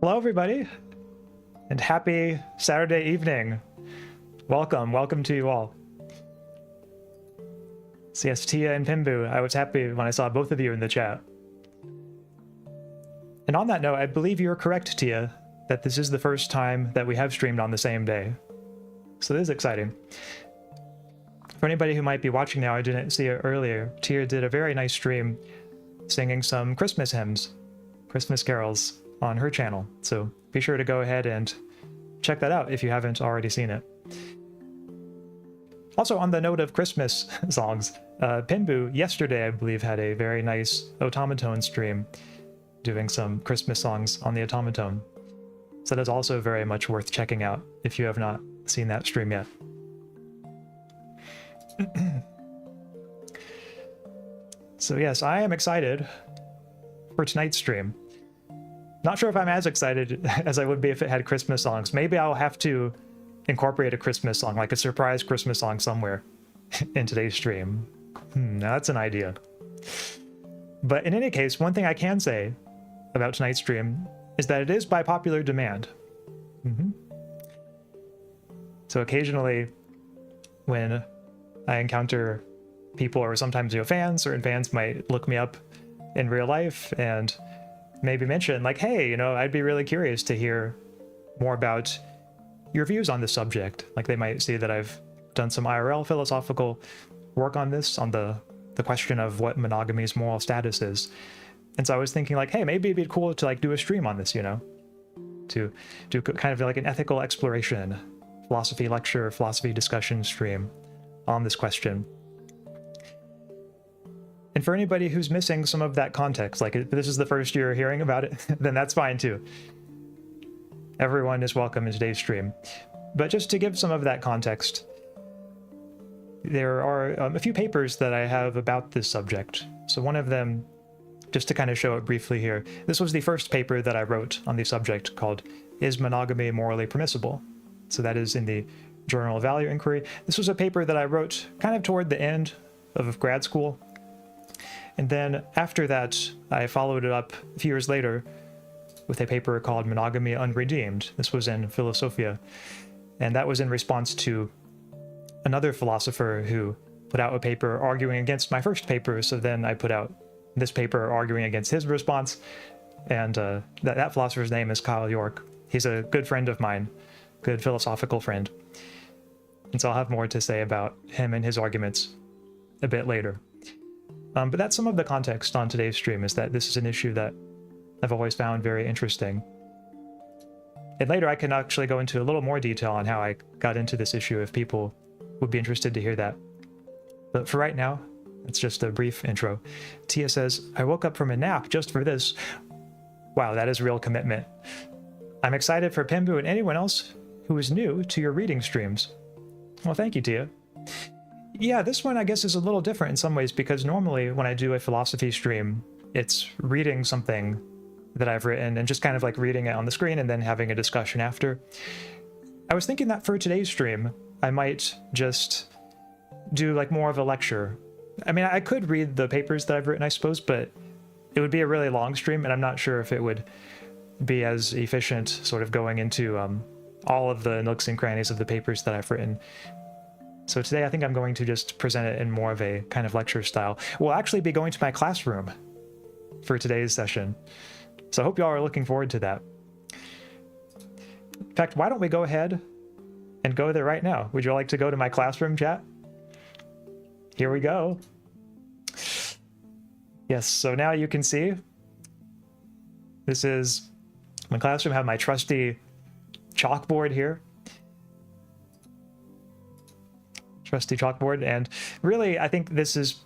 Hello, everybody, and happy Saturday evening. Welcome to you all. So yes, Tia and Pimbu, I was happy when I saw both of you in the chat. And on that note, I believe you're correct, Tia, that this is the first time that we have streamed on the same day. So this is exciting. For anybody who might be watching now, I didn't see it earlier, Tia did a very nice stream singing some Christmas hymns, Christmas carols on her channel. So be sure to go ahead and check that out if you haven't already seen it. Also, on the note of Christmas songs, Pimbu yesterday, I believe, had a very nice automaton stream doing some Christmas songs on the automaton. So that is also very much worth checking out if you have not seen that stream yet. So yes, I am excited for tonight's stream. Not sure if I'm as excited as I would be if it had Christmas songs. Maybe I'll have to incorporate a Christmas song, like a surprise Christmas song somewhere in today's stream. Now that's an idea. But in any case, one thing I can say about tonight's stream is that it is by popular demand. So occasionally, when I encounter people, or sometimes fans, certain fans might look me up in real life and maybe mention, like, hey, I'd be really curious to hear more about your views on this subject. Like, they might see that I've done some IRL philosophical work on this, on the question of what monogamy's moral status is. And so I was thinking, like, hey, maybe it'd be cool to do a stream on this, to do kind of like an ethical exploration, philosophy lecture, philosophy discussion stream on this question. And for anybody who's missing some of that context, like if this is the first you're hearing about it, then that's fine too. Everyone is welcome in today's stream. But just to give some of that context, there are a few papers that I have about this subject. So one of them, just to kind of show it briefly here, this was the first paper that I wrote on the subject called "Is Monogamy Morally Permissible?" So that is in the Journal of Value Inquiry. This was a paper that I wrote kind of toward the end of grad school. And then after that, I followed it up a few years later with a paper called Monogamy Unredeemed. This was in Philosophia. And that was in response to another philosopher who put out a paper arguing against my first paper. So then I put out this paper arguing against his response. And that philosopher's name is Kyle York. He's a good friend of mine, good philosophical friend. And so I'll have more to say about him and his arguments a bit later. But that's some of the context on today's stream, is that this is an issue that I've always found very interesting. And later I can actually go into a little more detail on how I got into this issue if people would be interested to hear that. But for right now, it's just a brief intro. Tia says, I woke up from a nap just for this. Wow, that is real commitment. I'm excited for Pimbu and anyone else who is new to your reading streams. Well, thank you, Tia. Yeah, this one I guess is a little different in some ways, because normally when I do a philosophy stream, it's reading something that I've written and just kind of like reading it on the screen and then having a discussion after. I was thinking that for today's stream, I might just do like more of a lecture. I mean, I could read the papers that I've written, I suppose, but it would be a really long stream, and I'm not sure if it would be as efficient sort of going into all of the nooks and crannies of the papers that I've written. So today I think I'm going to just present it in more of a kind of lecture style. We'll actually be going to my classroom for today's session. So I hope you all are looking forward to that. In fact, why don't we go ahead and go there right now? Would you like to go to my classroom, chat? Here we go. Yes, so now you can see this is my classroom. I have my trusty chalkboard here. Trusty chalkboard, and really I think this is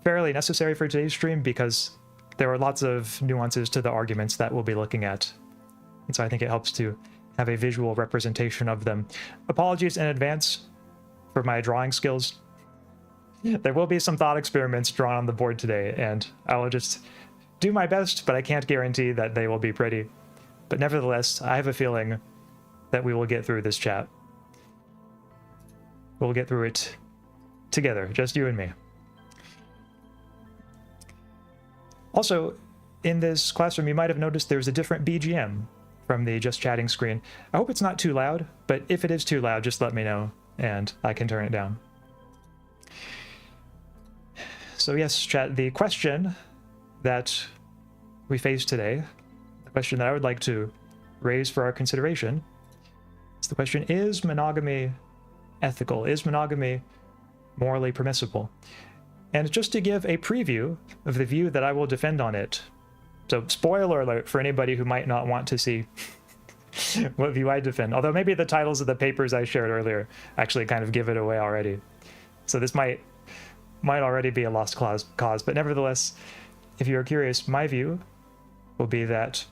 fairly necessary for today's stream because there are lots of nuances to the arguments that we'll be looking at, and so I think it helps to have a visual representation of them. Apologies in advance for my drawing skills. There will be some thought experiments drawn on the board today, and I will just do my best, but I can't guarantee that they will be pretty. But nevertheless, I have a feeling that we will get through this chat. We'll get through it together, just you and me. Also, in this classroom, you might have noticed there's a different BGM from the just chatting screen. I hope it's not too loud, but if it is too loud, just let me know and I can turn it down. So yes, chat, the question that we face today, the question that I would like to raise for our consideration, is the question, is monogamy ethical? Is monogamy morally permissible? And just to give a preview of the view that I will defend on it, so spoiler alert for anybody who might not want to see what view I defend, although maybe the titles of the papers I shared earlier actually kind of give it away already. So this might already be a lost cause, but nevertheless, if you're curious, my view will be that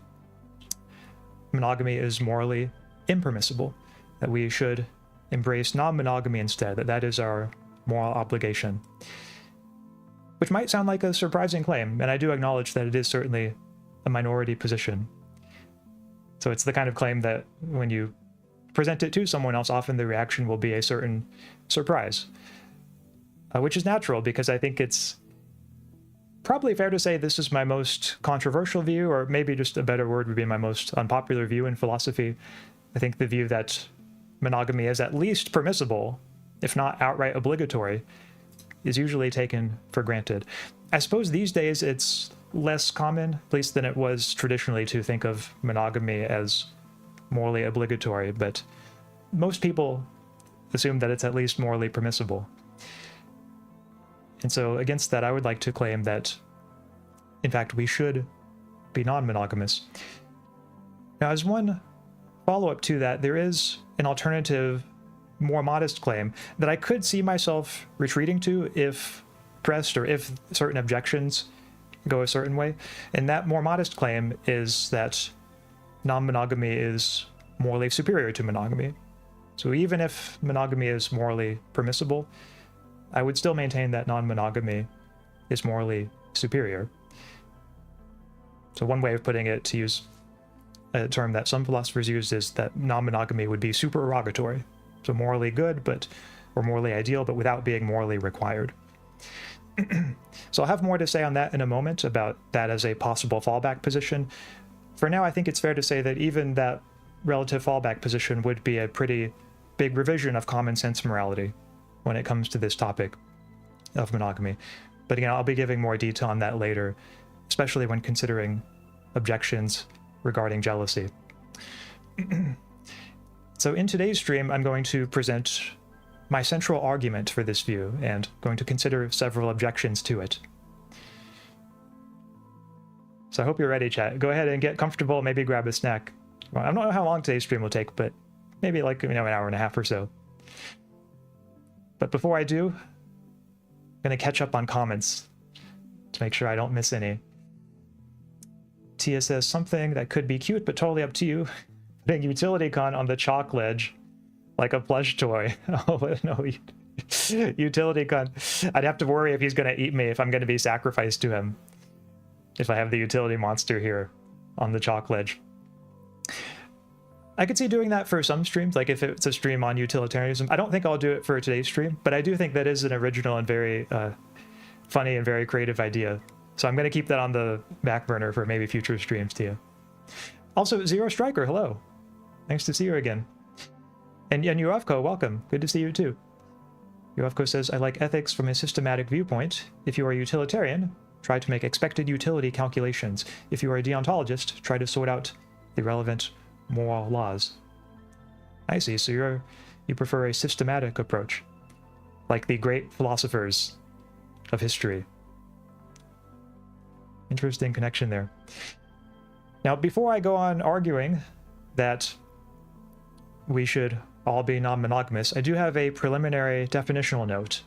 monogamy is morally impermissible, that we should embrace non-monogamy instead, that is our moral obligation. Which might sound like a surprising claim, and I do acknowledge that it is certainly a minority position. So it's the kind of claim that when you present it to someone else, often the reaction will be a certain surprise, which is natural because I think it's probably fair to say this is my most controversial view, or maybe just a better word would be my most unpopular view in philosophy. I think the view that monogamy is at least permissible, if not outright obligatory, is usually taken for granted. I suppose these days it's less common, at least than it was traditionally, to think of monogamy as morally obligatory, but most people assume that it's at least morally permissible. And so against that, I would like to claim that, in fact, we should be non-monogamous. Now, as one follow-up to that, there is an alternative, more modest claim that I could see myself retreating to if pressed or if certain objections go a certain way. And that more modest claim is that non-monogamy is morally superior to monogamy. So even if monogamy is morally permissible, I would still maintain that non-monogamy is morally superior. So one way of putting it, to use a term that some philosophers use, is that non-monogamy would be supererogatory. So morally good, or morally ideal, but without being morally required. So I'll have more to say on that in a moment, about that as a possible fallback position. For now, I think it's fair to say that even that relative fallback position would be a pretty big revision of common sense morality when it comes to this topic of monogamy. But again, I'll be giving more detail on that later, especially when considering objections regarding jealousy. So in today's stream, I'm going to present my central argument for this view and going to consider several objections to it. So I hope you're ready, chat. Go ahead and get comfortable, maybe grab a snack. Well, I don't know how long today's stream will take, but maybe like, an hour and a half or so. But before I do, I'm going to catch up on comments to make sure I don't miss any. Tia says something that could be cute, but totally up to you. Putting UtilityCon on the chalk ledge like a plush toy. Oh, no. UtilityCon. I'd have to worry if he's going to eat me, if I'm going to be sacrificed to him, if I have the utility monster here on the chalk ledge. I could see doing that for some streams, like if it's a stream on utilitarianism. I don't think I'll do it for today's stream, but I do think that is an original and very funny and very creative idea. So I'm going to keep that on the back burner for maybe future streams to you. Also, Zero Striker, hello. Nice to see you again. And Yuavko, welcome. Good to see you too. Yuavko says, I like ethics from a systematic viewpoint. If you are a utilitarian, try to make expected utility calculations. If you are a deontologist, try to sort out the relevant moral laws. I see, so you prefer a systematic approach, like the great philosophers of history. Interesting connection there. Now, before I go on arguing that we should all be non-monogamous, I do have a preliminary definitional note.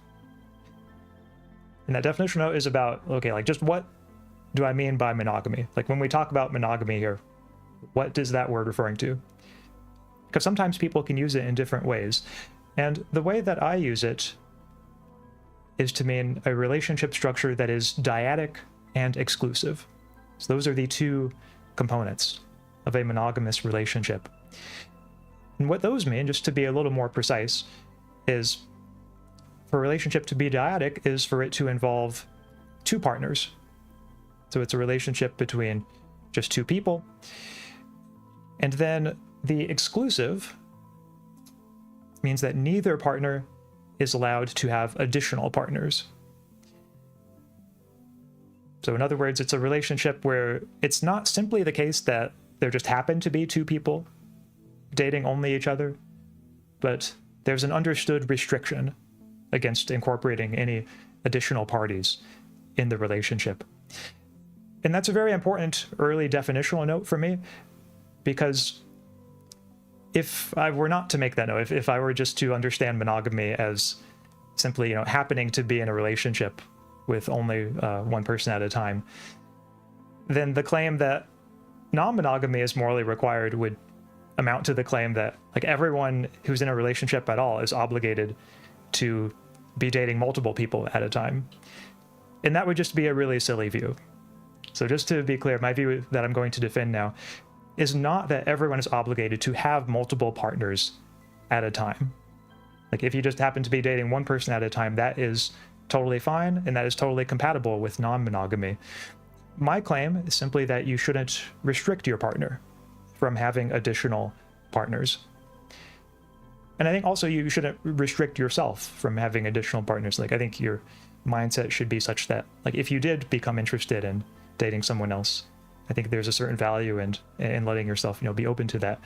And that definitional note is about, okay, like just what do I mean by monogamy? Like when we talk about monogamy here, what is that word referring to? Because sometimes people can use it in different ways. And the way that I use it is to mean a relationship structure that is dyadic and exclusive. So those are the two components of a monogamous relationship. And what those mean, just to be a little more precise, is for a relationship to be dyadic is for it to involve two partners. So it's a relationship between just two people. And then the exclusive means that neither partner is allowed to have additional partners. So in other words, it's a relationship where it's not simply the case that there just happen to be two people dating only each other, but there's an understood restriction against incorporating any additional parties in the relationship. And that's a very important early definitional note for me, because if I were not to make that note, if I were just to understand monogamy as simply, happening to be in a relationship with only one person at a time, then the claim that non-monogamy is morally required would amount to the claim that like everyone who's in a relationship at all is obligated to be dating multiple people at a time. And that would just be a really silly view. So just to be clear, my view that I'm going to defend now is not that everyone is obligated to have multiple partners at a time. Like if you just happen to be dating one person at a time, that is totally fine, and that is totally compatible with non-monogamy. My claim is simply that you shouldn't restrict your partner from having additional partners. And I think also you shouldn't restrict yourself from having additional partners. Like I think your mindset should be such that like if you did become interested in dating someone else, I think there's a certain value in letting yourself, be open to that.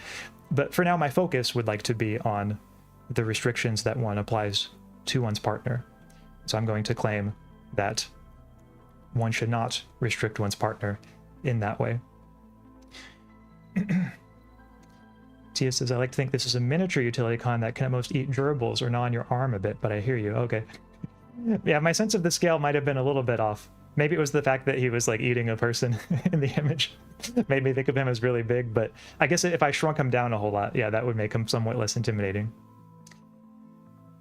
But for now, my focus would like to be on the restrictions that one applies to one's partner. So I'm going to claim that one should not restrict one's partner in that way. Tia says, I like to think this is a miniature utility con that can at most eat durables or gnaw on your arm a bit, but I hear you. Okay. Yeah, my sense of the scale might have been a little bit off. Maybe it was the fact that he was like eating a person in the image. Made me think of him as really big, but I guess if I shrunk him down a whole lot, yeah, that would make him somewhat less intimidating.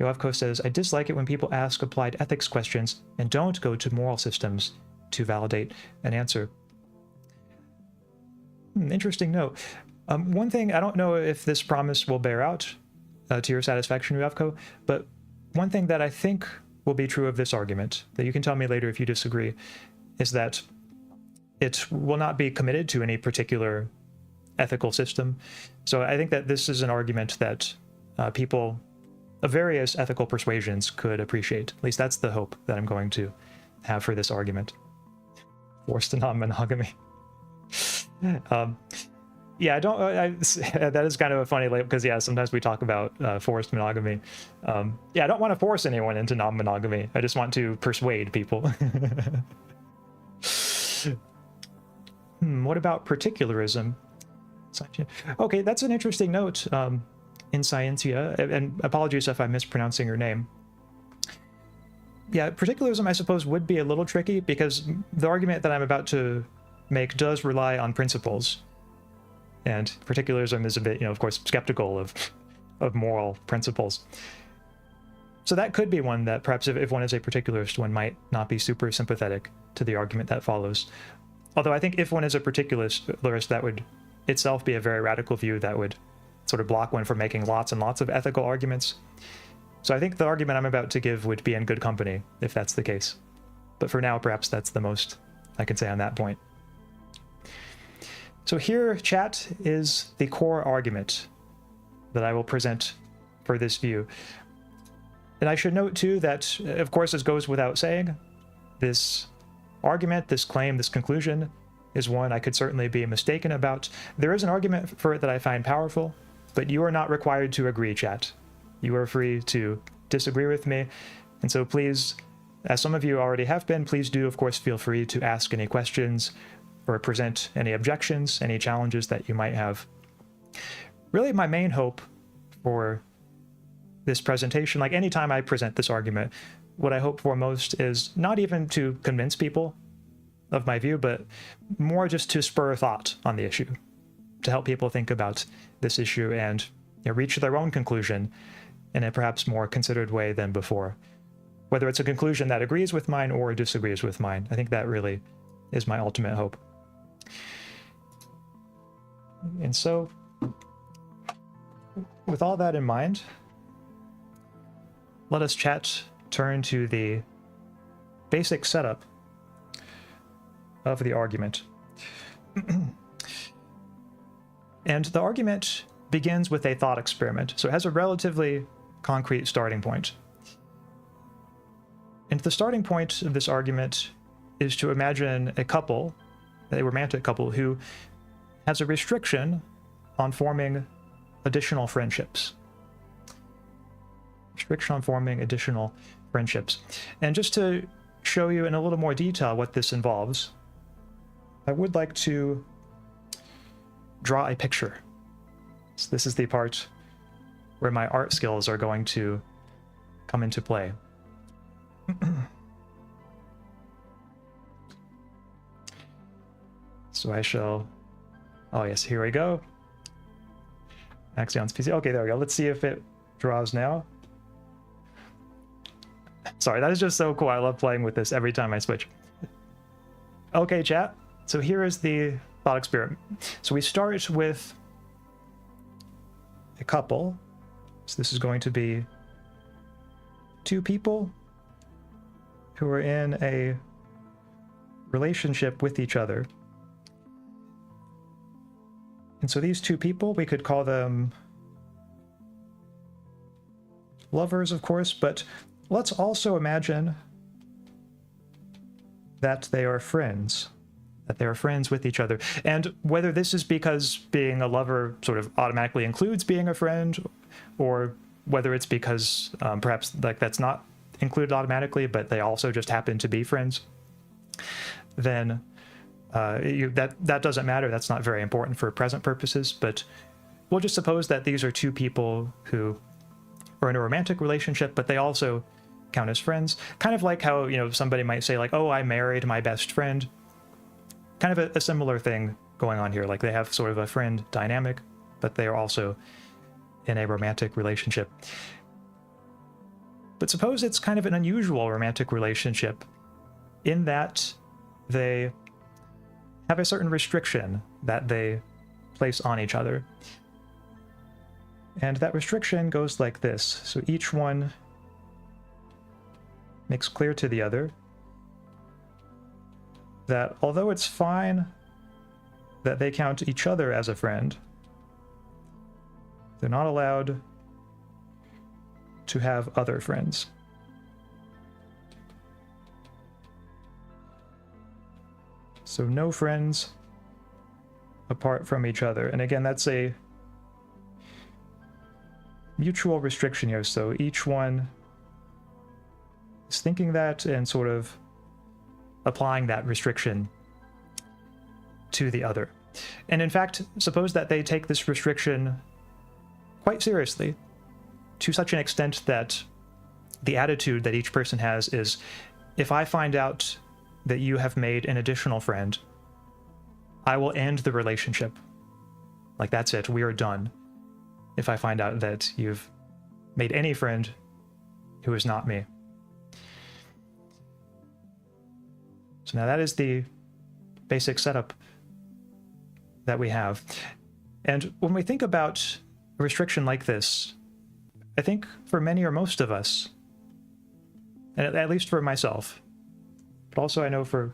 Yoavko says, I dislike it when people ask applied ethics questions and don't go to moral systems to validate an answer. Interesting note. One thing, I don't know if this promise will bear out to your satisfaction, Yoavko, but one thing that I think will be true of this argument, that you can tell me later if you disagree, is that it will not be committed to any particular ethical system. So I think that this is an argument that people of various ethical persuasions could appreciate. At least that's the hope that I'm going to have for this argument. Forced non-monogamy. Yeah, that is kind of a funny label, because yeah, sometimes we talk about forced monogamy. Yeah, I don't want to force anyone into non-monogamy. I just want to persuade people. What about particularism? Okay, that's an interesting note in Scientia, and apologies if I'm mispronouncing your name. Yeah, particularism, I suppose, would be a little tricky, because the argument that I'm about to make does rely on principles. And particularism is a bit, of course, skeptical of moral principles. So that could be one that perhaps if one is a particularist, one might not be super sympathetic to the argument that follows. Although I think if one is a particularist, that would itself be a very radical view that would sort of block one from making lots and lots of ethical arguments. So I think the argument I'm about to give would be in good company, if that's the case. But for now, perhaps that's the most I can say on that point. So here, chat, is the core argument that I will present for this view. And I should note, too, that, of course, as goes without saying, this argument, this claim, this conclusion is one I could certainly be mistaken about. There is an argument for it that I find powerful, but you are not required to agree, chat. You are free to disagree with me. And so please, as some of you already have been, please do, of course, feel free to ask any questions or present any objections, any challenges that you might have. Really, my main hope for this presentation, like any time I present this argument, what I hope for most is not even to convince people of my view, but more just to spur thought on the issue, to help people think about this issue and reach their own conclusion in a perhaps more considered way than before. Whether it's a conclusion that agrees with mine or disagrees with mine, I think that really is my ultimate hope. And so, with all that in mind, let us turn to the basic setup of the argument. And the argument begins with a thought experiment, so it has a relatively concrete starting point. And the starting point of this argument is to imagine a couple, a romantic couple, who has a restriction on forming additional friendships. Restriction on forming additional friendships. And just to show you in a little more detail what this involves, I would like to draw a picture. So this is the part where my art skills are going to come into play. So I shall, oh yes, here we go. Axaeon's PC. Okay, there we go. Let's see if it draws now. Sorry, that is just so cool. I love playing with this every time I switch. Okay, chat. So here is the thought experiment. So we start with a couple. So this is going to be two people who are in a relationship with each other. And so these two people, we could call them lovers, of course, but let's also imagine that they are friends. That they are friends with each other. And whether this is because being a lover sort of automatically includes being a friend, or whether it's because perhaps like that's not included automatically, but they also just happen to be friends, then that doesn't matter. That's not very important for present purposes, but we'll just suppose that these are two people who are in a romantic relationship, but they also count as friends. Kind of like how, you know, somebody might say like, oh, I married my best friend. Kind of a similar thing going on here. Like they have sort of a friend dynamic, but they are also in a romantic relationship. But suppose it's kind of an unusual romantic relationship in that they have a certain restriction that they place on each other. And that restriction goes like this. So each one makes clear to the other that although it's fine that they count each other as a friend, they're not allowed to have other friends. So no friends apart from each other. And again, that's a mutual restriction here. So each one is thinking that and sort of applying that restriction to the other. And in fact, suppose that they take this restriction quite seriously, to such an extent that the attitude that each person has is, if I find out that you have made an additional friend, I will end the relationship. Like, that's it, we are done. If I find out that you've made any friend who is not me. So now that is the basic setup that we have. And when we think about a restriction like this, I think for many or most of us, and at least for myself, but also I know for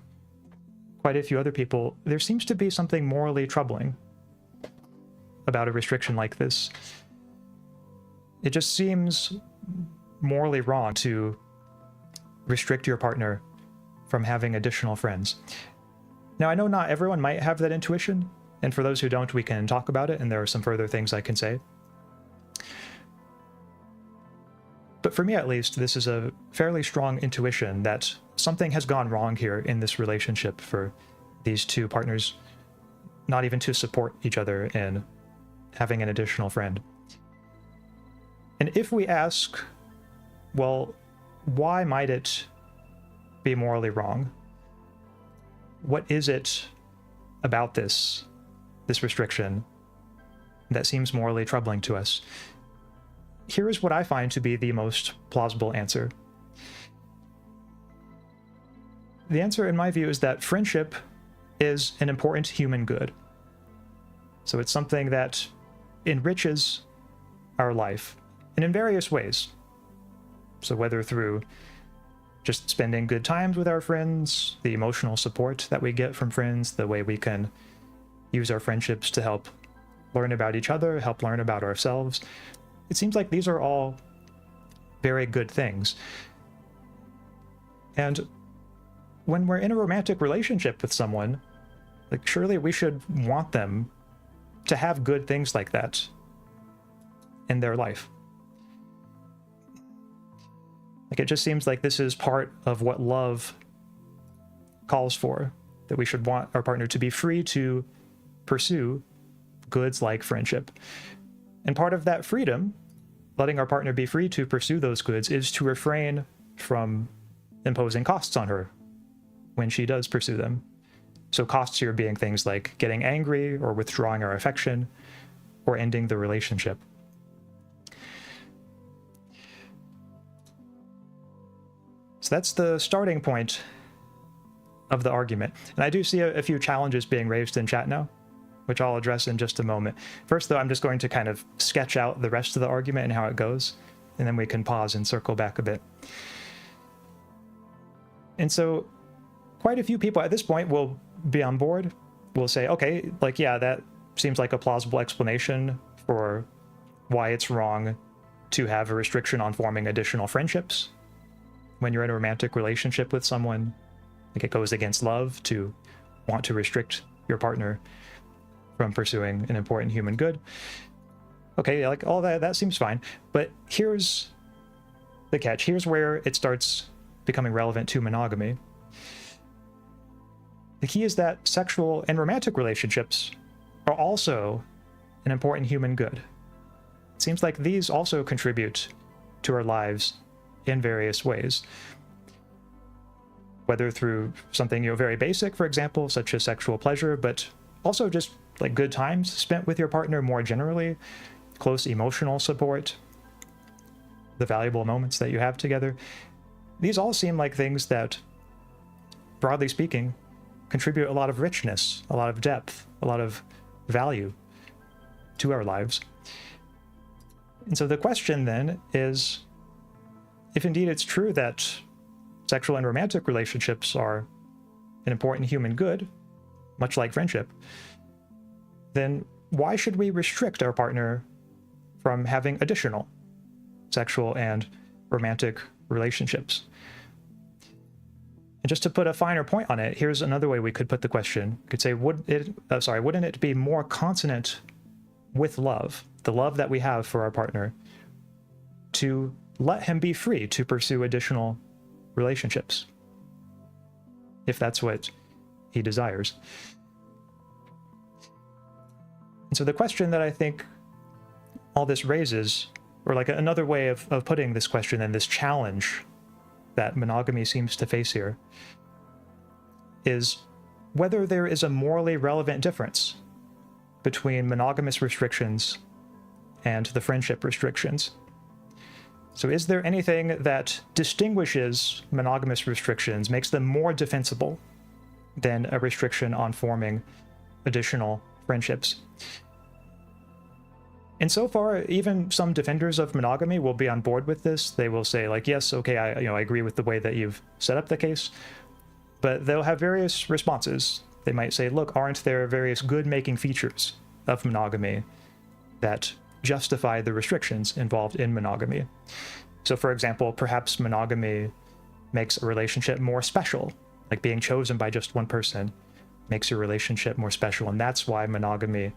quite a few other people, there seems to be something morally troubling about a restriction like this. It just seems morally wrong to restrict your partner from having additional friends. Now, I know not everyone might have that intuition, and for those who don't, we can talk about it, and there are some further things I can say. But for me, at least, this is a fairly strong intuition that something has gone wrong here in this relationship for these two partners, not even to support each other in having an additional friend. And if we ask, well, why might it be morally wrong? What is it about this restriction that seems morally troubling to us? Here is what I find to be the most plausible answer. The answer, in my view, is that friendship is an important human good. So it's something that enriches our life, and in various ways. So whether through just spending good times with our friends, the emotional support that we get from friends, the way we can use our friendships to help learn about each other, help learn about ourselves. It seems like these are all very good things. And when we're in a romantic relationship with someone, like, surely we should want them to have good things like that in their life. Like, it just seems like this is part of what love calls for, that we should want our partner to be free to pursue goods like friendship. And part of that freedom, letting our partner be free to pursue those goods, is to refrain from imposing costs on her when she does pursue them. So costs here being things like getting angry or withdrawing our affection or ending the relationship. So that's the starting point of the argument. And I do see a few challenges being raised in chat now, which I'll address in just a moment. First, though, I'm just going to kind of sketch out the rest of the argument and how it goes, and then we can pause and circle back a bit. And so quite a few people at this point will be on board, will say, okay, like, yeah, that seems like a plausible explanation for why it's wrong to have a restriction on forming additional friendships when you're in a romantic relationship with someone. Like, it goes against love to want to restrict your partner from pursuing an important human good. Okay, like, all that seems fine. But here's the catch. Here's where it starts becoming relevant to monogamy. The key is that sexual and romantic relationships are also an important human good. It seems like these also contribute to our lives in various ways, whether through something, very basic, for example, such as sexual pleasure, but also just like good times spent with your partner more generally, close emotional support, the valuable moments that you have together. These all seem like things that, broadly speaking, contribute a lot of richness, a lot of depth, a lot of value to our lives. And so the question then is, if indeed it's true that sexual and romantic relationships are an important human good, much like friendship, then why should we restrict our partner from having additional sexual and romantic relationships? And just to put a finer point on it, here's another way we could put the question. We could say, wouldn't it be more consonant with love, the love that we have for our partner, to let him be free to pursue additional relationships, if that's what he desires? And so the question that I think all this raises, or like another way of putting this question and this challenge that monogamy seems to face here, is whether there is a morally relevant difference between monogamous restrictions and the friendship restrictions. So is there anything that distinguishes monogamous restrictions, makes them more defensible than a restriction on forming additional friendships? And so far, even some defenders of monogamy will be on board with this. They will say, like, yes, okay, I agree with the way that you've set up the case, but they'll have various responses. They might say, look, aren't there various good-making features of monogamy that justify the restrictions involved in monogamy? So, for example, perhaps monogamy makes a relationship more special, like being chosen by just one person makes your relationship more special, and that's why monogamy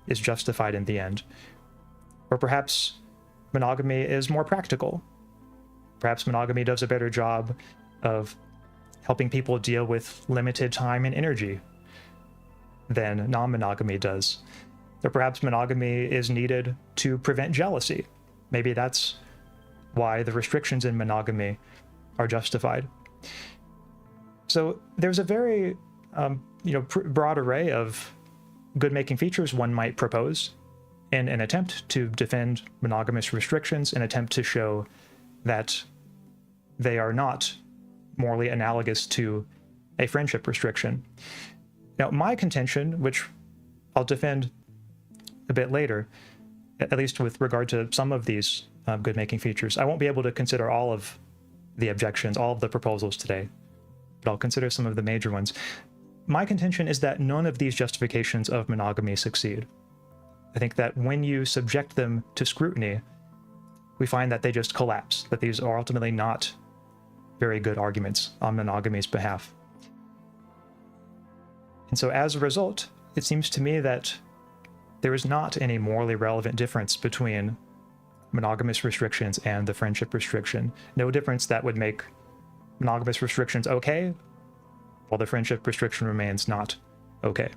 is justified in the end. Or perhaps monogamy is more practical. Perhaps monogamy does a better job of helping people deal with limited time and energy than non-monogamy does. Or perhaps monogamy is needed to prevent jealousy. Maybe that's why the restrictions in monogamy are justified. So there's a very broad array of good-making features one might propose in an attempt to defend monogamous restrictions, an attempt to show that they are not morally analogous to a friendship restriction. Now, my contention, which I'll defend a bit later, at least with regard to some of these good-making features, I won't be able to consider all of the objections, all of the proposals today, but I'll consider some of the major ones. My contention is that none of these justifications of monogamy succeed. I think that when you subject them to scrutiny, we find that they just collapse, that these are ultimately not very good arguments on monogamy's behalf. And so as a result, it seems to me that there is not any morally relevant difference between monogamous restrictions and the friendship restriction. No difference that would make monogamous restrictions okay, while the friendship restriction remains not okay.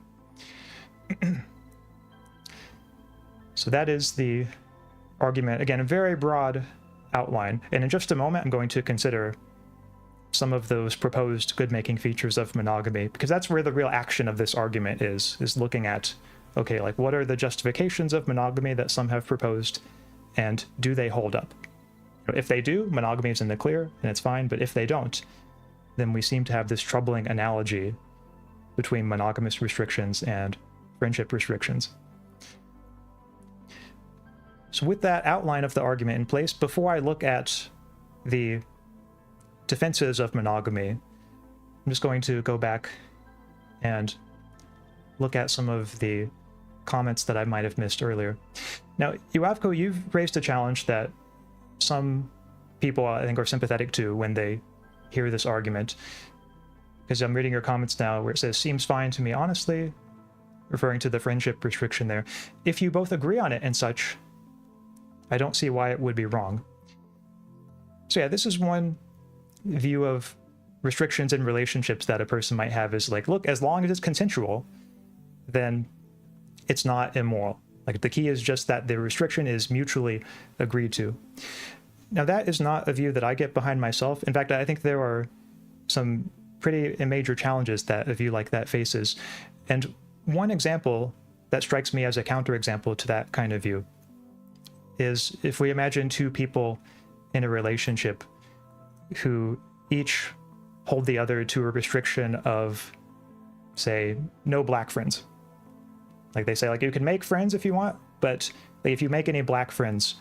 So that is the argument. Again, a very broad outline. And in just a moment, I'm going to consider some of those proposed good-making features of monogamy, because that's where the real action of this argument is looking at, okay, like what are the justifications of monogamy that some have proposed, and do they hold up? If they do, monogamy is in the clear, and it's fine, but if they don't, then we seem to have this troubling analogy between monogamous restrictions and friendship restrictions. So with that outline of the argument in place, before I look at the defenses of monogamy, I'm just going to go back and look at some of the comments that I might have missed earlier. Now, Iwavko, you've raised a challenge that some people, I think, are sympathetic to when they hear this argument, because I'm reading your comments now where it says, seems fine to me honestly, referring to the friendship restriction there. If you both agree on it and such, I don't see why it would be wrong. So yeah, this is one view of restrictions in relationships that a person might have, is like, look, as long as it's consensual, then it's not immoral. Like, the key is just that the restriction is mutually agreed to. Now, that is not a view that I get behind myself. In fact, I think there are some pretty major challenges that a view like that faces. And one example that strikes me as a counterexample to that kind of view is if we imagine two people in a relationship who each hold the other to a restriction of, say, no black friends. Like, they say, like, you can make friends if you want, but like, if you make any black friends,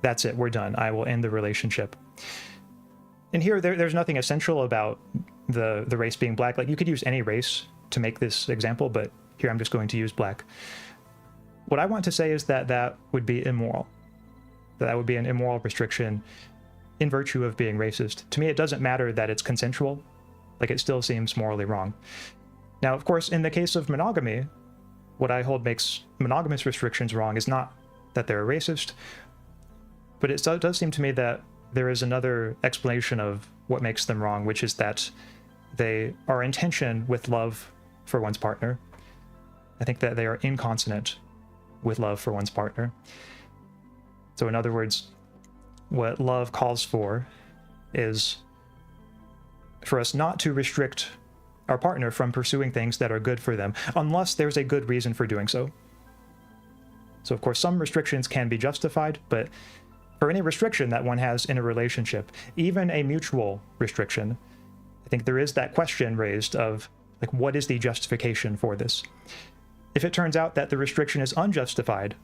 that's it, we're done. I will end the relationship. And here, there's nothing essential about the race being black. Like, you could use any race to make this example, but here I'm just going to use black. What I want to say is that that would be immoral. That would be an immoral restriction in virtue of being racist. To me, it doesn't matter that it's consensual. Like, it still seems morally wrong. Now, of course, in the case of monogamy, what I hold makes monogamous restrictions wrong is not that they're racist, but it does seem to me that there is another explanation of what makes them wrong, which is that they are in tension with love for one's partner. I think that they are inconsonant with love for one's partner. So in other words, what love calls for is for us not to restrict our partner from pursuing things that are good for them, unless there's a good reason for doing so. So of course, some restrictions can be justified, but for any restriction that one has in a relationship, even a mutual restriction, I think there is that question raised of, like, what is the justification for this? If it turns out that the restriction is unjustified,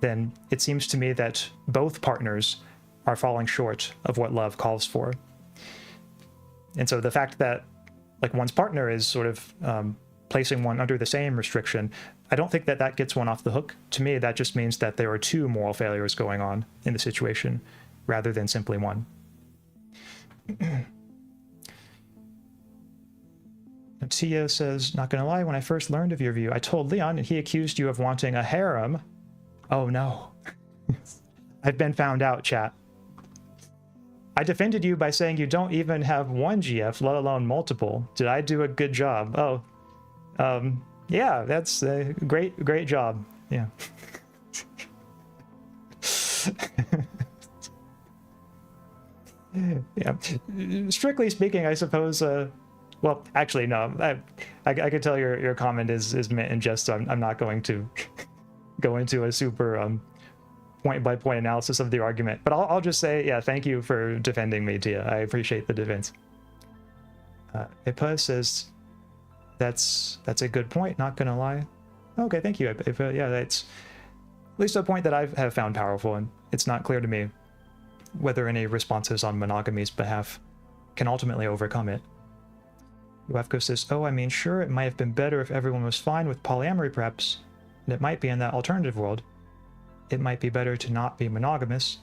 then it seems to me that both partners are falling short of what love calls for. And so the fact that, like, one's partner is sort of placing one under the same restriction, I don't think that that gets one off the hook. To me, that just means that there are two moral failures going on in the situation, rather than simply one. Tia says, not gonna lie, when I first learned of your view, I told Leon and he accused you of wanting a harem. Oh no. I've been found out, chat. I defended you by saying you don't even have one GF, let alone multiple. Did I do a good job? Oh, yeah, that's a great job. Yeah. Yeah. Strictly speaking, I suppose, well, actually, no, I could tell your comment is meant in jest, so I'm not going to go into a super point-by-point analysis of the argument, but I'll just say, yeah, thank you for defending me, Tia. I appreciate the defense. Ipa says, that's a good point, not gonna lie. Okay, thank you, Ipa. Yeah, that's at least a point that I have found powerful, and it's not clear to me whether any responses on monogamy's behalf can ultimately overcome it. Uafko says, oh, I mean, sure, it might have been better if everyone was fine with polyamory, perhaps, and it might be in that alternative world. it might be better to not be monogamous,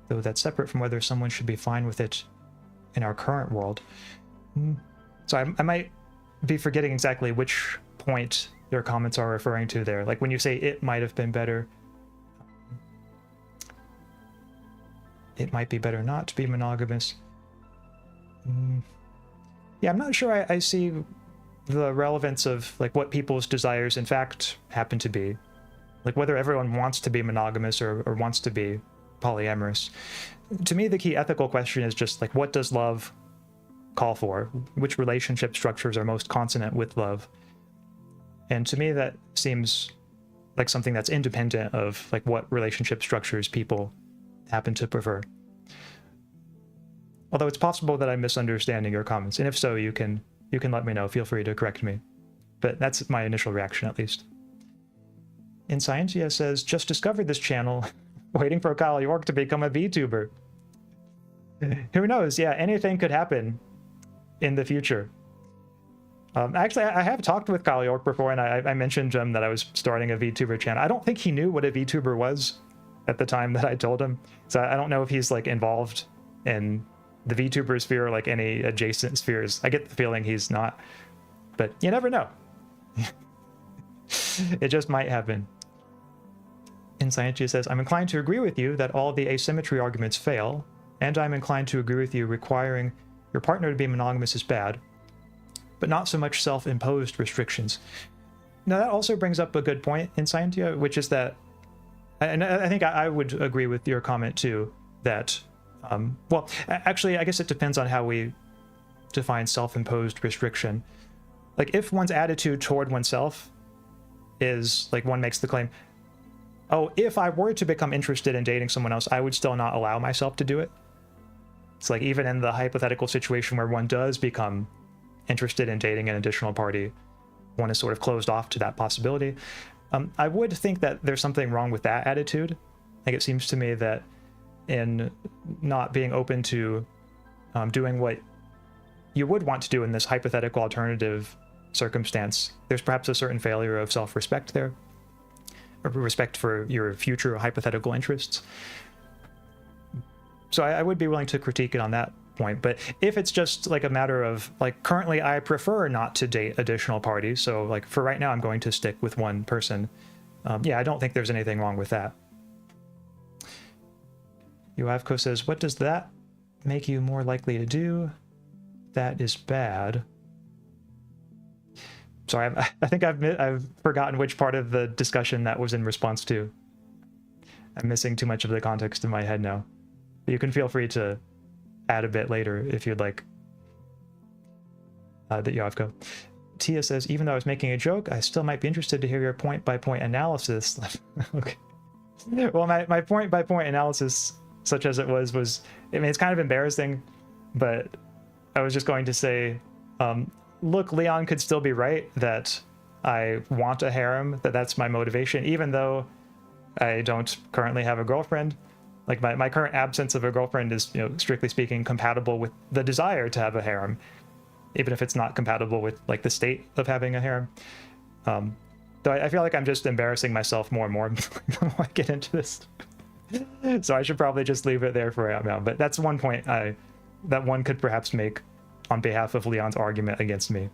though that's separate from whether someone should be fine with it in our current world. So I might be forgetting exactly which point your comments are referring to there. Like when you say it might have been better, it might be better not to be monogamous. Yeah, I'm not sure I see the relevance of like what people's desires in fact happen to be. Like whether everyone wants to be monogamous or wants to be polyamorous. To me, the key ethical question is just like, what does love call for? Which relationship structures are most consonant with love? And to me, that seems like something that's independent of like what relationship structures people happen to prefer. Although it's possible that I'm misunderstanding your comments, and if so, you can let me know. Feel free to correct me. But that's my initial reaction, at least. In Scientia says, just discovered this channel, waiting for Kyle York to become a VTuber. Who knows? Yeah, anything could happen in the future. Actually, I have talked with Kyle York before, and I mentioned that I was starting a VTuber channel. I don't think he knew what a VTuber was at the time that I told him. So I don't know if he's like involved in the VTuber sphere or like any adjacent spheres. I get the feeling he's not, but you never know. It just might happen. In Scientia says, I'm inclined to agree with you that all the asymmetry arguments fail, and I'm inclined to agree with you requiring your partner to be monogamous is bad, but not so much self-imposed restrictions. Now that also brings up a good point in Scientia, which is that, and I think I would agree with your comment too, that, well, actually, I guess it depends on how we define self-imposed restriction. Like if one's attitude toward oneself is like one makes the claim, oh, if I were to become interested in dating someone else, I would still not allow myself to do it. It's like even in the hypothetical situation where one does become interested in dating an additional party, one is sort of closed off to that possibility. I would think that there's something wrong with that attitude. Like it seems to me that in not being open to doing what you would want to do in this hypothetical alternative circumstance, there's perhaps a certain failure of self-respect there, or respect for your future hypothetical interests. So I would be willing to critique it on that point. But if it's just like a matter of like, currently I prefer not to date additional parties, so like for right now I'm going to stick with one person, yeah, I don't think there's anything wrong with that. Yoavko says, what does that make you more likely to do? That is bad. Sorry, I think I've forgotten which part of the discussion that was in response to. I'm missing too much of the context in my head now. You can feel free to add a bit later if you'd like. That Yoavko. Tia says, even though I was making a joke, I still might be interested to hear your point-by-point analysis. Okay. Well, my point-by-point analysis, such as it was, I mean, it's kind of embarrassing, but I was just going to say, look, Leon could still be right that I want a harem, that's my motivation, even though I don't currently have a girlfriend. Like my current absence of a girlfriend is, you know, strictly speaking, compatible with the desire to have a harem, even if it's not compatible with like the state of having a harem. Though I feel like I'm just embarrassing myself more and more when I get into this. So I should probably just leave it there for right now. But that's one point that one could perhaps make on behalf of Leon's argument against me.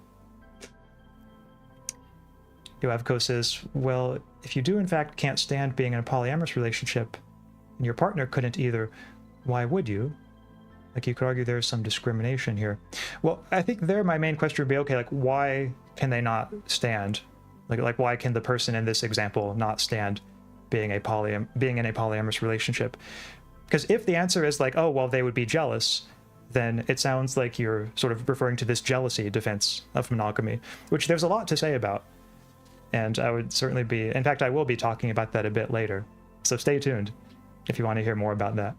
Yoavko says, well, if you do in fact can't stand being in a polyamorous relationship, and your partner couldn't either, why would you? Like you could argue there's some discrimination here. Well, I think there my main question would be, okay, like why can they not stand? Like why can the person in this example not stand being in a polyamorous relationship? Because if the answer is like, oh, well, they would be jealous, then it sounds like you're sort of referring to this jealousy defense of monogamy, which there's a lot to say about. And I would certainly be, in fact, I will be talking about that a bit later. So stay tuned if you want to hear more about that.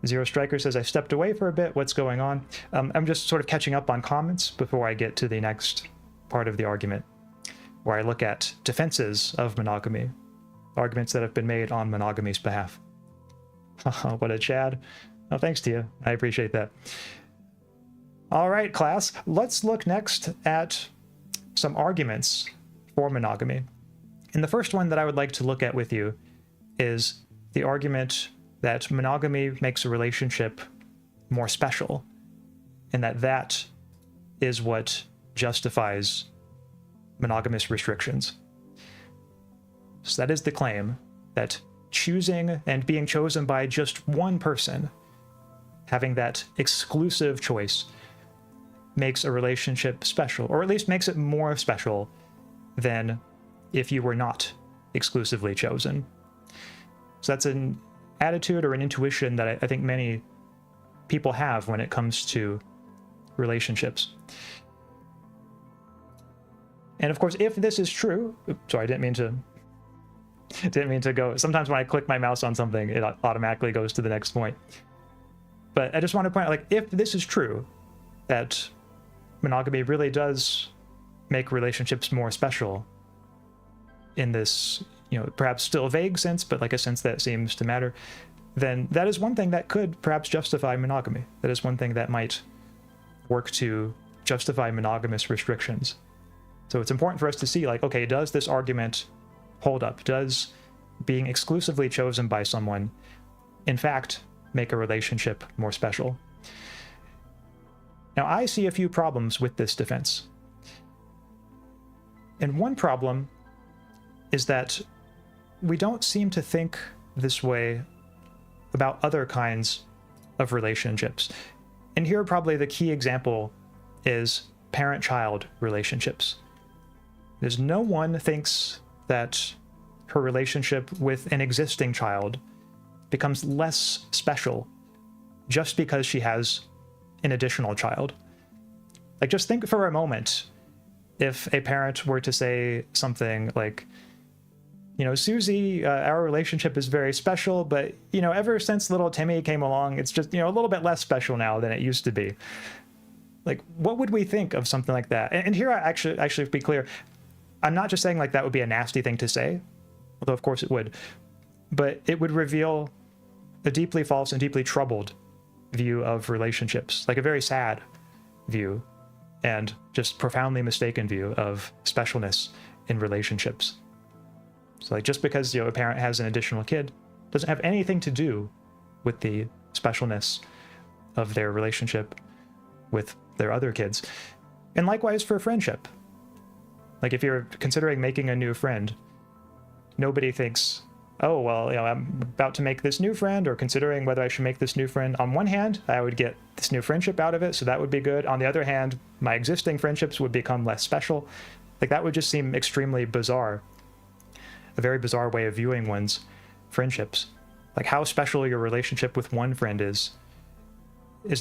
Zero Striker says, I stepped away for a bit. What's going on? I'm just sort of catching up on comments before I get to the next part of the argument, where I look at defenses of monogamy, arguments that have been made on monogamy's behalf. What a Chad. Oh, thanks to you. I appreciate that. All right, class. Let's look next at some arguments for monogamy. And the first one that I would like to look at with you is the argument that monogamy makes a relationship more special, and that is what justifies monogamous restrictions. So that is the claim, that choosing and being chosen by just one person, having that exclusive choice, makes a relationship special, or at least makes it more special than if you were not exclusively chosen. So that's an attitude or an intuition that I think many people have when it comes to relationships. And of course, if this is true, sorry, I didn't mean to go. Sometimes when I click my mouse on something, it automatically goes to the next point. But I just want to point out, like, if this is true, that monogamy really does make relationships more special in this, perhaps still vague sense, but like a sense that seems to matter, then that is one thing that could perhaps justify monogamy. That is one thing that might work to justify monogamous restrictions. So it's important for us to see, like, okay, does this argument hold up? Does being exclusively chosen by someone, in fact, make a relationship more special? Now, I see a few problems with this defense. And one problem is that we don't seem to think this way about other kinds of relationships. And here probably the key example is parent-child relationships. There's no one thinks that her relationship with an existing child becomes less special just because she has an additional child. Like, just think for a moment if a parent were to say something like, Susie, our relationship is very special, but, ever since little Timmy came along, it's just, a little bit less special now than it used to be. Like, what would we think of something like that? And here, I actually, to be clear, I'm not just saying like that would be a nasty thing to say, although of course it would, but it would reveal a deeply false and deeply troubled view of relationships, like a very sad view and just profoundly mistaken view of specialness in relationships. So like, just because a parent has an additional kid doesn't have anything to do with the specialness of their relationship with their other kids. And likewise for friendship. Like, if you're considering making a new friend, nobody thinks, oh, well, I'm about to make this new friend, or considering whether I should make this new friend. On one hand, I would get this new friendship out of it, so that would be good. On the other hand, my existing friendships would become less special. Like, that would just seem extremely bizarre. A very bizarre way of viewing one's friendships. Like, how special your relationship with one friend is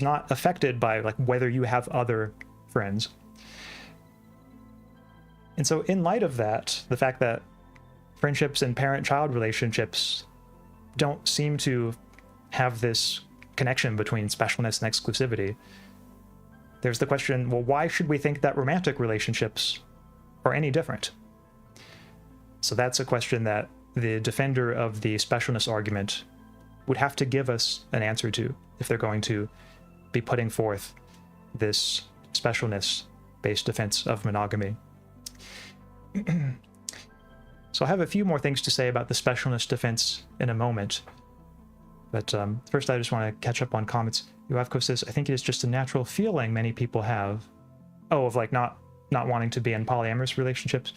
not affected by, like, whether you have other friends. And so in light of that, the fact that friendships and parent-child relationships don't seem to have this connection between specialness and exclusivity, there's the question, well, why should we think that romantic relationships are any different? So that's a question that the defender of the specialness argument would have to give us an answer to if they're going to be putting forth this specialness-based defense of monogamy. So I have a few more things to say about the specialness defense in a moment. But first, I just want to catch up on comments. Yuavko says, I think it is just a natural feeling many people have. Oh, of like not wanting to be in polyamorous relationships.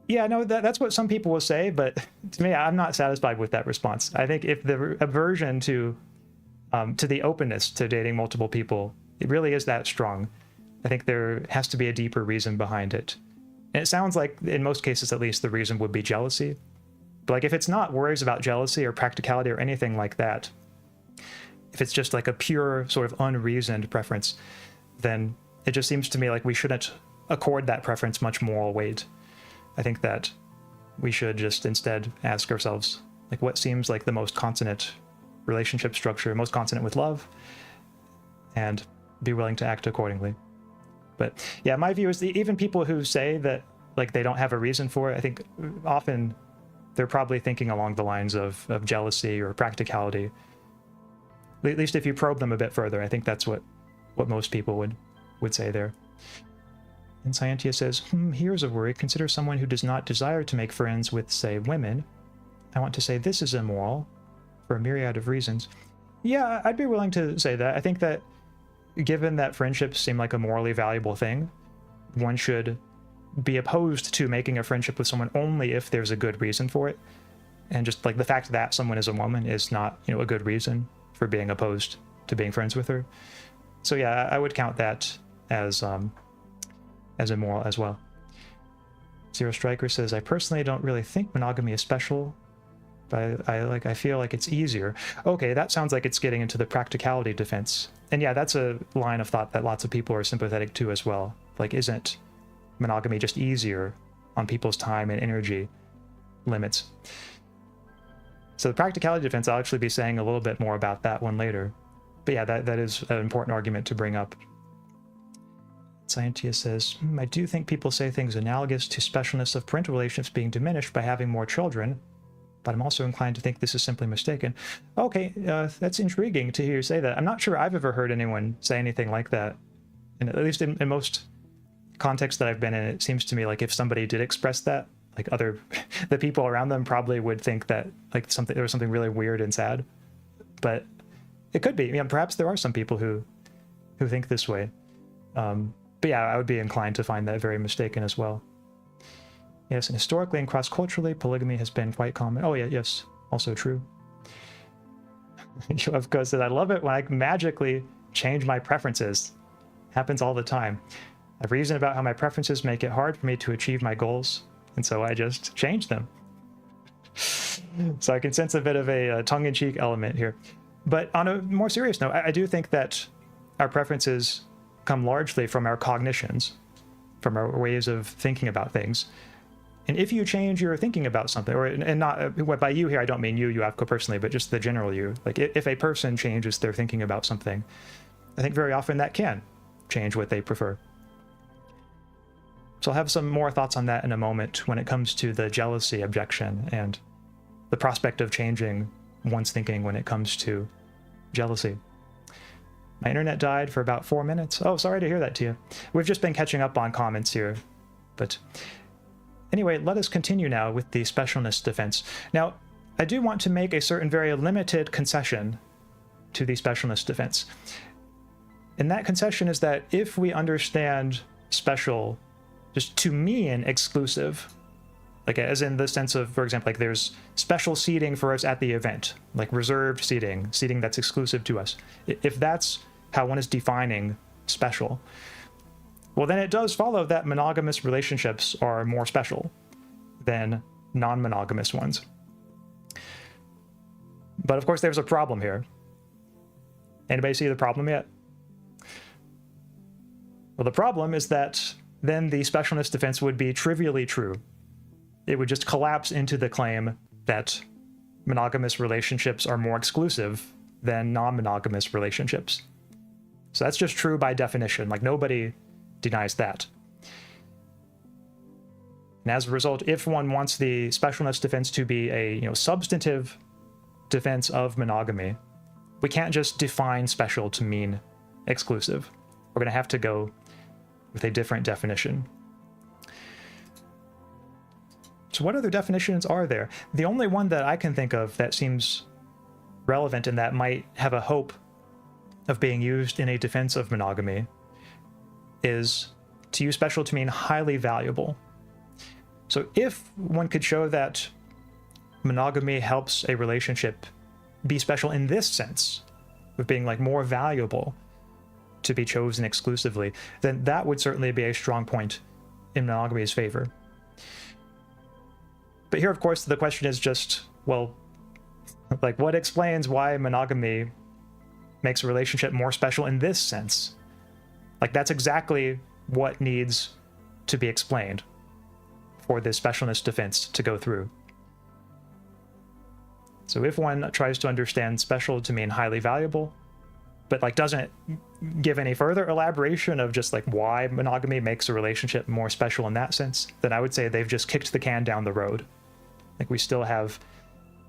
Yeah, no, that's what some people will say, but to me, I'm not satisfied with that response. I think if the aversion to the openness to dating multiple people, it really is that strong, I think there has to be a deeper reason behind it. And it sounds like, in most cases at least, the reason would be jealousy. But like, if it's not worries about jealousy or practicality or anything like that, if it's just like a pure sort of unreasoned preference, then it just seems to me like we shouldn't accord that preference much moral weight. I think that we should just instead ask ourselves, like, what seems like the most consonant relationship structure, most consonant with love, and be willing to act accordingly. But yeah, my view is that even people who say that like they don't have a reason for it, I think often they're probably thinking along the lines of jealousy or practicality. At least if you probe them a bit further, I think that's what most people would say there. And Scientia says, here's a worry. Consider someone who does not desire to make friends with, say, women, I want to say this is immoral for a myriad of reasons. Yeah, I'd be willing to say that. I think that given that friendships seem like a morally valuable thing, one should be opposed to making a friendship with someone only if there's a good reason for it. And just like the fact that someone is a woman is not, a good reason for being opposed to being friends with her. So yeah, I would count that as immoral as well. Zero Striker says, I personally don't really think monogamy is special, but I feel like it's easier. Okay, that sounds like it's getting into the practicality defense. And yeah, that's a line of thought that lots of people are sympathetic to as well. Like, isn't monogamy just easier on people's time and energy limits? So the practicality defense, I'll actually be saying a little bit more about that one later. But yeah, that is an important argument to bring up. Scientia says, I do think people say things analogous to specialness of parental relationships being diminished by having more children, but I'm also inclined to think this is simply mistaken. Okay, that's intriguing to hear you say that. I'm not sure I've ever heard anyone say anything like that. And at least in most contexts that I've been in, it seems to me like if somebody did express that, like the people around them probably would think that like there was something really weird and sad. But it could be. Perhaps there are some people who think this way. But yeah, I would be inclined to find that very mistaken as well. Yes, and historically and cross-culturally, polygamy has been quite common. Oh yeah, yes, also true. Of course, I love it when I magically change my preferences. Happens all the time. I've reasoned about how my preferences make it hard for me to achieve my goals, and so I just change them. So I can sense a bit of a tongue-in-cheek element here. But on a more serious note, I do think that our preferences come largely from our cognitions, from our ways of thinking about things. And if you change your thinking about something, and not by you here, I don't mean you Avko personally, but just the general you. Like if a person changes their thinking about something, I think very often that can change what they prefer. So I'll have some more thoughts on that in a moment when it comes to the jealousy objection and the prospect of changing one's thinking when it comes to jealousy. My internet died for about 4 minutes. Oh, sorry to hear that to you. We've just been catching up on comments here. But anyway, let us continue now with the specialness defense. Now, I do want to make a certain very limited concession to the specialness defense. And that concession is that if we understand special just to mean exclusive, like as in the sense of, for example, like there's special seating for us at the event, like reserved seating that's exclusive to us. If that's how one is defining special, well, then it does follow that monogamous relationships are more special than non-monogamous ones. But of course, there's a problem here. Anybody see the problem yet? Well, the problem is that then the specialness defense would be trivially true. It would just collapse into the claim that monogamous relationships are more exclusive than non-monogamous relationships. So that's just true by definition. Like nobody denies that. And as a result, if one wants the specialness defense to be a substantive defense of monogamy, we can't just define special to mean exclusive. We're going to have to go with a different definition. So what other definitions are there? The only one that I can think of that seems relevant and that might have a hope of being used in a defense of monogamy is to use special to mean highly valuable. So if one could show that monogamy helps a relationship be special in this sense, of being like more valuable to be chosen exclusively, then that would certainly be a strong point in monogamy's favor. But here, of course, the question is just, well, like what explains why monogamy makes a relationship more special in this sense? Like that's exactly what needs to be explained for this specialness defense to go through. So if one tries to understand special to mean highly valuable, but like doesn't give any further elaboration of just like why monogamy makes a relationship more special in that sense, then I would say they've just kicked the can down the road. Like we still have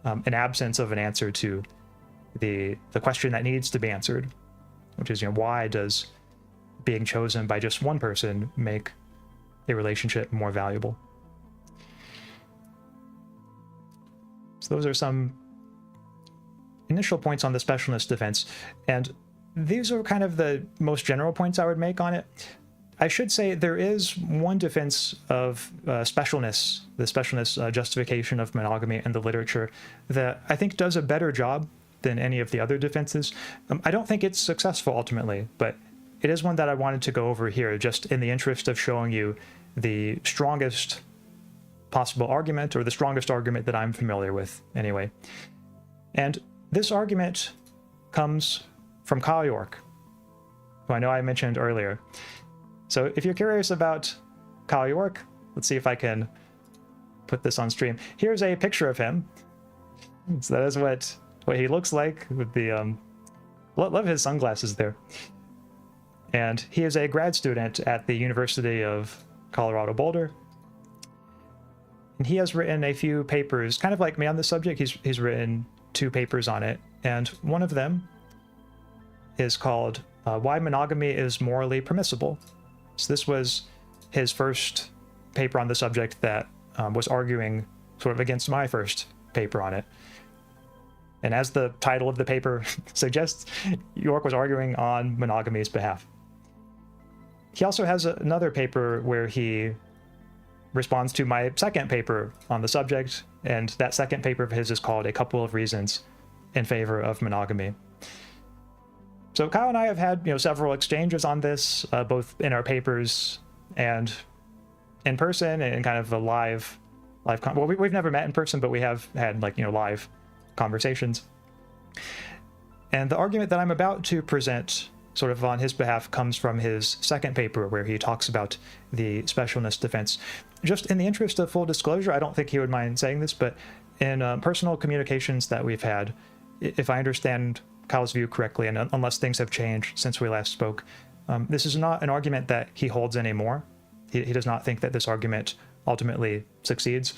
an absence of an answer to the question that needs to be answered, which is, why does being chosen by just one person make a relationship more valuable? So those are some initial points on the specialness defense, and these are kind of the most general points I would make on it. I should say there is one defense of specialness, the specialness justification of monogamy in the literature, that I think does a better job than any of the other defenses. I don't think it's successful ultimately, but it is one that I wanted to go over here just in the interest of showing you the strongest possible argument, or the strongest argument that I'm familiar with anyway. And this argument comes from Kyle York, who I know I mentioned earlier. So if you're curious about Kyle York, let's see if I can put this on stream. Here's a picture of him. So that is what he looks like with the love his sunglasses there. And he is a grad student at the University of Colorado Boulder. And he has written a few papers, kind of like me on this subject. He's written 2 papers on it, and one of them is called Why Monogamy is Morally Permissible. So this was his first paper on the subject that was arguing sort of against my first paper on it. And as the title of the paper suggests, York was arguing on monogamy's behalf. He also has another paper where he responds to my second paper on the subject, and that second paper of his is called A Couple of Reasons in Favor of Monogamy. So Kyle and I have had several exchanges on this, both in our papers and in person, and kind of a live well, we've never met in person, but we have had live conversations. And the argument that I'm about to present sort of on his behalf comes from his second paper, where he talks about the specialness defense. Just in the interest of full disclosure, I don't think he would mind saying this, but in personal communications that we've had, if I understand Kyle's view correctly, and unless things have changed since we last spoke, this is not an argument that he holds anymore. He does not think that this argument ultimately succeeds,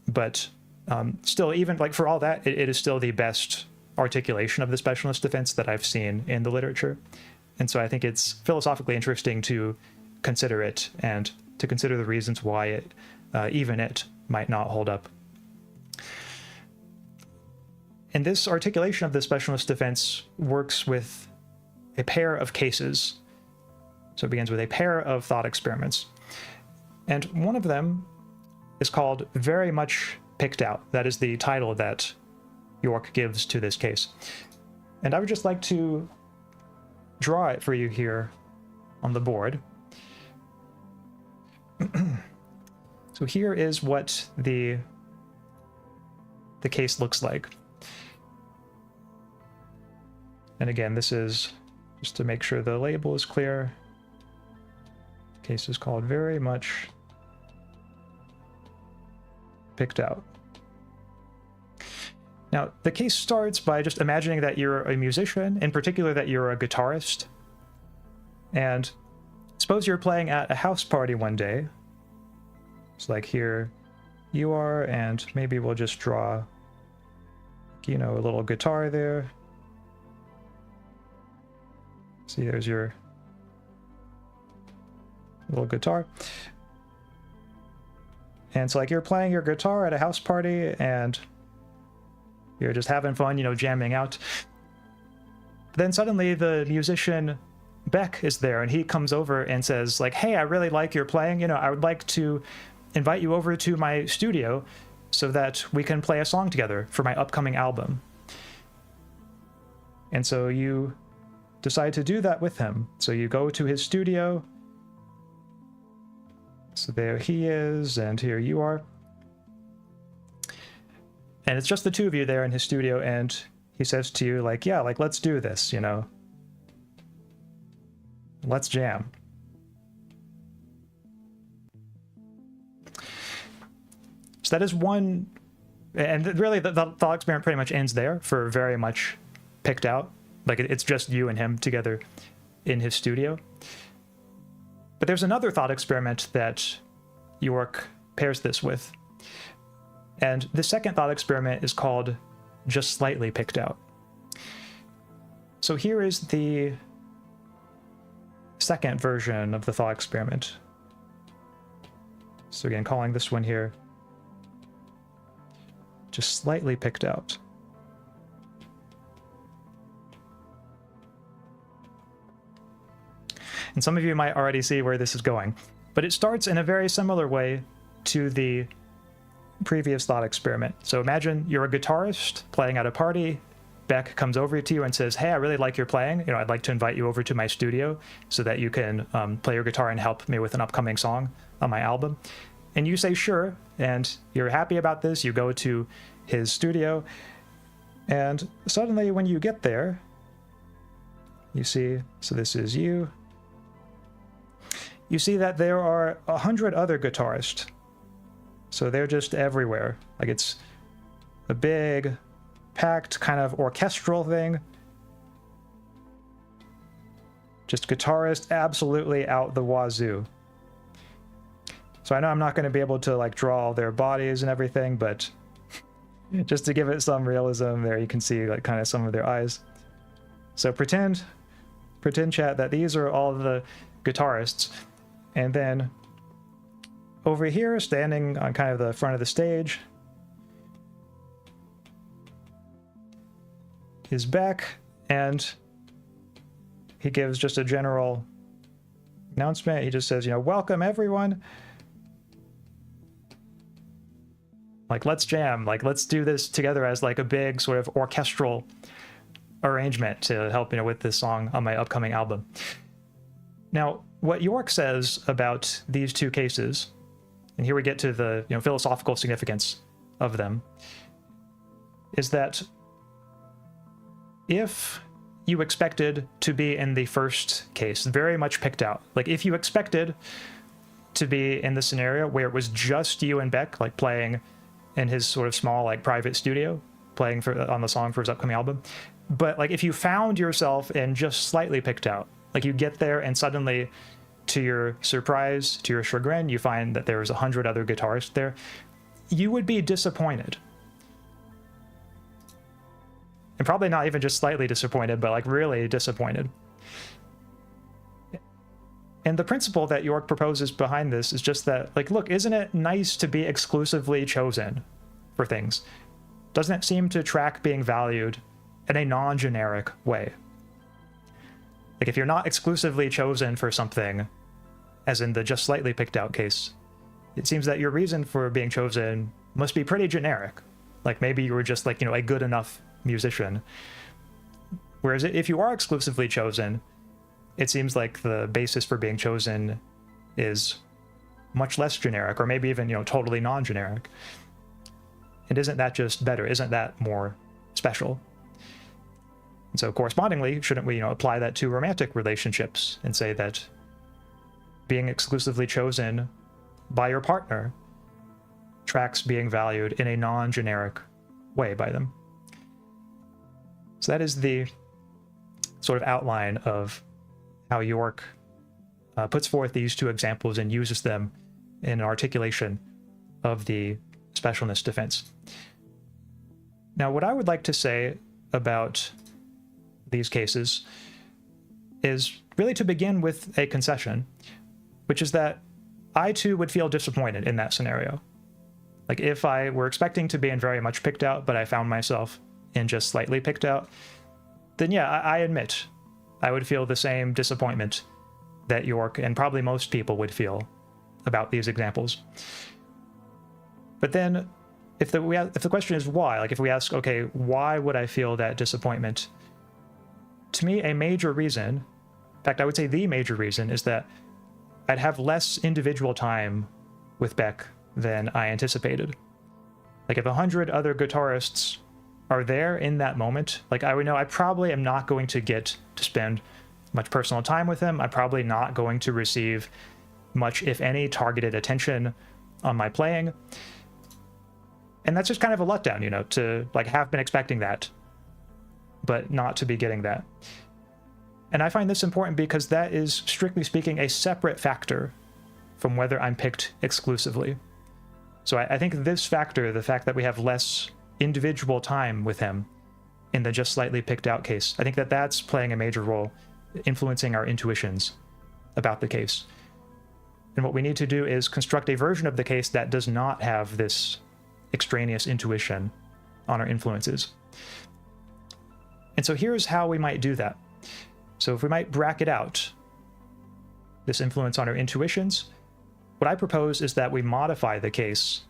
but still, even for all that, it is still the best articulation of the specialness defense that I've seen in the literature. And so I think it's philosophically interesting to consider it, and to consider the reasons why it might not hold up. And this articulation of the specialness defense works with a pair of cases. So it begins with a pair of thought experiments. And one of them is called Very Much Picked Out. That is the title that York gives to this case. And I would just like to draw it for you here on the board. So here is what the case looks like. And again, this is just to make sure the label is clear. The case is called Very Much Picked Out. Now, the case starts by just imagining that you're a musician, in particular that you're a guitarist. And suppose you're playing at a house party one day. It's like here you are, and maybe we'll just draw, a little guitar there. See, there's your little guitar. And so you're playing your guitar at a house party, and you're just having fun, jamming out. Then suddenly the musician Beck is there, and he comes over and says hey, I really like your playing. I would like to invite you over to my studio so that we can play a song together for my upcoming album. And so you decide to do that with him. So you go to his studio. So there he is, and here you are. And it's just the two of you there in his studio, and he says to you, yeah, let's do this, Let's jam. So that is one, and really the thought experiment pretty much ends there for Very Much Picked Out. It's just you and him together in his studio. But there's another thought experiment that York pairs this with. And the second thought experiment is called Just Slightly Picked Out. So here is the second version of the thought experiment. So again, calling this one here just slightly picked out. And some of you might already see where this is going, but it starts in a very similar way to the previous thought experiment. So imagine you're a guitarist playing at a party. Beck comes over to you and says, hey, I really like your playing. You know, I'd like to invite you over to my studio so that you can play your guitar and help me with an upcoming song on my album. And you say, sure. And you're happy about this. You go to his studio. And suddenly when you get there, you see, so this is you. You see that there are 100 other guitarists. So they're just everywhere. Like it's a big, packed kind of orchestral thing. Just guitarists absolutely out the wazoo. So I know I'm not going to be able to like draw their bodies and everything, but just to give it some realism there, you can see like kind of some of their eyes. So pretend chat that these are all the guitarists. And then over here, standing on kind of the front of the stage, is Beck, and he gives just a general announcement. He just says, you know, welcome everyone. Like, let's jam. Like, let's do this together as like a big sort of orchestral arrangement to help, you know, with this song on my upcoming album. Now, what York says about these two cases, and here we get to the, you know, philosophical significance of them, is that if you expected to be in the first case, very much picked out, like if you expected to be in the scenario where it was just you and Beck, like playing in his sort of small, like private studio, playing on the song for his upcoming album, but like if you found yourself in just slightly picked out, like you get there and suddenly, to your surprise, to your chagrin, you find that there's 100 other guitarists there, you would be disappointed. And probably not even just slightly disappointed, but like really disappointed. And the principle that York proposes behind this is just that, like, look, isn't it nice to be exclusively chosen for things? Doesn't it seem to track being valued in a non-generic way? Like, if you're not exclusively chosen for something, as in the just slightly picked out case, it seems that your reason for being chosen must be pretty generic. Like, maybe you were just, like, you know, a good enough musician. Whereas if you are exclusively chosen, it seems like the basis for being chosen is much less generic, or maybe even, you know, totally non-generic. And isn't that just better? Isn't that more special? And so correspondingly, shouldn't we, you know, apply that to romantic relationships and say that being exclusively chosen by your partner tracks being valued in a non-generic way by them? So that is the sort of outline of how York puts forth these two examples and uses them in an articulation of the specialness defense. Now, what I would like to say about these cases is really to begin with a concession, which is that I too would feel disappointed in that scenario. Like, if I were expecting to be in very much picked out, but I found myself in just slightly picked out, then yeah, I admit I would feel the same disappointment that York and probably most people would feel about these examples. But then if the question is why, like if we ask, okay, why would I feel that disappointment? To me, a major reason, in fact, I would say the major reason, is that I'd have less individual time with Beck than I anticipated. Like, if 100 other guitarists are there in that moment, like, I would know I probably am not going to get to spend much personal time with him. I'm probably not going to receive much, if any, targeted attention on my playing. And that's just kind of a letdown, you know, to like have been expecting that, but not to be getting that. And I find this important because that is, strictly speaking, a separate factor from whether I'm picked exclusively. So I think this factor, the fact that we have less individual time with him in the just slightly picked out case, I think that that's playing a major role, influencing our intuitions about the case. And what we need to do is construct a version of the case that does not have this extraneous intuition on our influences. And so here's how we might do that. So if we might bracket out this influence on our intuitions, what I propose is that we modify the case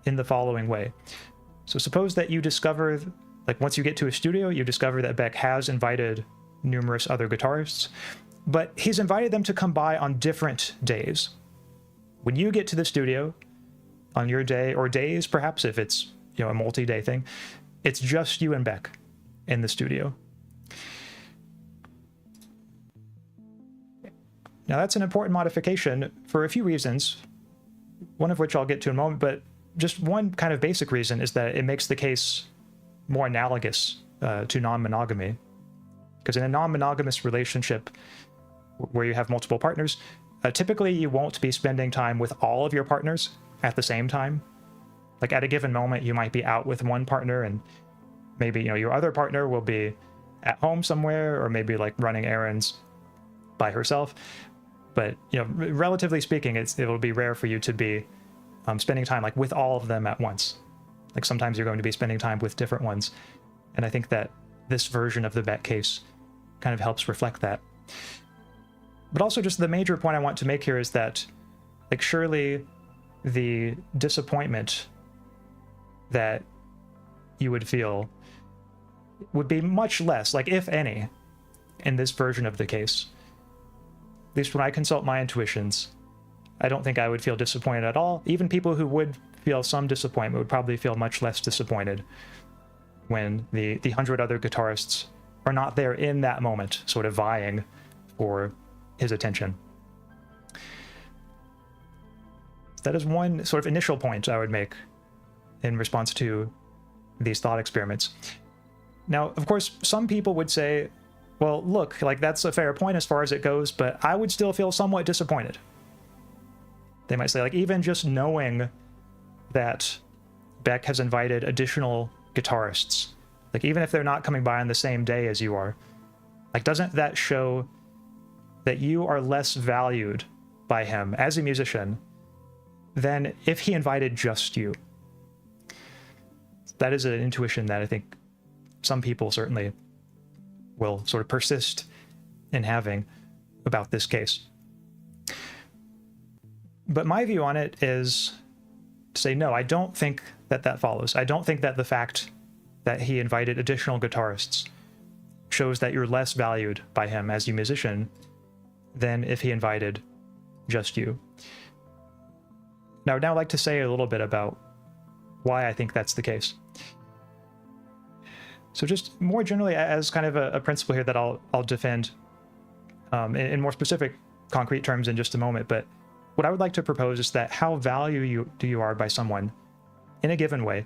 in the following way. So suppose that you discover, like once you get to a studio, you discover that Beck has invited numerous other guitarists, but he's invited them to come by on different days. When you get to the studio on your day, or days perhaps if it's, you know, a multi-day thing, it's just you and Beck in the studio. Now that's an important modification for a few reasons, one of which I'll get to in a moment, but just one kind of basic reason is that it makes the case more analogous to non-monogamy. Because in a non-monogamous relationship where you have multiple partners, typically you won't be spending time with all of your partners at the same time. Like at a given moment, you might be out with one partner and maybe, you know, your other partner will be at home somewhere or maybe like running errands by herself. But, you know, relatively speaking, it'll be rare for you to be spending time like with all of them at once. Like sometimes you're going to be spending time with different ones. And I think that this version of the Beck case kind of helps reflect that. But also just the major point I want to make here is that, like, surely the disappointment that you would feel would be much less, like if any, in this version of the case. At least when I consult my intuitions, I don't think I would feel disappointed at all. Even people who would feel some disappointment would probably feel much less disappointed when the 100 other guitarists are not there in that moment, sort of vying for his attention. That is one sort of initial point I would make in response to these thought experiments. Now, of course, some people would say, well, look, like that's a fair point as far as it goes, but I would still feel somewhat disappointed. They might say, like, even just knowing that Beck has invited additional guitarists, like even if they're not coming by on the same day as you are, like doesn't that show that you are less valued by him as a musician than if he invited just you? That is an intuition that I think some people certainly will sort of persist in having about this case. But my view on it is to say, no, I don't think that that follows. I don't think that the fact that he invited additional guitarists shows that you're less valued by him as a musician than if he invited just you. Now, I'd now like to say a little bit about why I think that's the case. So just more generally, as kind of a principle here that I'll defend in more specific, concrete terms in just a moment, but what I would like to propose is that how valued you are by someone in a given way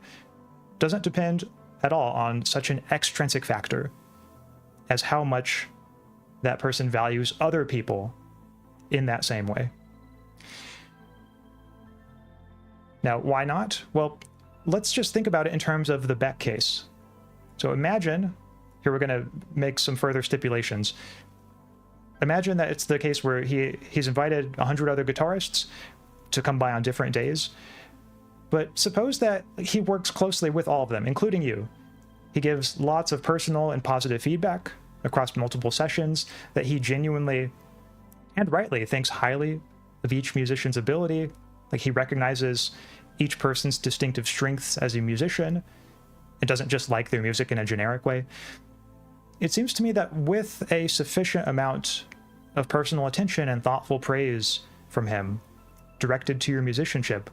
doesn't depend at all on such an extrinsic factor as how much that person values other people in that same way. Now, why not? Well, let's just think about it in terms of the Beck case. So imagine, here we're going to make some further stipulations. Imagine that it's the case where he's invited 100 other guitarists to come by on different days. But suppose that he works closely with all of them, including you. He gives lots of personal and positive feedback across multiple sessions, that he genuinely and rightly thinks highly of each musician's ability. Like he recognizes each person's distinctive strengths as a musician and doesn't just like their music in a generic way. It seems to me that with a sufficient amount of personal attention and thoughtful praise from him directed to your musicianship,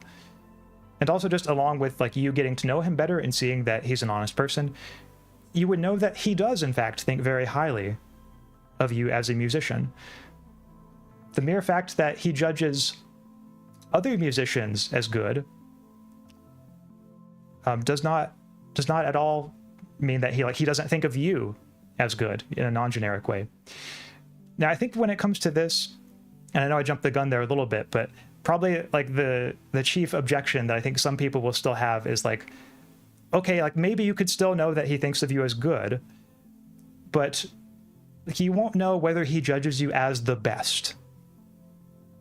and also just along with like you getting to know him better and seeing that he's an honest person, you would know that he does in fact think very highly of you as a musician. The mere fact that he judges other musicians as good does not at all mean that he doesn't think of you as good in a non-generic way. Now, I think when it comes to this, and I know I jumped the gun there a little bit, but probably like the chief objection that I think some people will still have is like, okay, like maybe you could still know that he thinks of you as good, but you won't know whether he judges you as the best.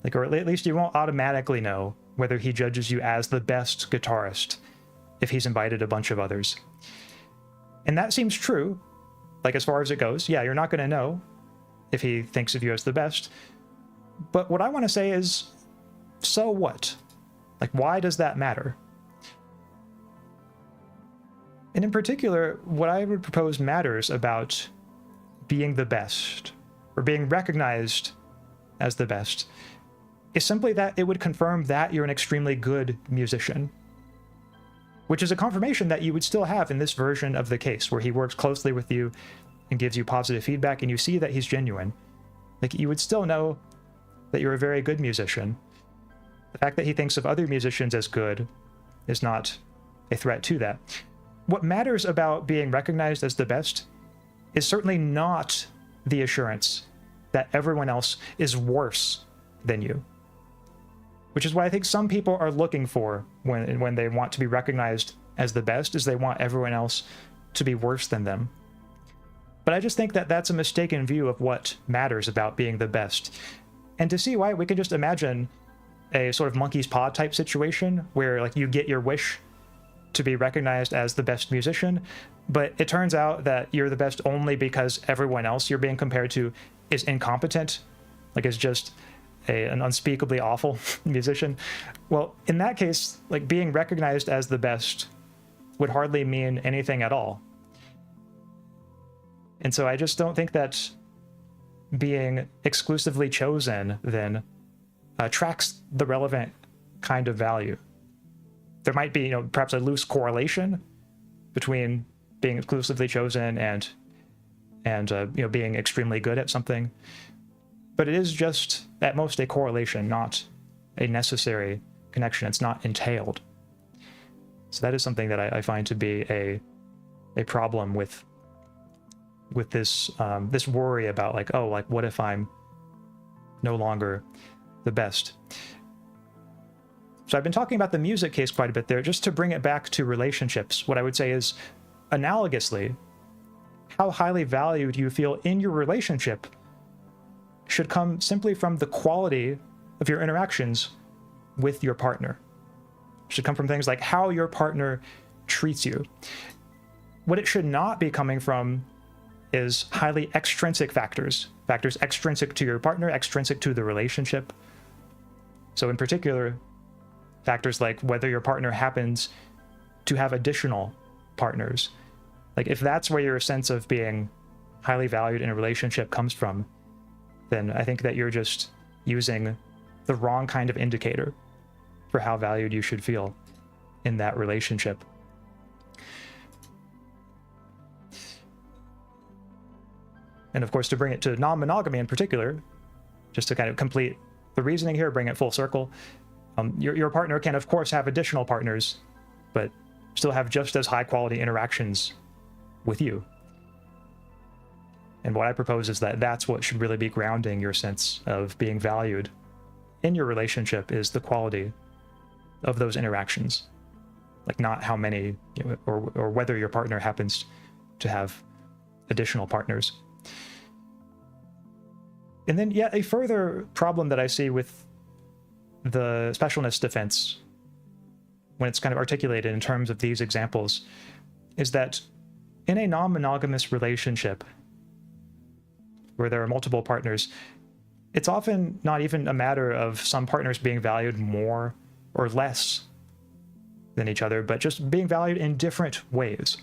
Like, or at least you won't automatically know whether he judges you as the best guitarist if he's invited a bunch of others. And that seems true, like as far as it goes. Yeah, you're not going to know if he thinks of you as the best. But what I want to say is, so what? Like, why does that matter? And in particular, what I would propose matters about being the best, or being recognized as the best, is simply that it would confirm that you're an extremely good musician. Which is a confirmation that you would still have in this version of the case, where he works closely with you and gives you positive feedback, and you see that he's genuine. Like, you would still know that you're a very good musician. The fact that he thinks of other musicians as good is not a threat to that. What matters about being recognized as the best is certainly not the assurance that everyone else is worse than you. Which is what I think some people are looking for when they want to be recognized as the best, is they want everyone else to be worse than them. But I just think that that's a mistaken view of what matters about being the best. And to see why, we can just imagine a sort of monkey's paw type situation where like you get your wish to be recognized as the best musician, but it turns out that you're the best only because everyone else you're being compared to is incompetent, like is just an unspeakably awful musician. Well, in that case, like being recognized as the best would hardly mean anything at all. And so I just don't think that being exclusively chosen then tracks the relevant kind of value. There might be, perhaps a loose correlation between being exclusively chosen and being extremely good at something. But it is just, at most, a correlation, not a necessary connection. It's not entailed. So that is something that I find to be a problem with this this worry about what if I'm no longer the best. So I've been talking about the music case quite a bit there. Just to bring it back to relationships, what I would say is, analogously, how highly valued you feel in your relationship should come simply from the quality of your interactions with your partner. It should come from things like how your partner treats you. What it should not be coming from is highly extrinsic factors extrinsic to your partner, extrinsic to the relationship. So in particular, factors like whether your partner happens to have additional partners. Like if that's where your sense of being highly valued in a relationship comes from, then I think that you're just using the wrong kind of indicator for how valued you should feel in that relationship. And of course, to bring it to non-monogamy in particular, just to kind of complete the reasoning here, bring it full circle, your partner can of course have additional partners, but still have just as high quality interactions with you. And what I propose is that that's what should really be grounding your sense of being valued in your relationship, is the quality of those interactions. Like not how many, or whether your partner happens to have additional partners. And then, yeah, a further problem that I see with the specialness defense, when it's kind of articulated in terms of these examples, is that in a non-monogamous relationship where there are multiple partners, it's often not even a matter of some partners being valued more or less than each other, but just being valued in different ways.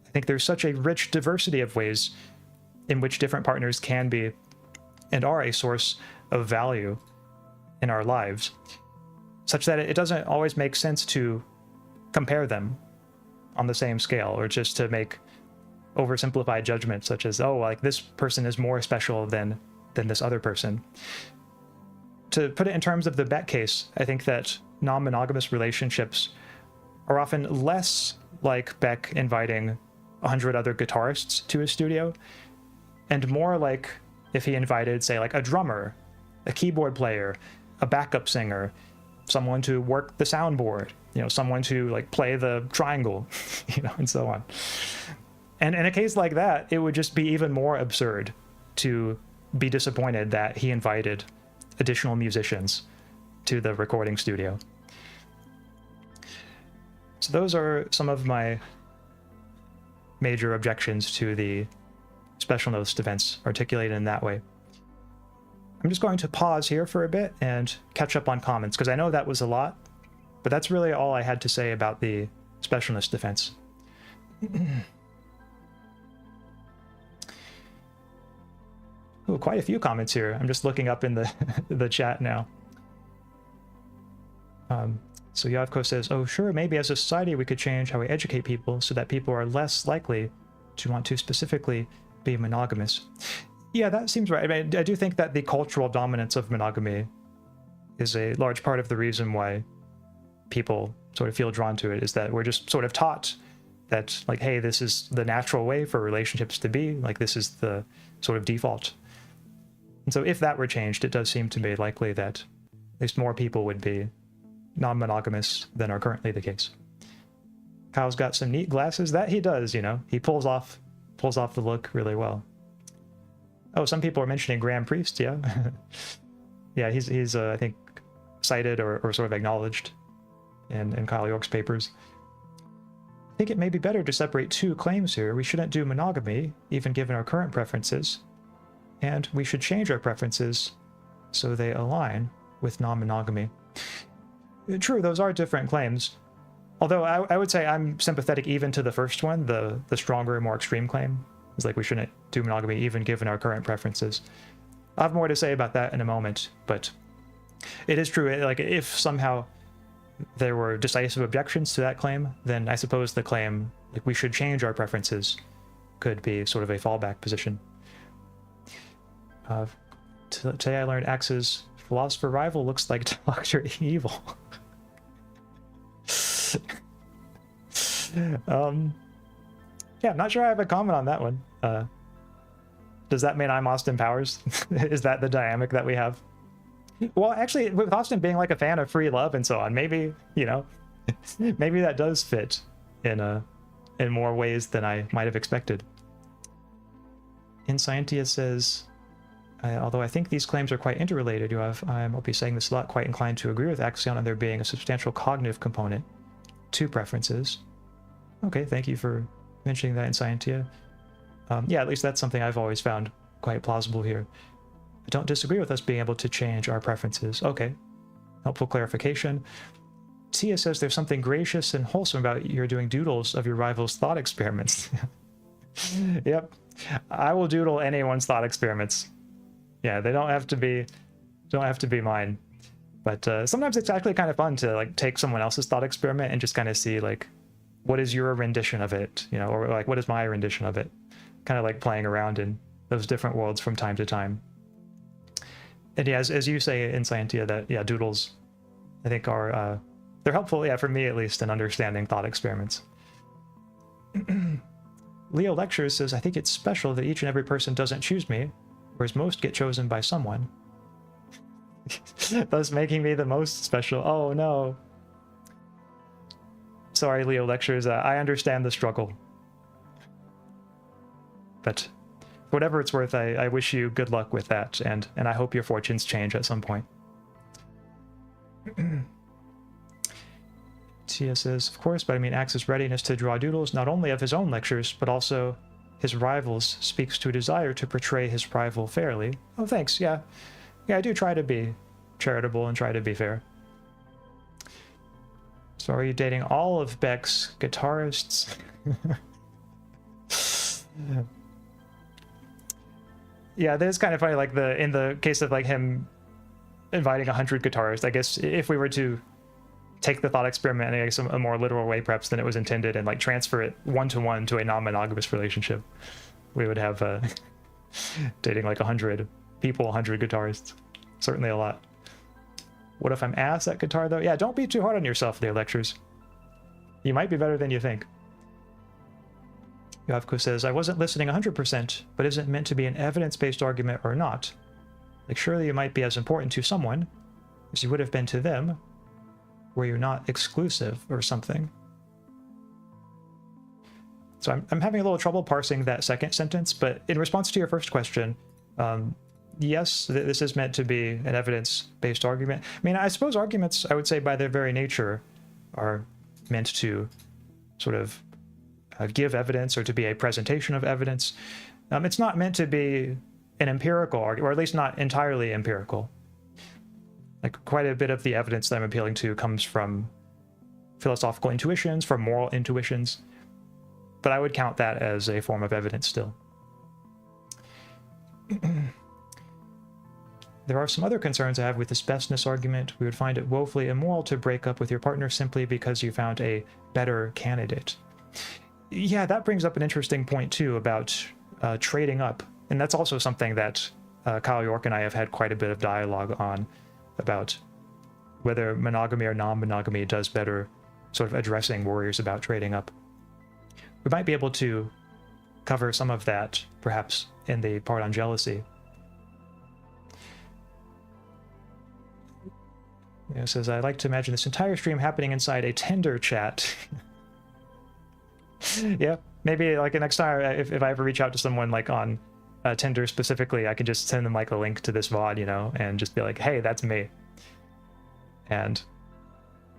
I think there's such a rich diversity of ways in which different partners can be and are a source of value in our lives, such that it doesn't always make sense to compare them on the same scale, or just to make oversimplified judgments such as, oh, like this person is more special than this other person. To put it in terms of the bet case, I think that non-monogamous relationships are often less like Beck inviting 100 other guitarists to his studio, and more like if he invited, say, like a drummer, a keyboard player, a backup singer, someone to work the soundboard, someone to like play the triangle, and so on. And in a case like that, it would just be even more absurd to be disappointed that he invited additional musicians to the recording studio. So those are some of my major objections to the specialness defense articulated in that way. I'm just going to pause here for a bit and catch up on comments, because I know that was a lot, but that's really all I had to say about the specialness defense. Ooh, quite a few comments here. I'm just looking up in the the chat now. So Yavko says, oh sure, maybe as a society we could change how we educate people so that people are less likely to want to specifically be monogamous. Yeah, that seems right. I mean, I do think that the cultural dominance of monogamy is a large part of the reason why people sort of feel drawn to it, is that we're just sort of taught that, like, hey, this is the natural way for relationships to be, like this is the sort of default. And so if that were changed, it does seem to be likely that at least more people would be non-monogamous than are currently the case. Kyle's got some neat glasses. That he does, you know, he pulls off the look really well. Oh, some people are mentioning Graham Priest, yeah. Yeah, he's I think cited or sort of acknowledged in Kyle York's papers. I think it may be better to separate two claims here. We shouldn't do monogamy, even given our current preferences, and we should change our preferences so they align with non-monogamy. True, those are different claims. Although I would say I'm sympathetic even to the first one, the stronger, more extreme claim. It's like we shouldn't do monogamy even given our current preferences. I'll have more to say about that in a moment, but it is true, like if somehow there were decisive objections to that claim, then I suppose the claim, like we should change our preferences, could be sort of a fallback position. Today I learned Axe's philosopher rival looks like Dr. Evil. Yeah, I'm not sure I have a comment on that one. Does that mean I'm Austin Powers? Is that the dynamic that we have? Well, actually, with Austin being like a fan of free love and so on, maybe, you know, maybe that does fit in more ways than I might have expected. Inscientia says, although I think these claims are quite interrelated, I'll be saying this a lot, quite inclined to agree with Axaeon on there being a substantial cognitive component to preferences. Okay, thank you for mentioning that, Inscientia. Yeah, at least that's something I've always found quite plausible here. I don't disagree with us being able to change our preferences. Okay, helpful clarification. Tia says there's something gracious and wholesome about your doing doodles of your rival's thought experiments. Yep, I will doodle anyone's thought experiments. Yeah, they don't have to be mine. But sometimes it's actually kind of fun to like take someone else's thought experiment and just kind of see like, what is your rendition of it, you know, or like what is my rendition of it? Kind of like playing around in those different worlds from time to time. And yeah, as you say in Scientia, that yeah, doodles, I think are they're helpful, yeah, for me at least, in understanding thought experiments. Leo Lectures says, I think it's special that each and every person doesn't choose me, whereas most get chosen by someone. Thus making me the most special. Oh no. Sorry, Leo Lectures, I understand the struggle. But for whatever it's worth, I wish you good luck with that, and I hope your fortunes change at some point. Tia says, of course, but I mean Axe's readiness to draw doodles not only of his own lectures, but also his rivals speaks to a desire to portray his rival fairly. Oh, thanks, yeah. Yeah, I do try to be charitable and try to be fair. So are you dating all of Beck's guitarists? Yeah, that is kind of funny, like in the case of like him inviting 100 guitarists, I guess if we were to take the thought experiment in a more literal way perhaps than it was intended and like transfer it one-to-one to a non-monogamous relationship, we would have dating like 100 people, 100 guitarists. Certainly a lot. What if I'm ass at guitar though? Yeah, don't be too hard on yourself, Leo Lectures. You might be better than you think. Yavko says, I wasn't listening 100%, but isn't meant to be an evidence-based argument or not. Like, surely you might be as important to someone as you would have been to them, were you not exclusive or something. So I'm having a little trouble parsing that second sentence, but in response to your first question, yes, this is meant to be an evidence-based argument. I mean, I suppose arguments, I would say by their very nature, are meant to sort of give evidence or to be a presentation of evidence. It's not meant to be an empirical argument, or at least not entirely empirical. Like, quite a bit of the evidence that I'm appealing to comes from philosophical intuitions, from moral intuitions, but I would count that as a form of evidence still. There are some other concerns I have with the specialness argument. We would find it woefully immoral to break up with your partner simply because you found a better candidate. Yeah, that brings up an interesting point too about trading up, and that's also something that Kyle York and I have had quite a bit of dialogue on, about whether monogamy or non-monogamy does better sort of addressing worries about trading up. We might be able to cover some of that, perhaps, in the part on jealousy. It says, I like to imagine this entire stream happening inside a Tinder chat. Yeah, maybe like next time, if I ever reach out to someone like on Tinder specifically, I can just send them like a link to this VOD, you know, and just be like, hey, that's me. And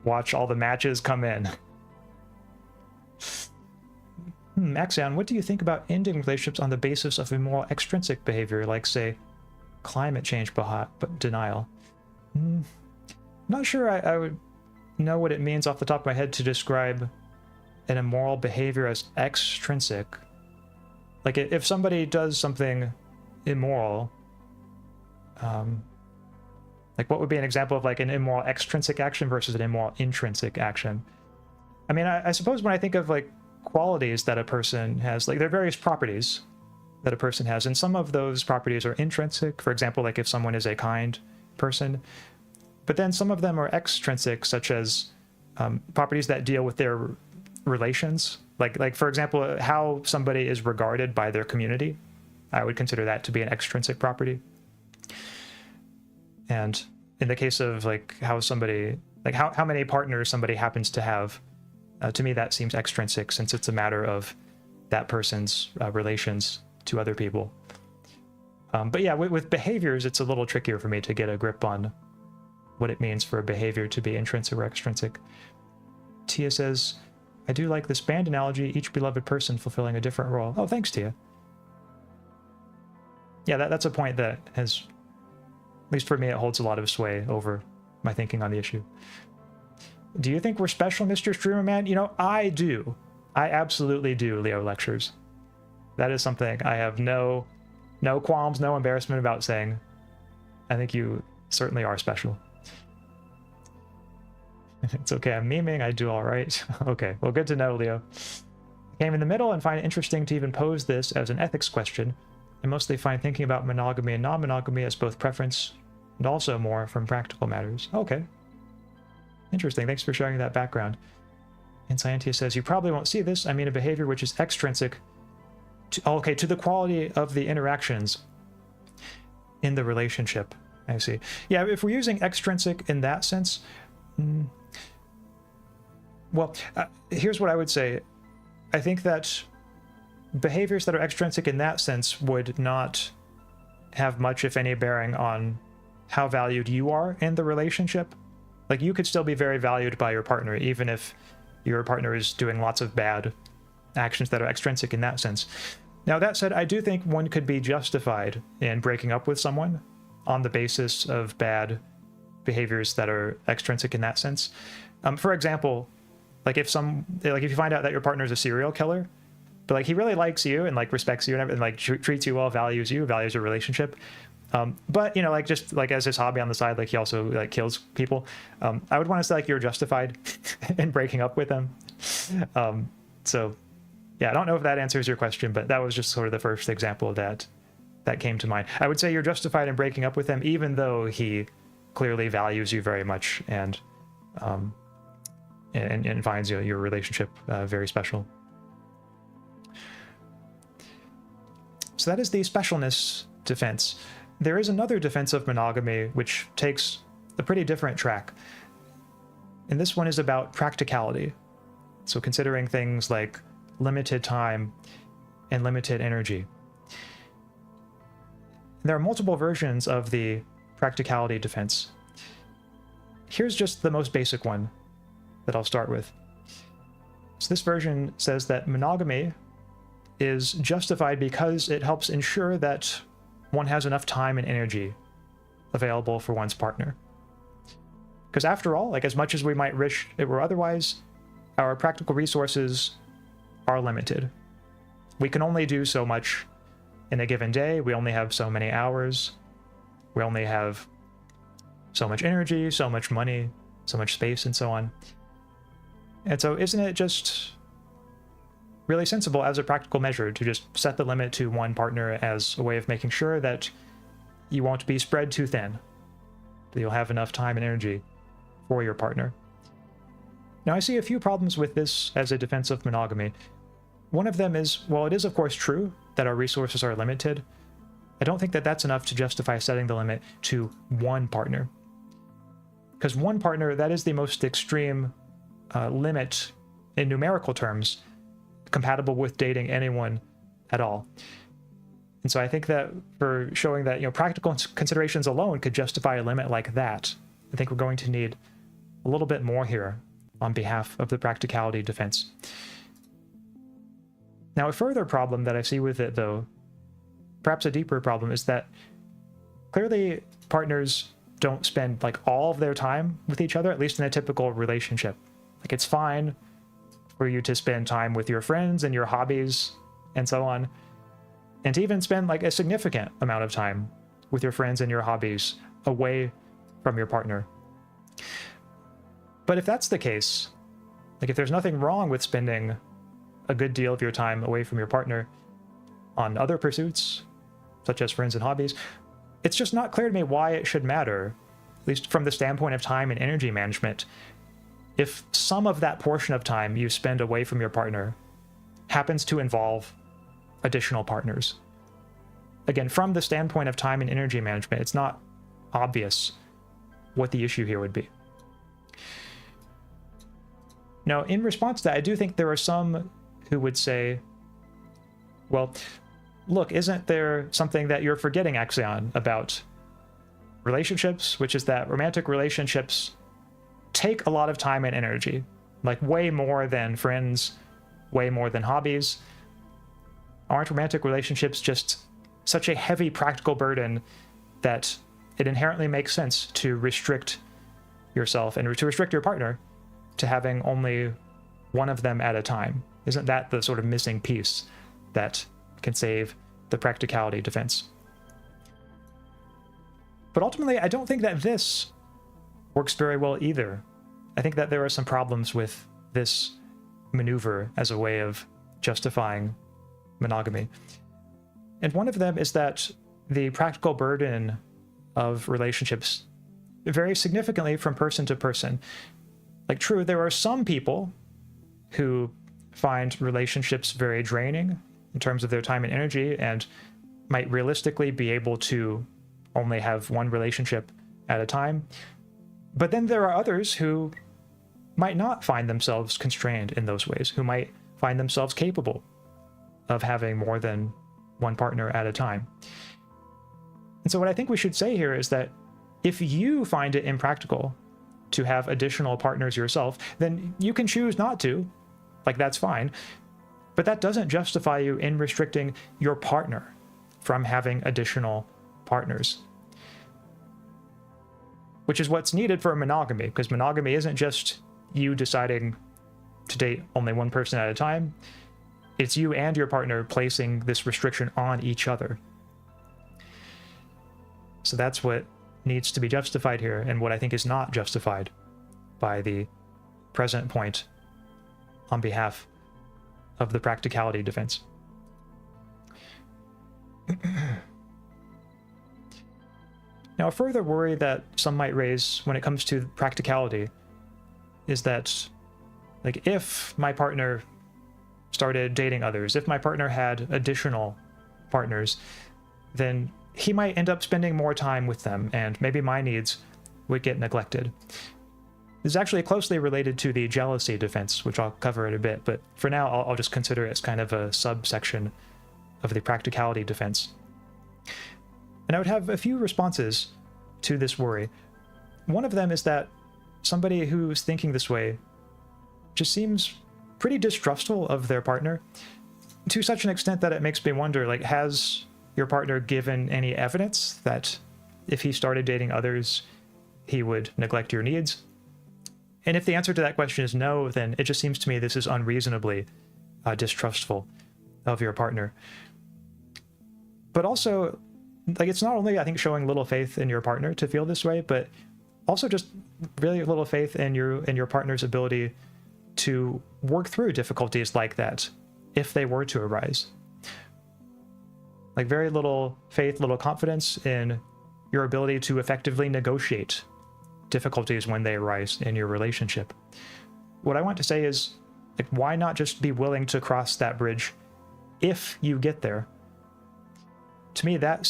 watch all the matches come in. Axaeon, what do you think about ending relationships on the basis of immoral extrinsic behavior, like, say, climate change denial? Not sure I would know what it means off the top of my head to describe an immoral behavior as extrinsic. Like, if somebody does something immoral, like, what would be an example of like an immoral extrinsic action versus an immoral intrinsic action? I mean, I suppose when I think of like qualities that a person has, like, there are various properties that a person has, and some of those properties are intrinsic. For example, like if someone is a kind person, but then some of them are extrinsic, such as properties that deal with their relations. Like for example, how somebody is regarded by their community. I would consider that to be an extrinsic property. And in the case of like how somebody, like how many partners somebody happens to have, to me that seems extrinsic, since it's a matter of that person's relations to other people. But yeah, with behaviors, it's a little trickier for me to get a grip on what it means for a behavior to be intrinsic or extrinsic. Tia says, I do like this band analogy, each beloved person fulfilling a different role. Oh, thanks, Tia. Yeah, that's a point that has, at least for me, it holds a lot of sway over my thinking on the issue. Do you think we're special, Mr. Streamer Man? You know, I do. I absolutely do, Leo Lectures. That is something I have no qualms, no embarrassment about saying. I think you certainly are special. It's okay, I'm memeing, I do all right. Okay, well, good to know, Leo. I came in the middle and find it interesting to even pose this as an ethics question. I mostly find thinking about monogamy and non-monogamy as both preference and also more from practical matters. Okay. Interesting, thanks for sharing that background. And Scientia says, you probably won't see this. I mean a behavior which is extrinsic to the quality of the interactions in the relationship. I see. Yeah, if we're using extrinsic in that sense, well, here's what I would say. I think that behaviors that are extrinsic in that sense would not have much, if any, bearing on how valued you are in the relationship. Like, you could still be very valued by your partner, even if your partner is doing lots of bad actions that are extrinsic in that sense. Now, that said, I do think one could be justified in breaking up with someone on the basis of bad behaviors that are extrinsic in that sense. For example, like if you find out that your partner is a serial killer, but like he really likes you and like respects you and everything, like treats you well, values you, values your relationship, but you know, like just like as his hobby on the side, like he also like kills people, I would want to say like you're justified in breaking up with them. So yeah, I don't know if that answers your question, but that was just sort of the first example that came to mind. I would say you're justified in breaking up with him, even though he clearly values you very much and finds your relationship very special. So that is the specialness defense. There is another defense of monogamy which takes a pretty different track. And this one is about practicality. So considering things like limited time and limited energy. There are multiple versions of the practicality defense. Here's just the most basic one that I'll start with. So this version says that monogamy is justified because it helps ensure that one has enough time and energy available for one's partner. Because after all, like as much as we might wish it were otherwise, our practical resources are limited. We can only do so much in a given day. We only have so many hours. We only have so much energy, so much money, so much space, and so on. And so isn't it just really sensible as a practical measure to just set the limit to one partner as a way of making sure that you won't be spread too thin, that you'll have enough time and energy for your partner? Now, I see a few problems with this as a defense of monogamy. One of them is, while it is of course true that our resources are limited, I don't think that that's enough to justify setting the limit to one partner. Because one partner, that is the most extreme limit in numerical terms compatible with dating anyone at all. And so I think that for showing that, practical considerations alone could justify a limit like that, I think we're going to need a little bit more here on behalf of the practicality defense. Now, a further problem that I see with it, though, perhaps a deeper problem, is that clearly partners don't spend like all of their time with each other, at least in a typical relationship. Like, it's fine for you to spend time with your friends and your hobbies and so on, and to even spend like a significant amount of time with your friends and your hobbies away from your partner. But if that's the case, like if there's nothing wrong with spending a good deal of your time away from your partner on other pursuits, such as friends and hobbies, it's just not clear to me why it should matter, at least from the standpoint of time and energy management, if some of that portion of time you spend away from your partner happens to involve additional partners. Again, from the standpoint of time and energy management, it's not obvious what the issue here would be. Now, in response to that, I do think there are some who would say, well, look, isn't there something that you're forgetting, Axaeon, about relationships, which is that romantic relationships take a lot of time and energy, like way more than friends, way more than hobbies. Aren't romantic relationships just such a heavy practical burden that it inherently makes sense to restrict yourself and to restrict your partner to having only one of them at a time? Isn't that the sort of missing piece that can save the practicality defense? But ultimately, I don't think that this works very well either. I think that there are some problems with this maneuver as a way of justifying monogamy. And one of them is that the practical burden of relationships varies significantly from person to person. Like, true, there are some people who find relationships very draining in terms of their time and energy and might realistically be able to only have one relationship at a time. But then there are others who might not find themselves constrained in those ways, who might find themselves capable of having more than one partner at a time. And so what I think we should say here is that if you find it impractical to have additional partners yourself, then you can choose not to. Like, that's fine. But that doesn't justify you in restricting your partner from having additional partners, which is what's needed for monogamy, because monogamy isn't just you deciding to date only one person at a time. It's you and your partner placing this restriction on each other. So that's what needs to be justified here, and what I think is not justified by the present point on behalf of the practicality defense. Now, a further worry that some might raise when it comes to practicality is that, like, if my partner started dating others, if my partner had additional partners, then he might end up spending more time with them, and maybe my needs would get neglected. This is actually closely related to the jealousy defense, which I'll cover in a bit, but for now I'll just consider it as kind of a subsection of the practicality defense. And I would have a few responses to this worry. One of them is that somebody who's thinking this way just seems pretty distrustful of their partner, to such an extent that it makes me wonder, like, has your partner given any evidence that if he started dating others, he would neglect your needs? And if the answer to that question is no, then it just seems to me this is unreasonably distrustful of your partner. But also, like, it's not only, I think, showing little faith in your partner to feel this way, but also just really little faith in your partner's ability to work through difficulties like that if they were to arise. Like, very little faith, little confidence in your ability to effectively negotiate difficulties when they arise in your relationship. What I want to say is, like, why not just be willing to cross that bridge if you get there? To me, that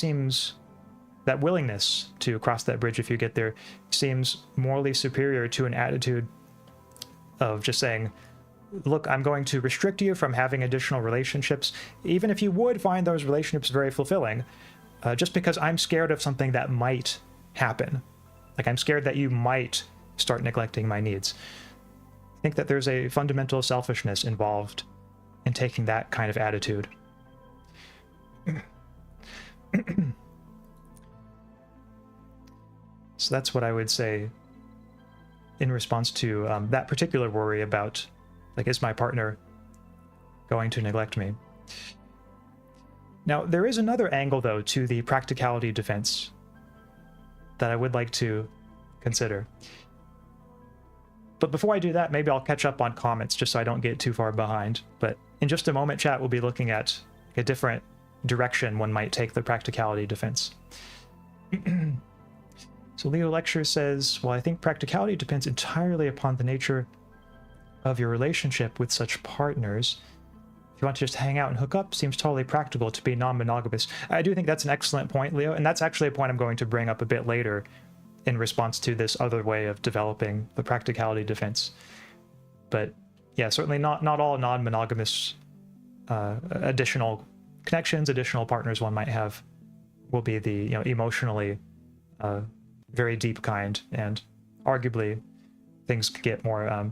willingness to cross that bridge if you get there seems morally superior to an attitude of just saying, look, I'm going to restrict you from having additional relationships, even if you would find those relationships very fulfilling, just because I'm scared of something that might happen. Like, I'm scared that you might start neglecting my needs. I think that there's a fundamental selfishness involved in taking that kind of attitude. So that's what I would say in response to that particular worry about, like, is my partner going to neglect me? Now, there is another angle, though, to the practicality defense that I would like to consider. But before I do that, maybe I'll catch up on comments just so I don't get too far behind. But in just a moment, chat, we'll be looking at a different direction one might take the practicality defense. So Leo Lecture says, well, I think practicality depends entirely upon the nature of your relationship with such partners. If you want to just hang out and hook up, seems totally practical to be non-monogamous. I do think that's an excellent point, Leo, and that's actually a point I'm going to bring up a bit later in response to this other way of developing the practicality defense. But yeah, certainly not all non-monogamous additional connections, additional partners one might have will be the emotionally very deep kind, and arguably things get more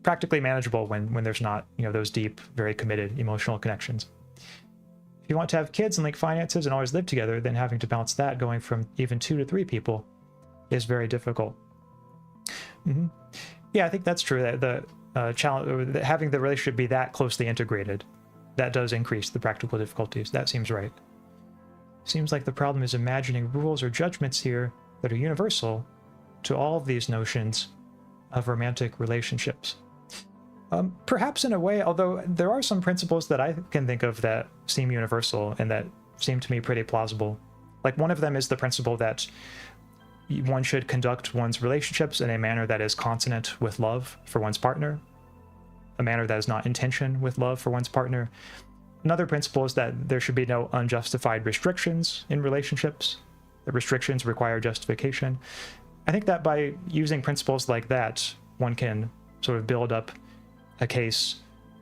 practically manageable when there's not those deep, very committed emotional connections. If you want to have kids and link finances and always live together, then having to balance that going from even 2 to 3 people is very difficult. Yeah, I think that's true. That the challenge, having the relationship be that closely integrated, that does increase the practical difficulties. That seems right. Seems like the problem is imagining rules or judgments here that are universal to all of these notions of romantic relationships. Perhaps in a way, although there are some principles that I can think of that seem universal and that seem to me pretty plausible. Like, one of them is the principle that one should conduct one's relationships in a manner that is consonant with love for one's partner, a manner that is not in tension with love for one's partner. Another principle is that there should be no unjustified restrictions in relationships, that restrictions require justification. I think that by using principles like that, one can sort of build up a case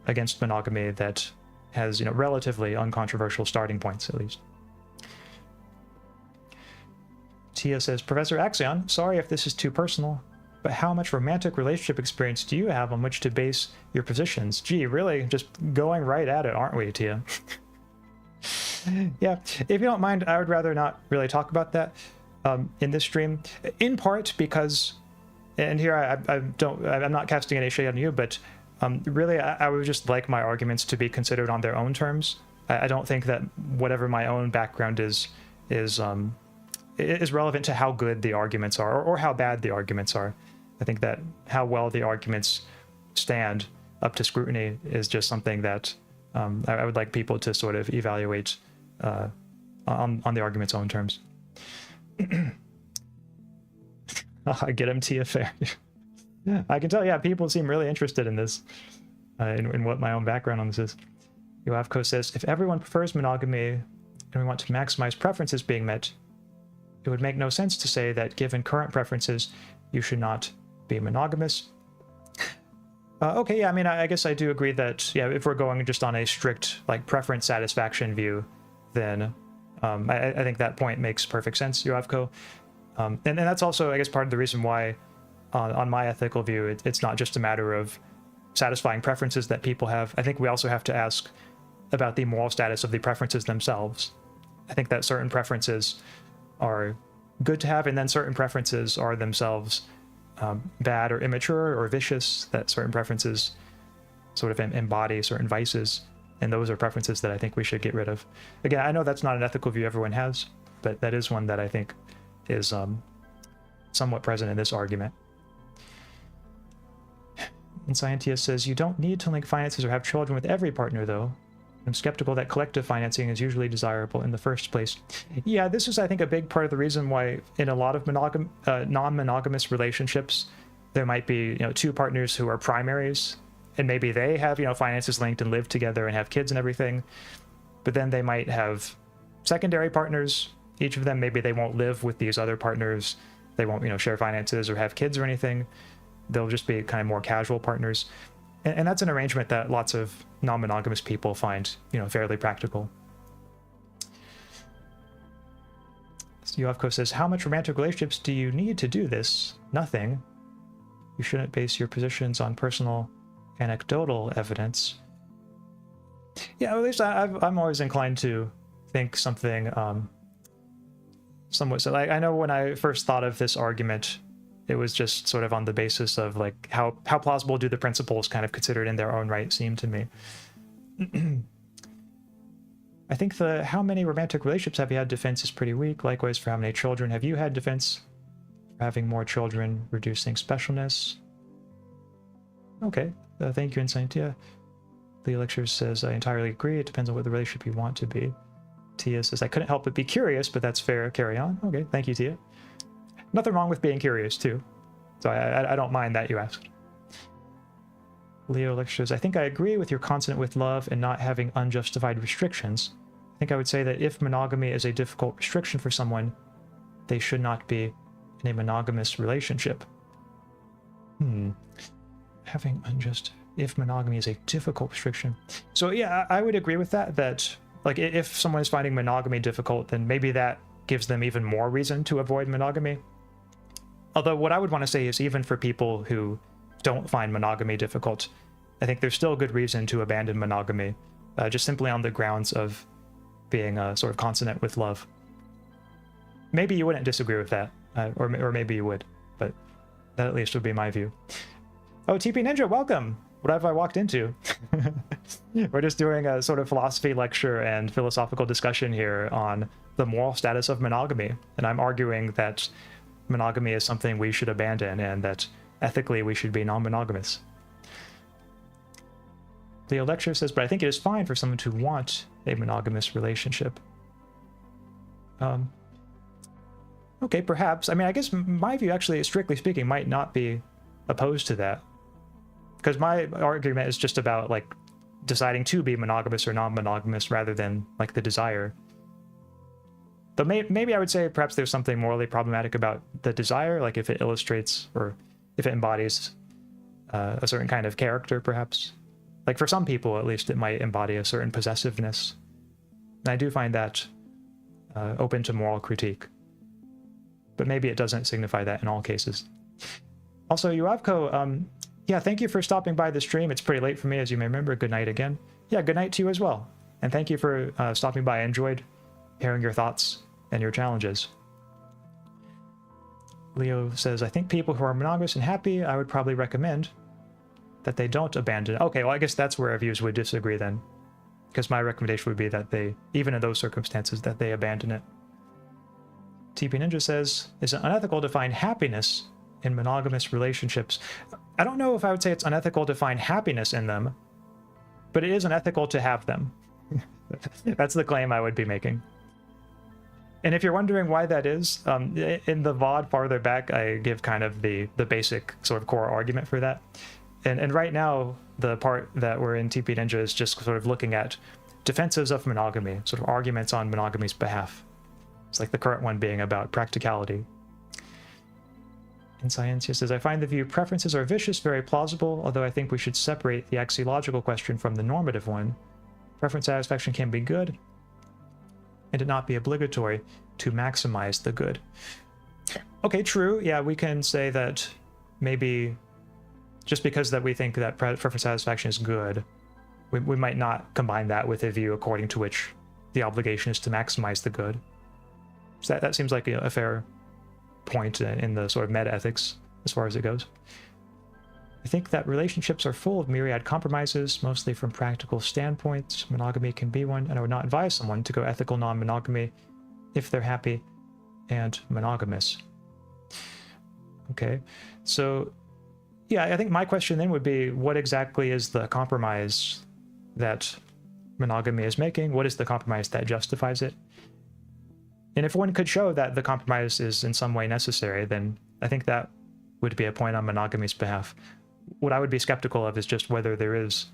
against monogamy that has, relatively uncontroversial starting points, at least. Tia says, Professor Axaeon, sorry if this is too personal, but how much romantic relationship experience do you have on which to base your positions? Gee, really just going right at it, aren't we, Tia? Yeah, if you don't mind, I would rather not really talk about that in this stream, in part because, and here I'm not casting any shade on you, but really I would just like my arguments to be considered on their own terms. I don't think that whatever my own background is relevant to how good the arguments are or how bad the arguments are. I think that how well the arguments stand up to scrutiny is just something that I would like people to sort of evaluate on the argument's own terms. I get him, Tia, fair. I can tell, yeah, people seem really interested in this, in what my own background on this is. Yoavko says, if everyone prefers monogamy and we want to maximize preferences being met, it would make no sense to say that given current preferences, you should not be monogamous. Okay, yeah, I mean, I guess I do agree that, yeah, if we're going just on a strict, like, preference satisfaction view, then I think that point makes perfect sense, Yoavko. And that's also, I guess, part of the reason why, on my ethical view, it's not just a matter of satisfying preferences that people have, I think we also have to ask about the moral status of the preferences themselves. I think that certain preferences are good to have, and then certain preferences are themselves bad or immature or vicious, that certain preferences sort of embody certain vices, and those are preferences that I think we should get rid of. Again, I know that's not an ethical view everyone has, but that is one that I think is somewhat present in this argument. And Scientius says, you don't need to link finances or have children with every partner, though. I'm skeptical that collective financing is usually desirable in the first place. Yeah, this is, I think, a big part of the reason why in a lot of non-monogamous relationships, there might be, two partners who are primaries, and maybe they have, finances linked and live together and have kids and everything. But then they might have secondary partners. Each of them, maybe they won't live with these other partners. They won't, share finances or have kids or anything. They'll just be kind of more casual partners. And that's an arrangement that lots of non-monogamous people find, fairly practical. So Yovko says, how much romantic relationships do you need to do this? Nothing. You shouldn't base your positions on personal anecdotal evidence. Yeah, at least I'm always inclined to think something somewhat so. Like, I know when I first thought of this argument, it was just sort of on the basis of like how plausible do the principles kind of considered in their own right seem to me. I think the how many romantic relationships have you had defense is pretty weak. Likewise for how many children have you had defense. For having more children, reducing specialness. Okay, thank you, Insightia. Leo Lectures says, I entirely agree. It depends on what the relationship you want to be. Tia says, I couldn't help but be curious, but that's fair. Carry on. Okay, thank you, Tia. Nothing wrong with being curious, too. So I don't mind that you asked. Leo Lectures, I think I agree with your consonant with love and not having unjustified restrictions. I think I would say that if monogamy is a difficult restriction for someone, they should not be in a monogamous relationship. Having if monogamy is a difficult restriction. So yeah, I would agree with that like if someone is finding monogamy difficult, then maybe that gives them even more reason to avoid monogamy. Although what I would want to say is even for people who don't find monogamy difficult, I think there's still a good reason to abandon monogamy, just simply on the grounds of being sort of consonant with love. Maybe you wouldn't disagree with that, or maybe you would, but that at least would be my view. Oh, TP Ninja, welcome! What have I walked into? We're just doing a sort of philosophy lecture and philosophical discussion here on the moral status of monogamy, and I'm arguing that monogamy is something we should abandon and that ethically we should be non-monogamous. Leo Lecture says, but I think it is fine for someone to want a monogamous relationship. Okay, perhaps. I mean, I guess my view actually, strictly speaking, might not be opposed to that. Because my argument is just about, like, deciding to be monogamous or non-monogamous rather than, like, the desire. Though maybe I would say perhaps there's something morally problematic about the desire, like if it illustrates or if it embodies a certain kind of character, perhaps. Like for some people, at least, it might embody a certain possessiveness. And I do find that open to moral critique. But maybe it doesn't signify that in all cases. Also, Yuavko, yeah, thank you for stopping by the stream. It's pretty late for me, as you may remember. Good night again. Yeah, good night to you as well. And thank you for stopping by. I enjoyed hearing your thoughts and your challenges. Leo says, I think people who are monogamous and happy, I would probably recommend that they don't abandon it. Okay, well, I guess that's where our views would disagree then. Because my recommendation would be that they, even in those circumstances, that they abandon it. TP Ninja says, is it unethical to find happiness in monogamous relationships? I don't know if I would say it's unethical to find happiness in them, but it is unethical to have them. That's the claim I would be making. And if you're wondering why that is, in the VOD farther back, I give kind of the basic sort of core argument for that. And right now, the part that we're in TP Ninja is just sort of looking at defenses of monogamy, sort of arguments on monogamy's behalf. It's like the current one being about practicality. And Scientia says, I find the view preferences are vicious very plausible, although I think we should separate the axiological question from the normative one. Preference satisfaction can be good, and it not be obligatory to maximize the good. Okay, true. Yeah, we can say that maybe just because that we think that preference satisfaction is good, we might not combine that with a view according to which the obligation is to maximize the good. So that seems like a fair point in the sort of meta-ethics as far as it goes. I think that relationships are full of myriad compromises, mostly from practical standpoints. Monogamy can be one, and I would not advise someone to go ethical non-monogamy if they're happy and monogamous. Okay, so yeah, I think my question then would be, what exactly is the compromise that monogamy is making? What is the compromise that justifies it? And if one could show that the compromise is in some way necessary, then I think that would be a point on monogamy's behalf. What I would be skeptical of is just whether there is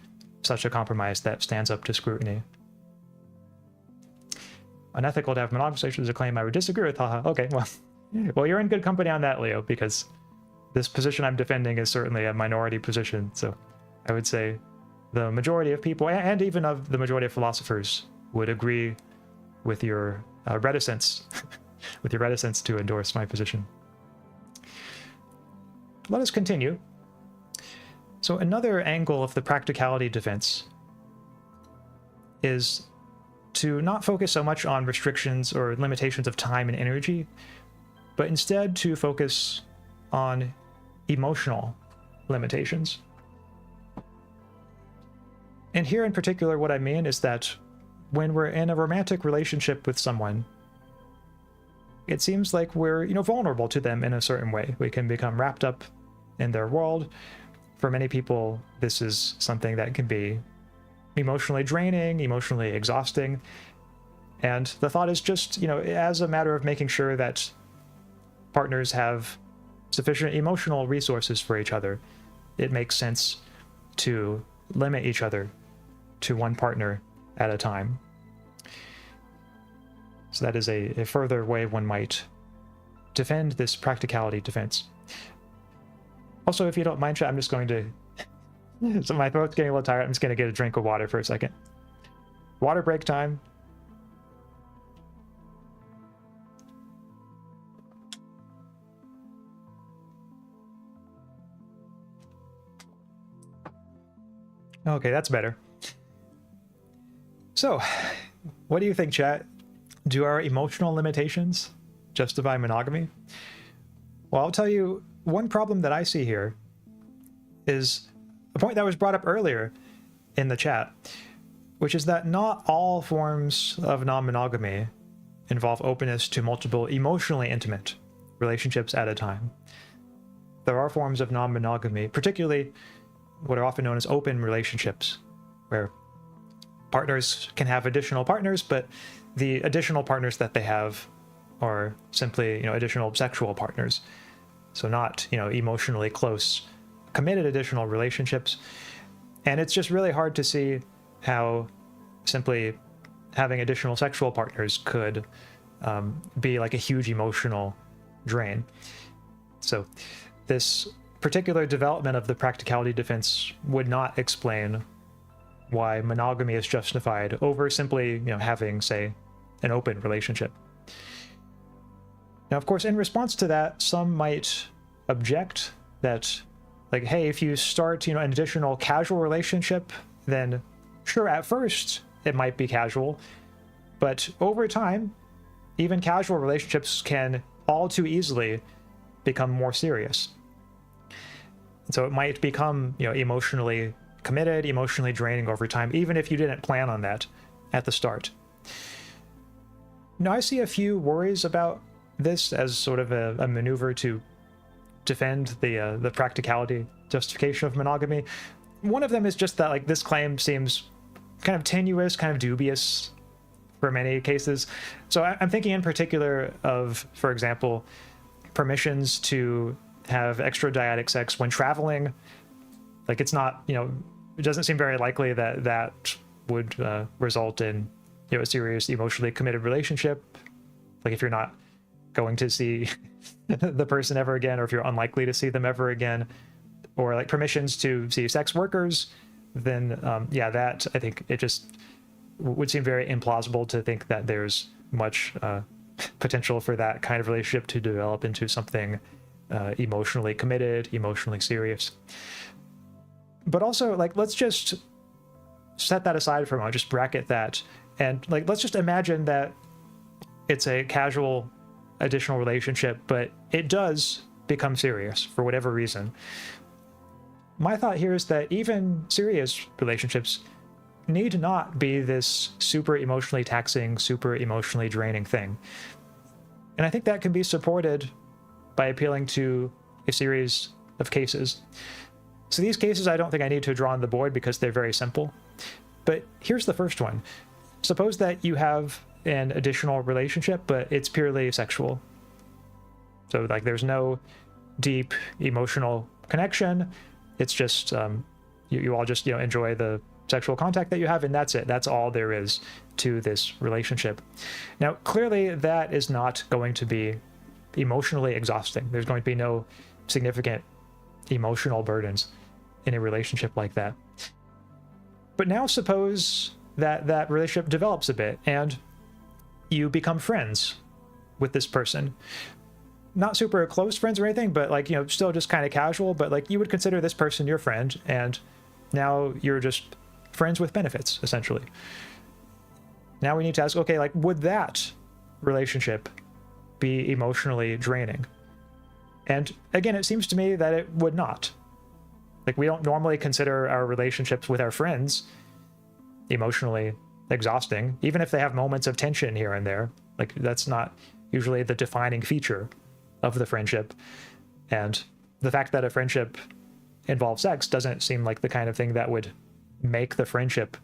such a compromise that stands up to scrutiny. Unethical to have monogamous relationships is a claim I would disagree with, haha. Okay, well, you're in good company on that, Leo, because this position I'm defending is certainly a minority position. So I would say the majority of people, and even of the majority of philosophers, would agree with your reticence, with your reticence to endorse my position. Let us continue. So another angle of the practicality defense is to not focus so much on restrictions or limitations of time and energy, but instead to focus on emotional limitations. And here in particular, what I mean is that when we're in a romantic relationship with someone, it seems like we're, vulnerable to them in a certain way. We can become wrapped up in their world. For many people, this is something that can be emotionally draining, emotionally exhausting. And the thought is just, as a matter of making sure that partners have sufficient emotional resources for each other, it makes sense to limit each other to one partner at a time. So that is a further way one might defend this practicality defense. Also, if you don't mind, chat, I'm just going to... So my throat's getting a little tired. I'm just going to get a drink of water for a second. Water break time. Okay, that's better. So, what do you think, chat? Do our emotional limitations justify monogamy? Well, I'll tell you, one problem that I see here is a point that was brought up earlier in the chat, which is that not all forms of non-monogamy involve openness to multiple emotionally intimate relationships at a time. There are forms of non-monogamy, particularly what are often known as open relationships, where partners can have additional partners, but the additional partners that they have are simply, additional sexual partners. So not, emotionally close, committed additional relationships. And it's just really hard to see how simply having additional sexual partners could be like a huge emotional drain. So this particular development of the practicality defense would not explain why monogamy is justified over simply, having, say, an open relationship. Now, of course, in response to that, some might object that, like, hey, if you start, an additional casual relationship, then sure, at first it might be casual, but over time, even casual relationships can all too easily become more serious. And so it might become, emotionally committed, emotionally draining over time, even if you didn't plan on that at the start. Now, I see a few worries about this as sort of a maneuver to defend the practicality justification of monogamy. One of them is just that, like, this claim seems kind of tenuous, kind of dubious for many cases. So I'm thinking in particular of, for example, permissions to have extradyadic sex when traveling. Like, it's not, it doesn't seem very likely that that would result in, a serious emotionally committed relationship. Like, if you're not going to see the person ever again, or if you're unlikely to see them ever again, or like permissions to see sex workers, then yeah, that, I think it just would seem very implausible to think that there's much potential for that kind of relationship to develop into something emotionally committed, emotionally serious. But also, like, let's just set that aside for a moment, just bracket that. And like, let's just imagine that it's a casual additional relationship, but it does become serious for whatever reason. My thought here is that even serious relationships need not be this super emotionally taxing, super emotionally draining thing. And I think that can be supported by appealing to a series of cases. So these cases I don't think I need to draw on the board because they're very simple. But here's the first one. Suppose that you have an additional relationship, but it's purely sexual. So like there's no deep emotional connection. It's just you all just enjoy the sexual contact that you have, and that's it. That's all there is to this relationship. Now, clearly that is not going to be emotionally exhausting. There's going to be no significant emotional burdens in a relationship like that. But now suppose that that relationship develops a bit and you become friends with this person. Not super close friends or anything, but like, still just kind of casual, but like you would consider this person your friend, and now you're just friends with benefits, essentially. Now we need to ask, okay, like, would that relationship be emotionally draining? And again, it seems to me that it would not. Like, we don't normally consider our relationships with our friends emotionally exhausting, even if they have moments of tension here and there. Like, that's not usually the defining feature of the friendship. And the fact that a friendship involves sex doesn't seem like the kind of thing that would make the friendship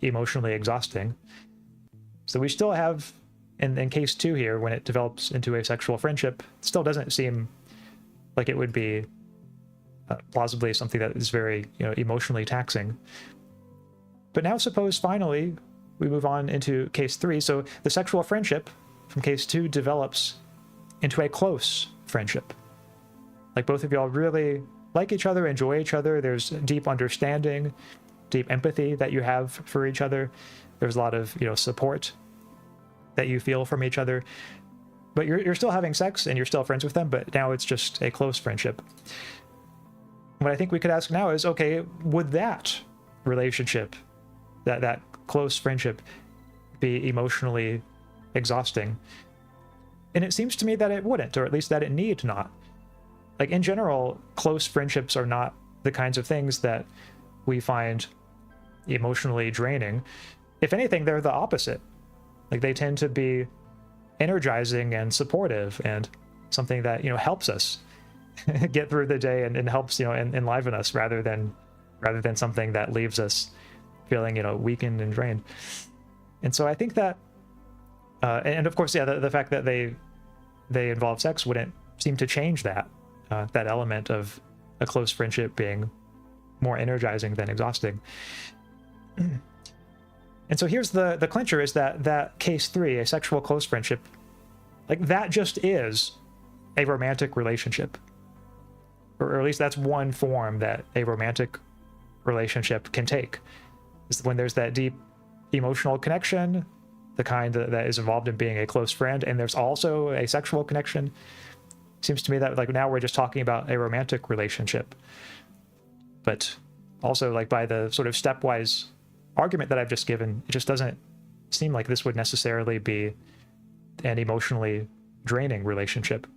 emotionally exhausting. So we still have, in case 2 here, when it develops into a sexual friendship, it still doesn't seem like it would be plausibly something that is very emotionally taxing. But now suppose finally we move on into case 3. So the sexual friendship from case 2 develops into a close friendship. Like, both of y'all really like each other, enjoy each other. There's deep understanding, deep empathy that you have for each other. There's a lot of support that you feel from each other. But you're still having sex and you're still friends with them, but now it's just a close friendship. What I think we could ask now is, okay, would that relationship, that close friendship, be emotionally exhausting? And it seems to me that it wouldn't, or at least that it need not. Like, in general, close friendships are not the kinds of things that we find emotionally draining. If anything, they're the opposite. Like, they tend to be energizing and supportive and something that helps us get through the day and helps enliven us rather than something that leaves us feeling weakened and drained. And so I think that and of course, yeah, the fact that they involve sex wouldn't seem to change that element of a close friendship being more energizing than exhausting. And so here's the clincher, is that case 3, a sexual close friendship, like, that just is a romantic relationship. Or at least that's one form that a romantic relationship can take, is when there's that deep emotional connection, the kind that is involved in being a close friend, and there's also a sexual connection. Seems to me that, like, now we're just talking about a romantic relationship. But also, like, by the sort of stepwise argument that I've just given, it just doesn't seem like this would necessarily be an emotionally draining relationship.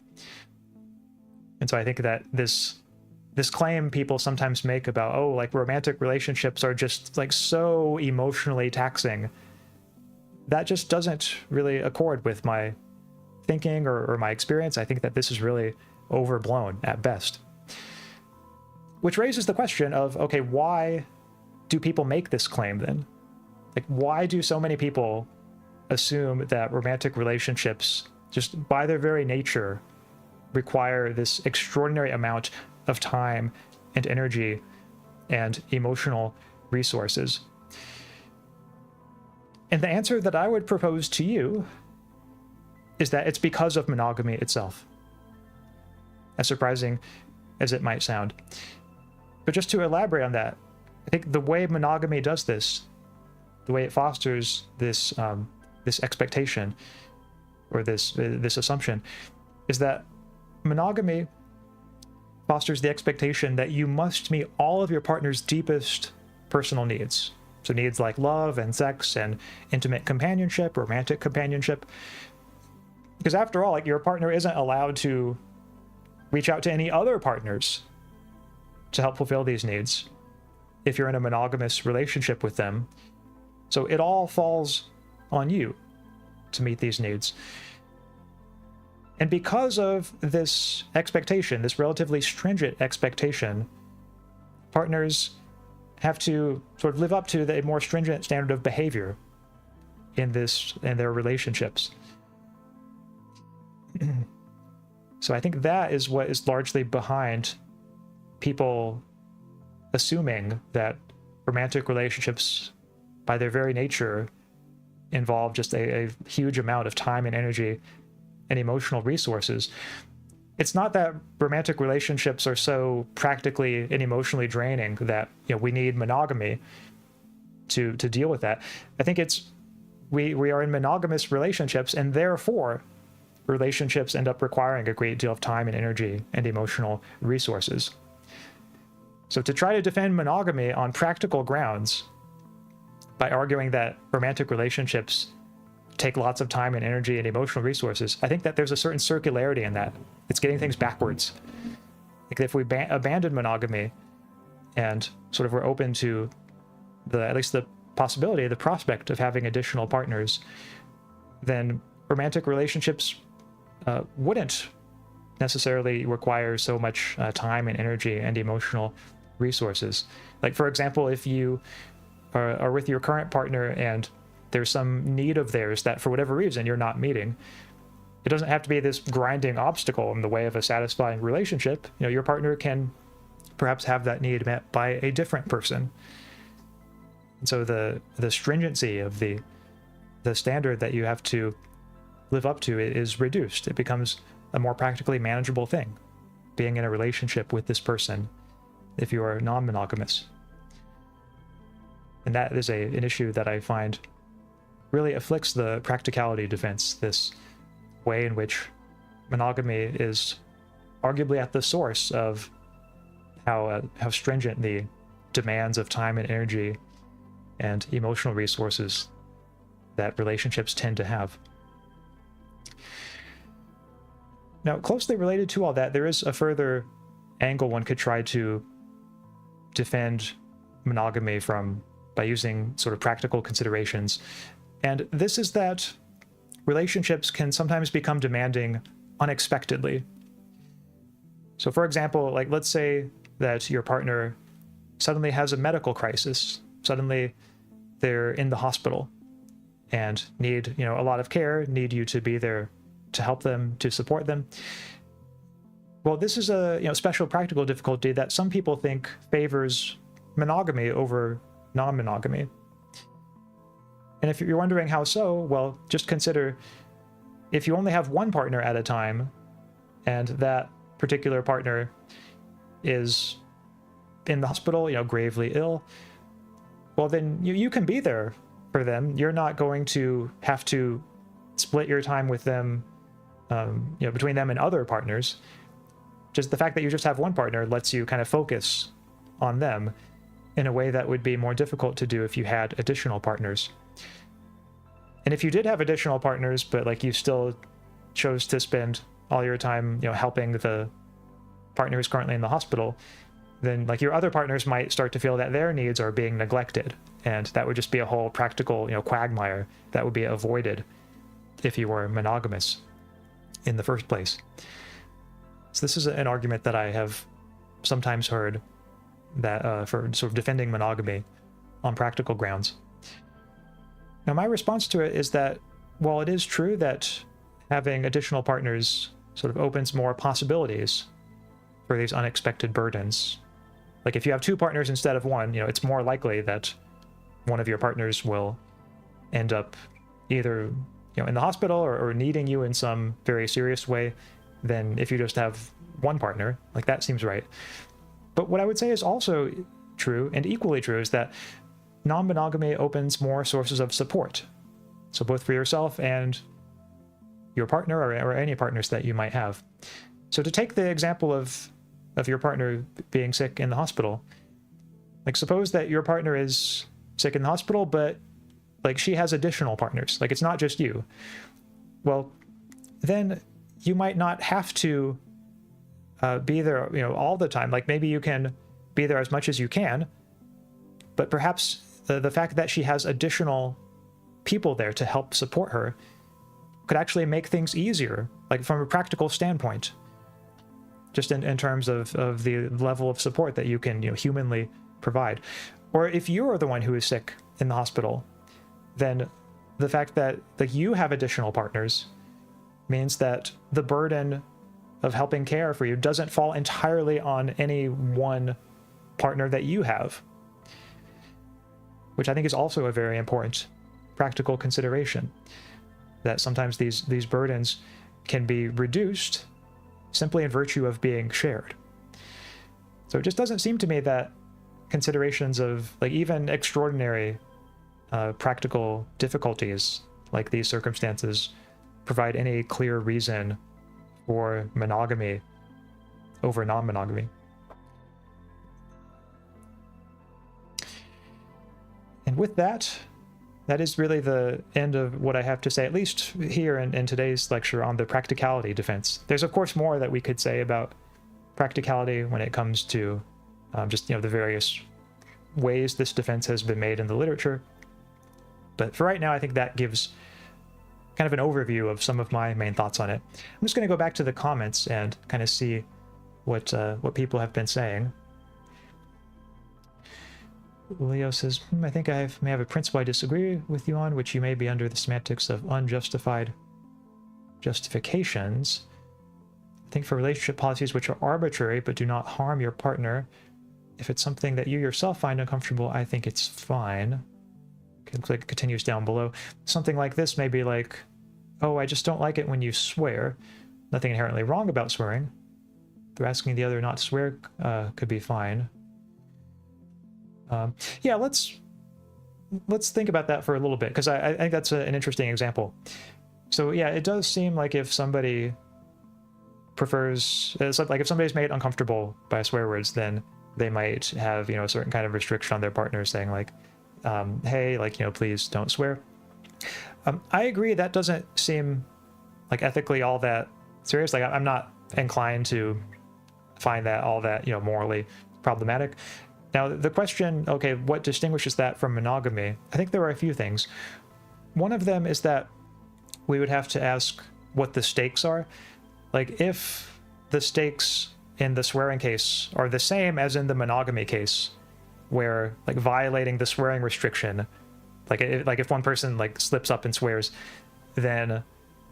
And so I think that this claim people sometimes make about, oh, like, romantic relationships are just like so emotionally taxing, that just doesn't really accord with my thinking or my experience. I think that this is really overblown at best. Which raises the question of, okay, why do people make this claim then? Like, why do so many people assume that romantic relationships, just by their very nature, require this extraordinary amount of time and energy and emotional resources? And the answer that I would propose to you is that it's because of monogamy itself. As surprising as it might sound. But just to elaborate on that, I think the way monogamy does this, the way it fosters this this expectation or this assumption, is that monogamy, fosters the expectation that you must meet all of your partner's deepest personal needs. So needs like love and sex and intimate companionship, romantic companionship. Because after all, like, your partner isn't allowed to reach out to any other partners to help fulfill these needs if you're in a monogamous relationship with them. So it all falls on you to meet these needs. And because of this expectation, this relatively stringent expectation, partners have to sort of live up to the more stringent standard of behavior in their relationships. So I think that is what is largely behind people assuming that romantic relationships, by their very nature, involve just a huge amount of time and energy and emotional resources. It's not that romantic relationships are so practically and emotionally draining that, you know, we need monogamy to deal with that. I think it's we are in monogamous relationships, and therefore relationships end up requiring a great deal of time and energy and emotional resources. So to try to defend monogamy on practical grounds by arguing that romantic relationships take lots of time and energy and emotional resources, I think that there's a certain circularity in that. It's getting things backwards. Like, if we abandon monogamy and sort of we're open to at least the possibility, the prospect of having additional partners, then romantic relationships wouldn't necessarily require so much time and energy and emotional resources. Like, for example, if you are with your current partner and there's some need of theirs that for whatever reason you're not meeting, it doesn't have to be this grinding obstacle in the way of a satisfying relationship. You know, your partner can perhaps have that need met by a different person. And so the stringency of the standard that you have to live up to is reduced. It becomes a more practically manageable thing, being in a relationship with this person if you are non-monogamous. And that is an issue that I find really afflicts the practicality defense, this way in which monogamy is arguably at the source of how stringent the demands of time and energy and emotional resources that relationships tend to have. Now, closely related to all that, there is a further angle one could try to defend monogamy from by using sort of practical considerations. And this is that relationships can sometimes become demanding unexpectedly. So for example, like, let's say that your partner suddenly has a medical crisis. Suddenly they're in the hospital and need, you know, a lot of care, need you to be there to help them, to support them. Well, this is a, you know, special practical difficulty that some people think favors monogamy over non-monogamy. And if you're wondering how so, well, just consider if you only have one partner at a time and that particular partner is in the hospital, you know, gravely ill, well, then you can be there for them. You're not going to have to split your time with them, you know, between them and other partners. Just the fact that you just have one partner lets you kind of focus on them in a way that would be more difficult to do if you had additional partners. And if you did have additional partners, but like you still chose to spend all your time, you know, helping the partner who's currently in the hospital, then like your other partners might start to feel that their needs are being neglected. And that would just be a whole practical, you know, quagmire that would be avoided if you were monogamous in the first place. So this is an argument that I have sometimes heard that for sort of defending monogamy on practical grounds. Now, my response to it is that while it is true that having additional partners sort of opens more possibilities for these unexpected burdens, like if you have two partners instead of one, you know, it's more likely that one of your partners will end up either, you know, in the hospital or needing you in some very serious way than if you just have one partner. Like, that seems right. But what I would say is also true, and equally true, is that non-monogamy opens more sources of support. So both for yourself and your partner or any partners that you might have. So to take the example of of your partner being sick in the hospital. Like, suppose that your partner is sick in the hospital, but like she has additional partners. Like, it's not just you. Well, then you might not have to be there, all the time. Like, maybe you can be there as much as you can, but perhaps the fact that she has additional people there to help support her could actually make things easier, like from a practical standpoint, just in terms of the level of support that you can humanly provide. Or if you are the one who is sick in the hospital, then the fact that you have additional partners means that the burden of helping care for you doesn't fall entirely on any one partner that you have, which I think is also a very important practical consideration, that sometimes these burdens can be reduced simply in virtue of being shared. So it just doesn't seem to me that considerations of like even extraordinary practical difficulties like these circumstances provide any clear reason for monogamy over non-monogamy. And with that, that is really the end of what I have to say, at least here in today's lecture on the practicality defense. There's of course more that we could say about practicality when it comes to just the various ways this defense has been made in the literature. But for right now, I think that gives kind of an overview of some of my main thoughts on it. I'm just going to go back to the comments and kind of see what people have been saying. Leo says, I think I may have a principle I disagree with you on, which you may be under the semantics of unjustified justifications. I think for relationship policies which are arbitrary but do not harm your partner, if it's something that you yourself find uncomfortable, I think it's fine. Click continues down below. Something like this may be like, oh, I just don't like it when you swear. Nothing inherently wrong about swearing. They're asking the other not to swear could be fine. Yeah, let's think about that for a little bit, because I think that's an interesting example. So yeah, it does seem like if somebody prefers, it's like if somebody's made uncomfortable by swear words, then they might have a certain kind of restriction on their partner, saying like, hey, like please don't swear. I agree that doesn't seem like ethically all that serious. Like I'm not inclined to find that all that morally problematic. Now the question, okay, what distinguishes that from monogamy? I think there are a few things. One of them is that we would have to ask what the stakes are. Like if the stakes in the swearing case are the same as in the monogamy case, where like violating the swearing restriction, like if one person like slips up and swears, then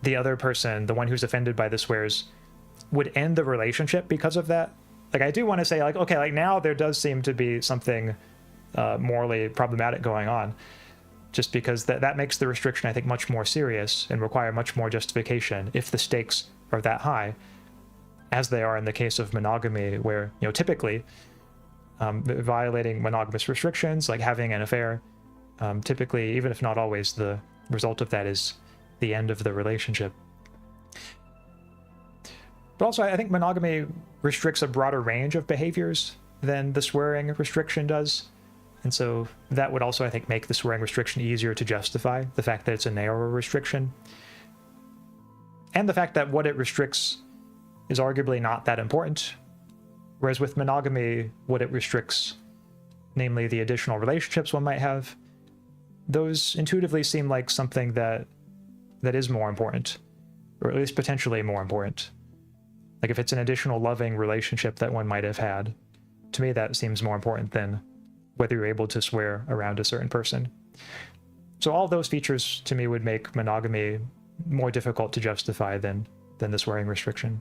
the other person, the one who's offended by the swears, would end the relationship because of that. Like I do want to say like, okay, like now there does seem to be something morally problematic going on, just because that makes the restriction I think much more serious and require much more justification if the stakes are that high, as they are in the case of monogamy, where typically violating monogamous restrictions, like having an affair, typically, even if not always, the result of that is the end of the relationship. But also, I think monogamy restricts a broader range of behaviors than the swearing restriction does. And so that would also, I think, make the swearing restriction easier to justify, the fact that it's a narrower restriction. And the fact that what it restricts is arguably not that important. Whereas with monogamy, what it restricts, namely the additional relationships one might have, those intuitively seem like something that is more important, or at least potentially more important. Like if it's an additional loving relationship that one might have had, to me that seems more important than whether you're able to swear around a certain person. So all those features to me would make monogamy more difficult to justify than the swearing restriction.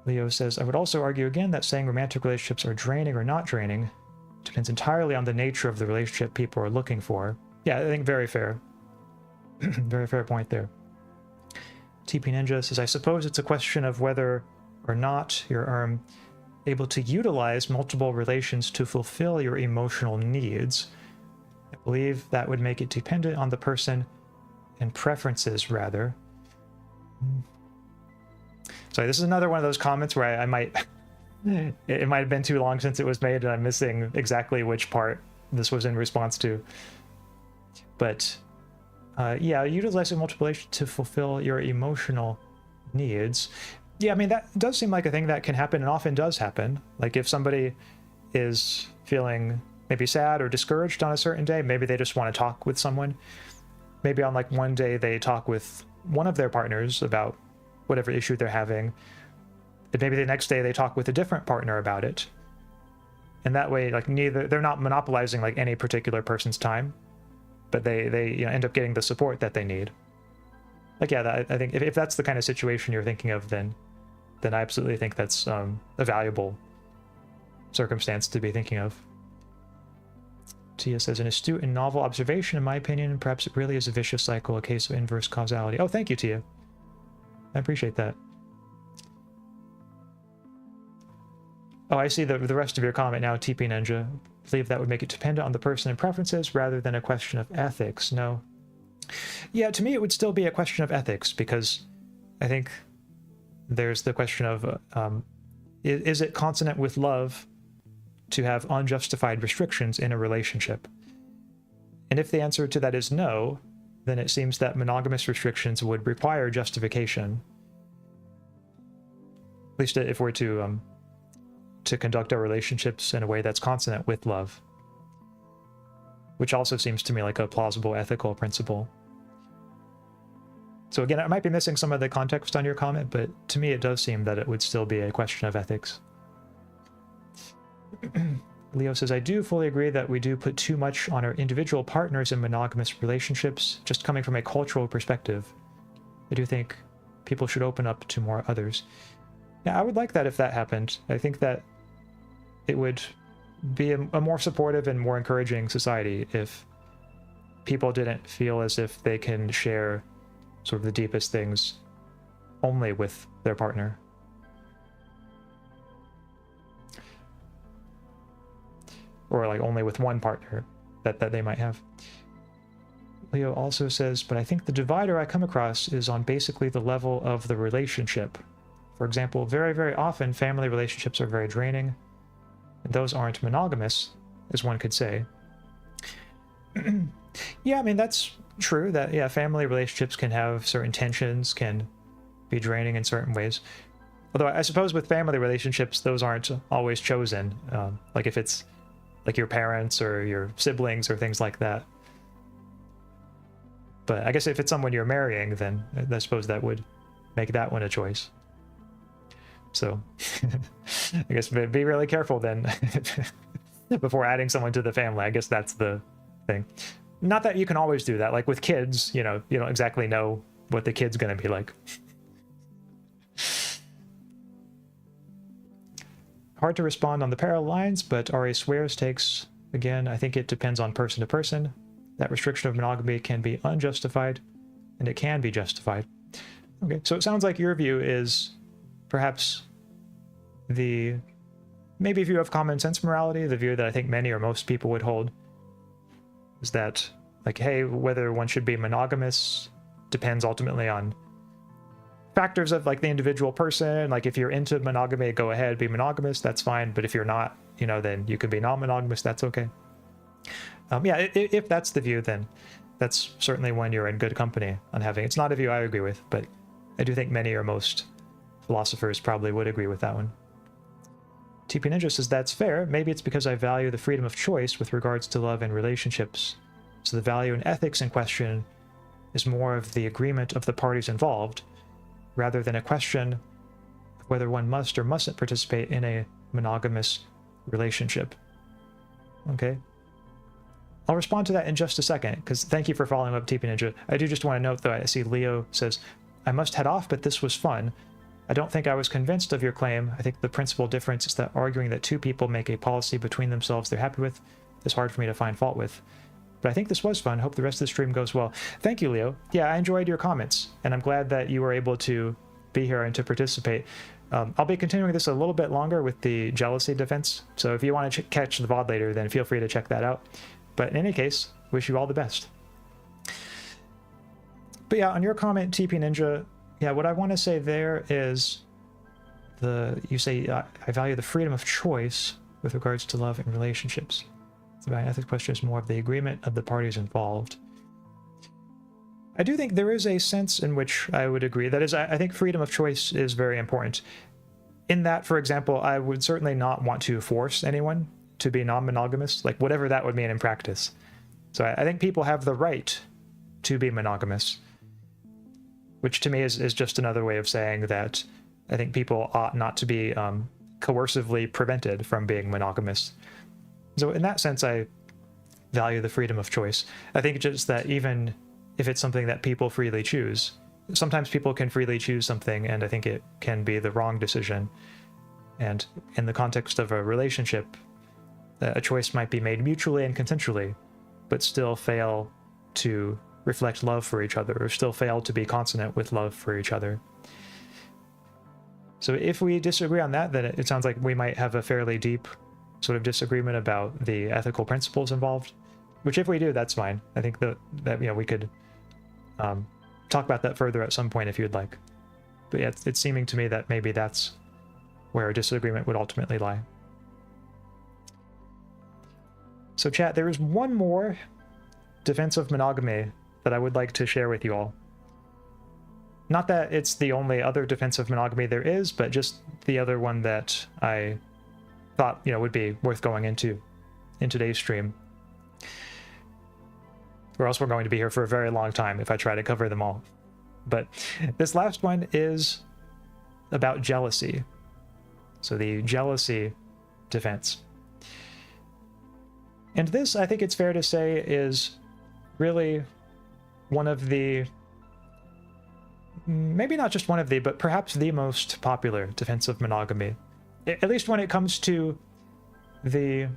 Leo says, I would also argue again that saying romantic relationships are draining or not draining depends entirely on the nature of the relationship people are looking for. Yeah, I think very fair. Very fair point there. TP Ninja says, I suppose it's a question of whether or not you're able to utilize multiple relations to fulfill your emotional needs. I believe that would make it dependent on the person and preferences, rather. Sorry, this is another one of those comments where I might, it might have been too long since it was made and I'm missing exactly which part this was in response to. But yeah, utilizing multiplication to fulfill your emotional needs. Yeah, I mean, that does seem like a thing that can happen and often does happen. Like if somebody is feeling maybe sad or discouraged on a certain day, maybe they just want to talk with someone. Maybe on like one day they talk with one of their partners about whatever issue they're having. And maybe the next day they talk with a different partner about it. And that way, like they're not monopolizing like any particular person's time, but they you know, end up getting the support that they need. Like, yeah, I think if that's the kind of situation you're thinking of, then I absolutely think that's a valuable circumstance to be thinking of. Tia says, an astute and novel observation, in my opinion. Perhaps it really is a vicious cycle, a case of inverse causality. Oh, thank you, Tia. I appreciate that. Oh, I see the rest of your comment now, TP Ninja. I believe that would make it dependent on the person and preferences rather than a question of ethics. No. Yeah, to me it would still be a question of ethics, because I think there's the question of is it consonant with love to have unjustified restrictions in a relationship? And if the answer to that is no, then it seems that monogamous restrictions would require justification. At least if we're to conduct our relationships in a way that's consonant with love. Which also seems to me like a plausible ethical principle. So again, I might be missing some of the context on your comment, but to me it does seem that it would still be a question of ethics. Leo says, I do fully agree that we do put too much on our individual partners in monogamous relationships, just coming from a cultural perspective. I do think people should open up to more others. Yeah, I would like that if that happened. I think that it would be a more supportive and more encouraging society if people didn't feel as if they can share sort of the deepest things only with their partner. Or like only with one partner that they might have. Leo also says, but I think the divider I come across is on basically the level of the relationship. For example, very, very often family relationships are very draining, and those aren't monogamous, as one could say. Yeah, I mean, that's true, that, yeah, family relationships can have certain tensions, can be draining in certain ways. Although I suppose with family relationships, those aren't always chosen. Like if it's like your parents or your siblings or things like that. But I guess if it's someone you're marrying, then I suppose that would make that one a choice. So I guess be really careful then before adding someone to the family. I guess that's the thing. Not that you can always do that. Like with kids, you know, you don't exactly know what the kid's going to be like. Hard to respond on the parallel lines, but RA swears takes, again, I think it depends on person to person. That restriction of monogamy can be unjustified, and it can be justified. Okay, so it sounds like your view is perhaps the maybe view of common sense morality, the view that I think many or most people would hold, is that, like, hey, whether one should be monogamous depends ultimately on factors of like the individual person. Like if you're into monogamy, go ahead, be monogamous, that's fine. But if you're not, you know, then you can be non-monogamous, that's okay. Yeah, if that's the view, then that's certainly when you're in good company on having. It's not a view I agree with, but I do think many or most philosophers probably would agree with that one. TP Ninja says that's fair. Maybe it's because I value the freedom of choice with regards to love and relationships. So the value and ethics in question is more of the agreement of the parties involved, rather than a question of whether one must or mustn't participate in a monogamous relationship. Okay. I'll respond to that in just a second, because thank you for following up, TP Ninja. I do just want to note, though, I see Leo says, I must head off, but this was fun. I don't think I was convinced of your claim. I think the principal difference is that arguing that two people make a policy between themselves they're happy with is hard for me to find fault with. But I think this was fun. Hope the rest of the stream goes well. Thank you, Leo. Yeah, I enjoyed your comments, and I'm glad that you were able to be here and to participate. I'll be continuing this a little bit longer with the jealousy defense, so if you want to catch the VOD later, then feel free to check that out. But in any case, wish you all the best. But yeah, on your comment, TP Ninja, yeah, what I want to say there is you say, I value the freedom of choice with regards to love and relationships. The value ethics question is more of the agreement of the parties involved. I do think there is a sense in which I would agree. That is, I think freedom of choice is very important. In that, for example, I would certainly not want to force anyone to be non-monogamous, like whatever that would mean in practice. So I think people have the right to be monogamous, which to me is just another way of saying that I think people ought not to be coercively prevented from being monogamous. So in that sense, I value the freedom of choice. I think just that even if it's something that people freely choose, sometimes people can freely choose something, and I think it can be the wrong decision. And in the context of a relationship, a choice might be made mutually and consensually, but still fail to reflect love for each other, or still fail to be consonant with love for each other. So if we disagree on that, then it sounds like we might have a fairly deep sort of disagreement about the ethical principles involved, which if we do, that's fine. I think that we could talk about that further at some point if you'd like. But yeah, it's seeming to me that maybe that's where a disagreement would ultimately lie. So chat, there is one more defense of monogamy that I would like to share with you all. Not that it's the only other defense of monogamy there is, but just the other one that I thought, would be worth going into in today's stream. Or else we're going to be here for a very long time if I try to cover them all. But this last one is about jealousy. So the jealousy defense. And this, I think it's fair to say, is really one of the, maybe not just one of the, but perhaps the most popular defense of monogamy. At least when it comes to the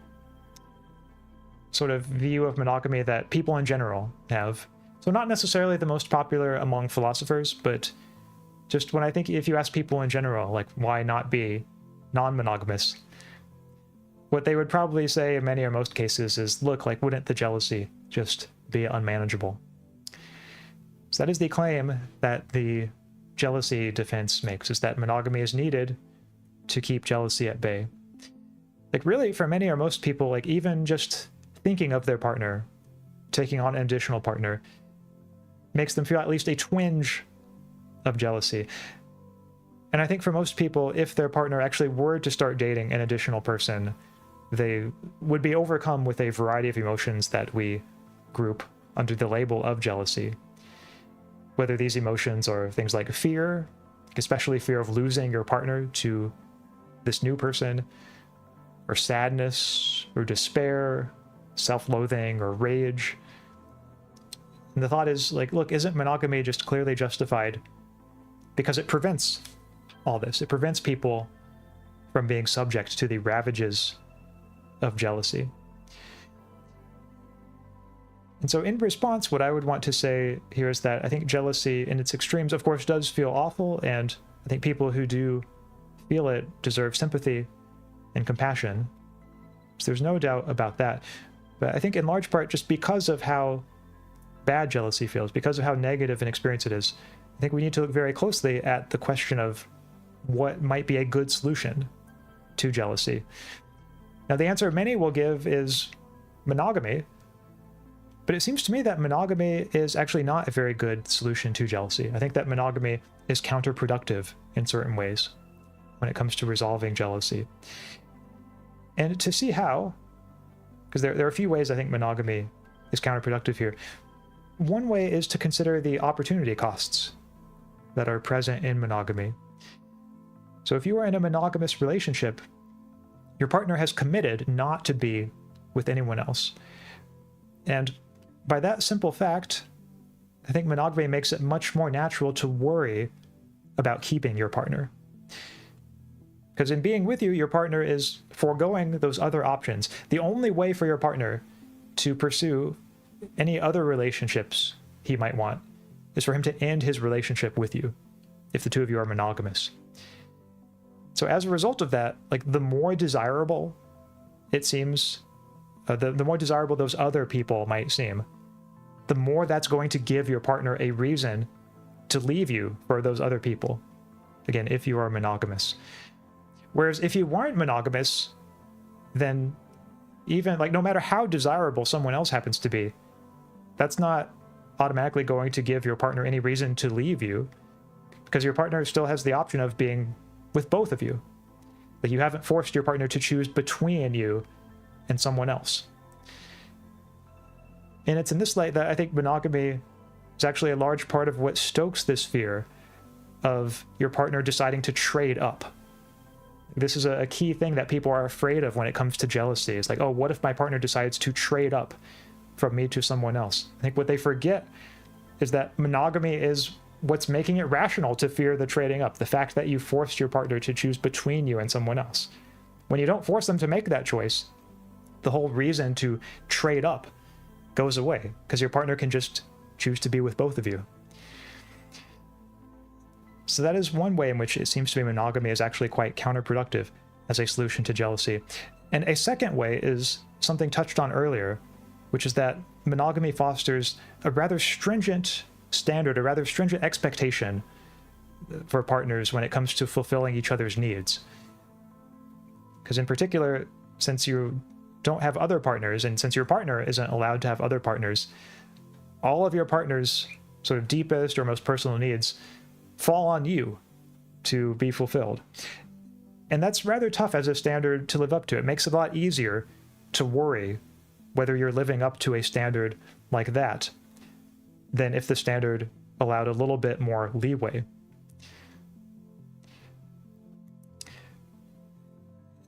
sort of view of monogamy that people in general have. So not necessarily the most popular among philosophers, but just when I think if you ask people in general, like, why not be non-monogamous? What they would probably say in many or most cases is, look, like, wouldn't the jealousy just be unmanageable? So that is the claim that the jealousy defense makes, is that monogamy is needed to keep jealousy at bay. Like, really, for many or most people, like, even just thinking of their partner taking on an additional partner makes them feel at least a twinge of jealousy. And I think for most people, if their partner actually were to start dating an additional person, they would be overcome with a variety of emotions that we group under the label of jealousy. Whether these emotions are things like fear, especially fear of losing your partner to this new person, or sadness, or despair, self-loathing, or rage. And the thought is, like, look, isn't monogamy just clearly justified because it prevents all this? It prevents people from being subject to the ravages of jealousy. And so in response, what I would want to say here is that I think jealousy in its extremes, of course, does feel awful, and I think people who do feel it deserve sympathy and compassion. So there's no doubt about that. But I think in large part, just because of how bad jealousy feels, because of how negative an experience it is, I think we need to look very closely at the question of what might be a good solution to jealousy. Now, the answer many will give is monogamy, but it seems to me that monogamy is actually not a very good solution to jealousy. I think that monogamy is counterproductive in certain ways when it comes to resolving jealousy. And to see how, because there are a few ways I think monogamy is counterproductive here. One way is to consider the opportunity costs that are present in monogamy. So if you are in a monogamous relationship, your partner has committed not to be with anyone else. And by that simple fact, I think monogamy makes it much more natural to worry about keeping your partner. Because in being with you, your partner is foregoing those other options. The only way for your partner to pursue any other relationships he might want is for him to end his relationship with you, if the two of you are monogamous. So as a result of that, like, the more desirable it seems, the more desirable those other people might seem, the more that's going to give your partner a reason to leave you for those other people. Again, if you are monogamous. Whereas if you weren't monogamous, then even like no matter how desirable someone else happens to be, that's not automatically going to give your partner any reason to leave you, because your partner still has the option of being with both of you. Like, you haven't forced your partner to choose between you and someone else. And it's in this light that I think monogamy is actually a large part of what stokes this fear of your partner deciding to trade up. This is a key thing that people are afraid of when it comes to jealousy. It's like, oh, what if my partner decides to trade up from me to someone else? I think what they forget is that monogamy is what's making it rational to fear the trading up. The fact that you forced your partner to choose between you and someone else. When you don't force them to make that choice, the whole reason to trade up goes away, because your partner can just choose to be with both of you. So that is one way in which it seems to be monogamy is actually quite counterproductive as a solution to jealousy. And a second way is something touched on earlier, which is that monogamy fosters a rather stringent standard, a rather stringent expectation for partners when it comes to fulfilling each other's needs. Because in particular, since you don't have other partners, and since your partner isn't allowed to have other partners, all of your partner's sort of deepest or most personal needs fall on you to be fulfilled. And that's rather tough as a standard to live up to. It makes it a lot easier to worry whether you're living up to a standard like that than if the standard allowed a little bit more leeway.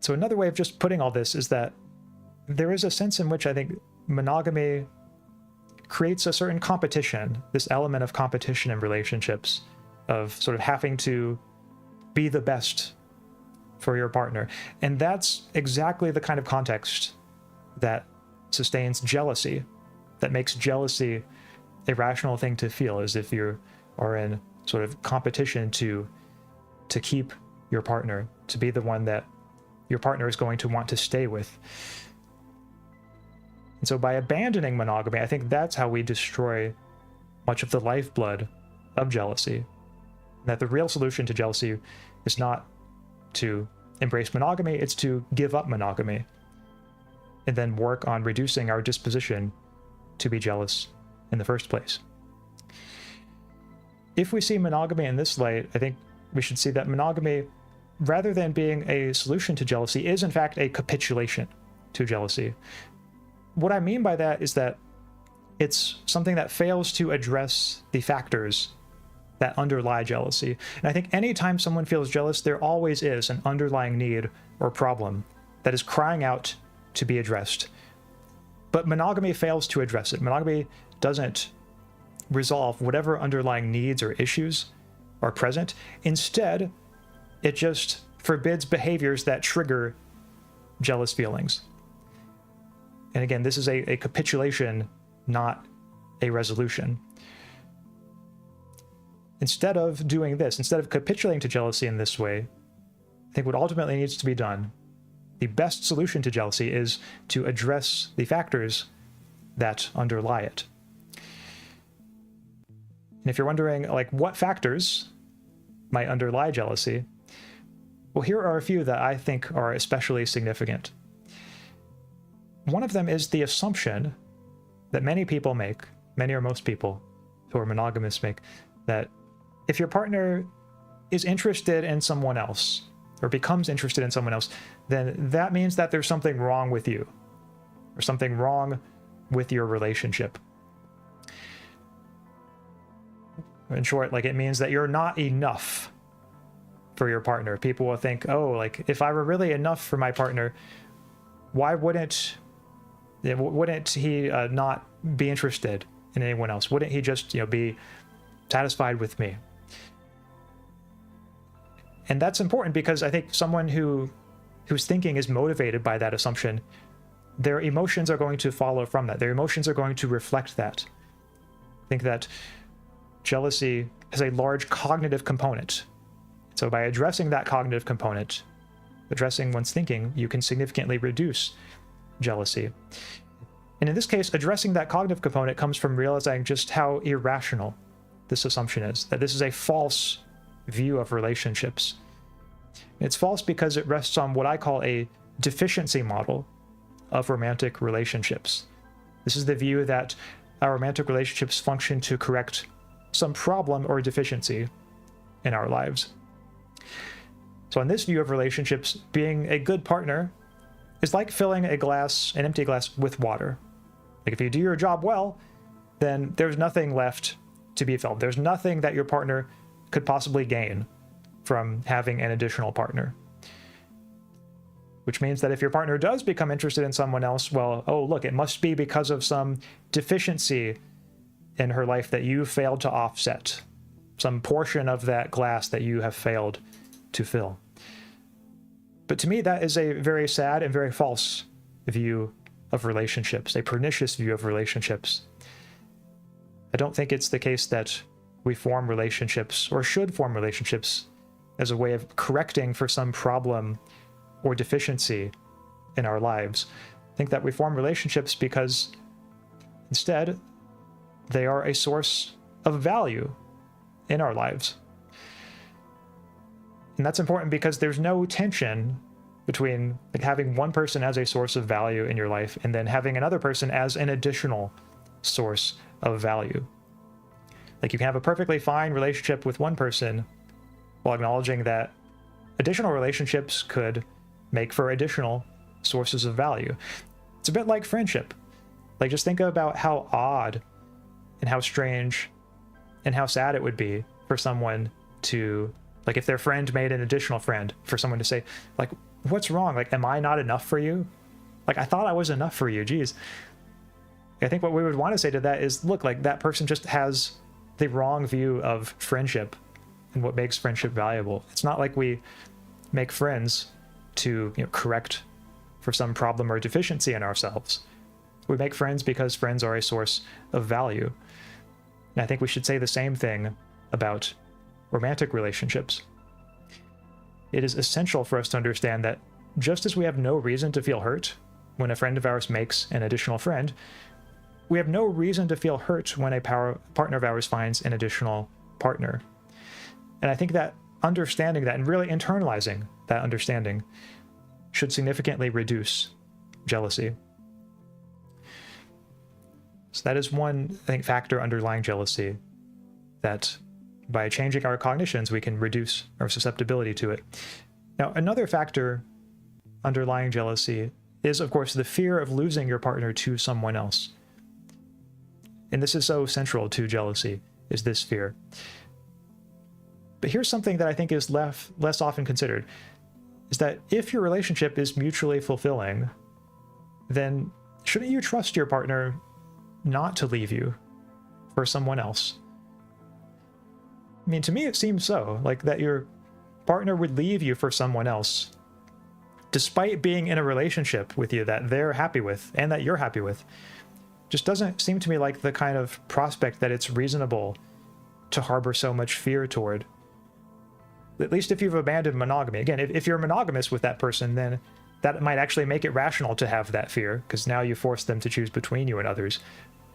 So another way of just putting all this is that there is a sense in which I think monogamy creates a certain competition, this element of competition in relationships, of sort of having to be the best for your partner. And that's exactly the kind of context that sustains jealousy, that makes jealousy a rational thing to feel, as if you are in sort of competition to keep your partner, to be the one that your partner is going to want to stay with. And so by abandoning monogamy, I think that's how we destroy much of the lifeblood of jealousy. That the real solution to jealousy is not to embrace monogamy, it's to give up monogamy and then work on reducing our disposition to be jealous in the first place. If we see monogamy in this light, I think we should see that monogamy, rather than being a solution to jealousy, is in fact a capitulation to jealousy. What I mean by that is that it's something that fails to address the factors that underlie jealousy. And I think anytime someone feels jealous, there always is an underlying need or problem that is crying out to be addressed. But monogamy fails to address it. Monogamy doesn't resolve whatever underlying needs or issues are present. Instead, it just forbids behaviors that trigger jealous feelings. And again, this is a capitulation, not a resolution. Instead of doing this, instead of capitulating to jealousy in this way, I think what ultimately needs to be done, the best solution to jealousy, is to address the factors that underlie it. And if you're wondering, like, what factors might underlie jealousy, well, here are a few that I think are especially significant. One of them is the assumption that many people make, many or most people who are monogamous make, that if your partner is interested in someone else or becomes interested in someone else, then that means that there's something wrong with you or something wrong with your relationship. In short, like, it means that you're not enough for your partner. People will think, oh, like, if I were really enough for my partner, why wouldn't he not be interested in anyone else? Wouldn't he just, be satisfied with me? And that's important because I think someone whose thinking is motivated by that assumption, their emotions are going to follow from that. Their emotions are going to reflect that. I think that jealousy has a large cognitive component. So by addressing that cognitive component, addressing one's thinking, you can significantly reduce jealousy. And in this case, addressing that cognitive component comes from realizing just how irrational this assumption is, that this is a false view of relationships. It's false because it rests on what I call a deficiency model of romantic relationships. This is the view that our romantic relationships function to correct some problem or deficiency in our lives. So in this view of relationships, being a good partner is like filling an empty glass with water. Like if you do your job well, then there's nothing left to be filled. There's nothing that your partner could possibly gain from having an additional partner. Which means that if your partner does become interested in someone else, well, oh, look, it must be because of some deficiency in her life that you failed to offset, some portion of that glass that you have failed to fill. But to me, that is a very sad and very false view of relationships, a pernicious view of relationships. I don't think it's the case that we form relationships or should form relationships as a way of correcting for some problem or deficiency in our lives. I think that we form relationships because instead they are a source of value in our lives. And that's important because there's no tension between like having one person as a source of value in your life and then having another person as an additional source of value. Like you can have a perfectly fine relationship with one person while acknowledging that additional relationships could make for additional sources of value. It's a bit like friendship. Like just think about how odd and how strange and how sad it would be for someone to, like if their friend made an additional friend, for someone to say, like, what's wrong? Like, am I not enough for you? Like, I thought I was enough for you. Geez. I think what we would want to say to that is, look, like that person just has the wrong view of friendship and what makes friendship valuable. It's not like we make friends to, correct for some problem or deficiency in ourselves. We make friends because friends are a source of value. And I think we should say the same thing about romantic relationships. It is essential for us to understand that just as we have no reason to feel hurt when a friend of ours makes an additional friend, we have no reason to feel hurt when a partner of ours finds an additional partner. And I think that understanding that and really internalizing that understanding should significantly reduce jealousy. So that is one, I think, factor underlying jealousy, that by changing our cognitions, we can reduce our susceptibility to it. Now, another factor underlying jealousy is, of course, the fear of losing your partner to someone else. And this is so central to jealousy, is this fear. But here's something that I think is less often considered, is that if your relationship is mutually fulfilling, then shouldn't you trust your partner not to leave you for someone else? I mean, to me, it seems so, like that your partner would leave you for someone else, despite being in a relationship with you that they're happy with and that you're happy with. Just doesn't seem to me like the kind of prospect that it's reasonable to harbor so much fear toward. At least if you've abandoned monogamy. Again, if you're monogamous with that person, then that might actually make it rational to have that fear, because now you force them to choose between you and others.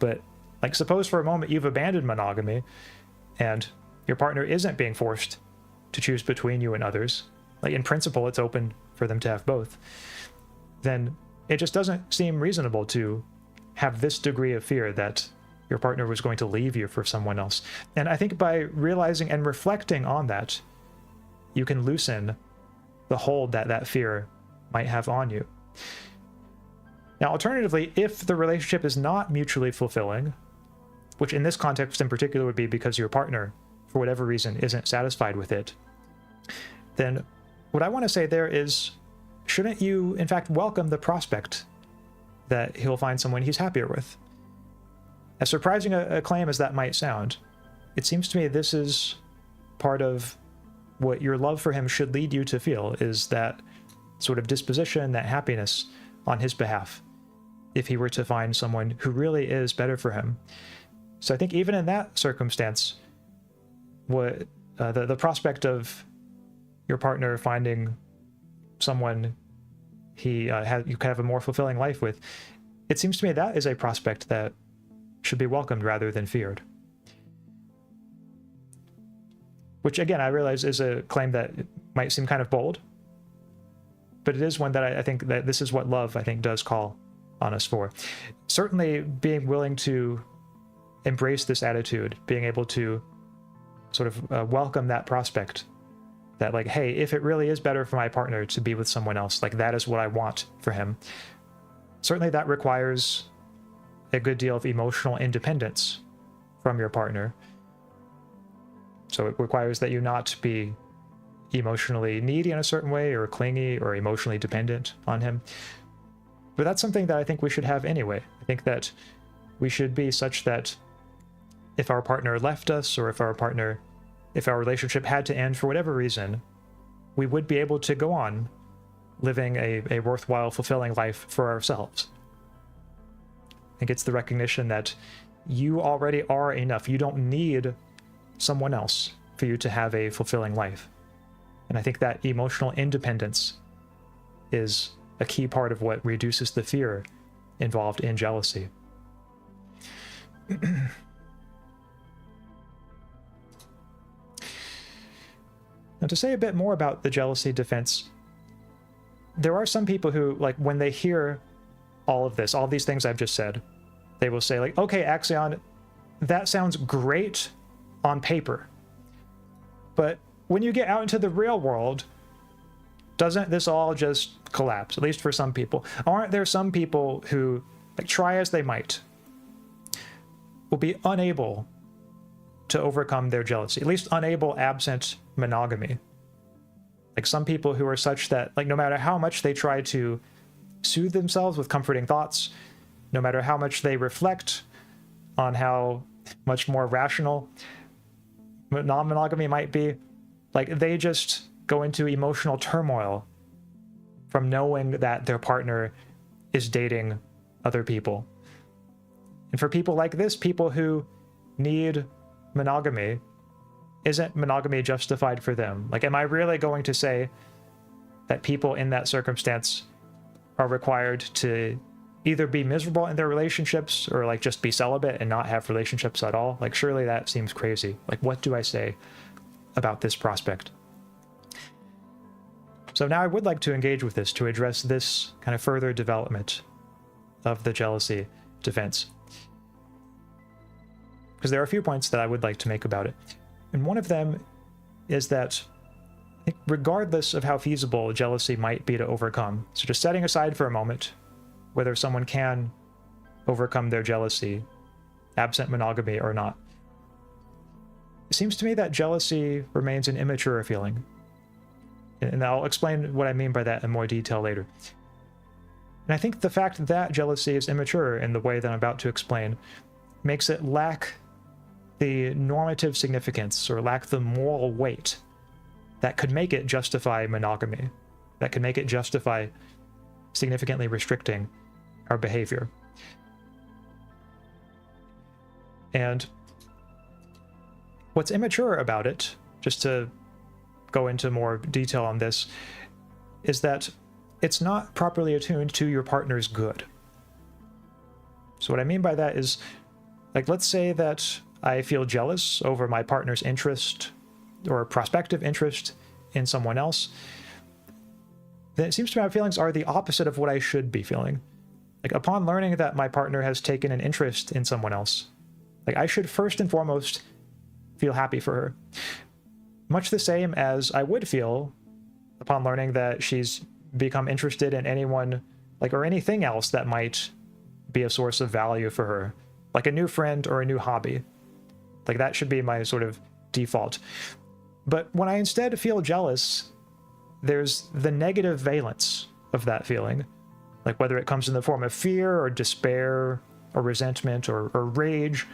But like, suppose for a moment you've abandoned monogamy and your partner isn't being forced to choose between you and others. Like, in principle, it's open for them to have both. Then it just doesn't seem reasonable to have this degree of fear that your partner was going to leave you for someone else. And I think by realizing and reflecting on that, you can loosen the hold that that fear might have on you. Now, alternatively, if the relationship is not mutually fulfilling, which in this context in particular would be because your partner, for whatever reason, isn't satisfied with it, then what I want to say there is, shouldn't you, in fact, welcome the prospect that he'll find someone he's happier with? As surprising a claim as that might sound, it seems to me this is part of what your love for him should lead you to feel, is that sort of disposition, that happiness on his behalf, if he were to find someone who really is better for him. So I think even in that circumstance, what the prospect of your partner finding someone you can have a more fulfilling life with, it seems to me that is a prospect that should be welcomed rather than feared. Which, again, I realize is a claim that might seem kind of bold, but it is one that I think that this is what love, I think, does call on us for. Certainly being willing to embrace this attitude, being able to sort of welcome that prospect that, like, hey, if it really is better for my partner to be with someone else, like, that is what I want for him. Certainly that requires a good deal of emotional independence from your partner. So it requires that you not be emotionally needy in a certain way, or clingy, or emotionally dependent on him. But that's something that I think we should have anyway. I think that we should be such that if our partner left us, or if our relationship had to end for whatever reason, we would be able to go on living a worthwhile, fulfilling life for ourselves. I think it's the recognition that you already are enough. You don't need someone else for you to have a fulfilling life. And I think that emotional independence is a key part of what reduces the fear involved in jealousy. Now, to say a bit more about the jealousy defense, there are some people who, like, when they hear all of this, all these things I've just said, they will say, like, okay, Axaeon, that sounds great on paper, but when you get out into the real world, doesn't this all just collapse? At least for some people. Aren't there some people who, like, try as they might, will be unable to overcome their jealousy, at least unable absent monogamy? Like, some people who are such that, like, no matter how much they try to soothe themselves with comforting thoughts, no matter how much they reflect on how much more rational non-monogamy might be, like, they just go into emotional turmoil from knowing that their partner is dating other people. And for people like this, people who need monogamy, isn't monogamy justified for them? Like, am I really going to say that people in that circumstance are required to either be miserable in their relationships, or, like, just be celibate and not have relationships at all? Like, surely that seems crazy. Like, what do I say about this prospect? So now I would like to engage with this to address this kind of further development of the jealousy defense, because there are a few points that I would like to make about it. And one of them is that, regardless of how feasible jealousy might be to overcome, so just setting aside for a moment whether someone can overcome their jealousy, absent monogamy or not, it seems to me that jealousy remains an immature feeling. And I'll explain what I mean by that in more detail later. And I think the fact that jealousy is immature in the way that I'm about to explain makes it lack the normative significance, or lack the moral weight that could make it justify monogamy, that could make it justify significantly restricting our behavior. And what's immature about it, just to go into more detail on this, is that it's not properly attuned to your partner's good. So what I mean by that is, like, let's say that I feel jealous over my partner's interest or prospective interest in someone else. Then it seems to me my feelings are the opposite of what I should be feeling. Like, upon learning that my partner has taken an interest in someone else, like, I should first and foremost feel happy for her. Much the same as I would feel upon learning that she's become interested in anyone, like, or anything else that might be a source of value for her, like a new friend or a new hobby. Like, that should be my sort of default. But when I instead feel jealous, there's the negative valence of that feeling, like whether it comes in the form of fear or despair or resentment or rage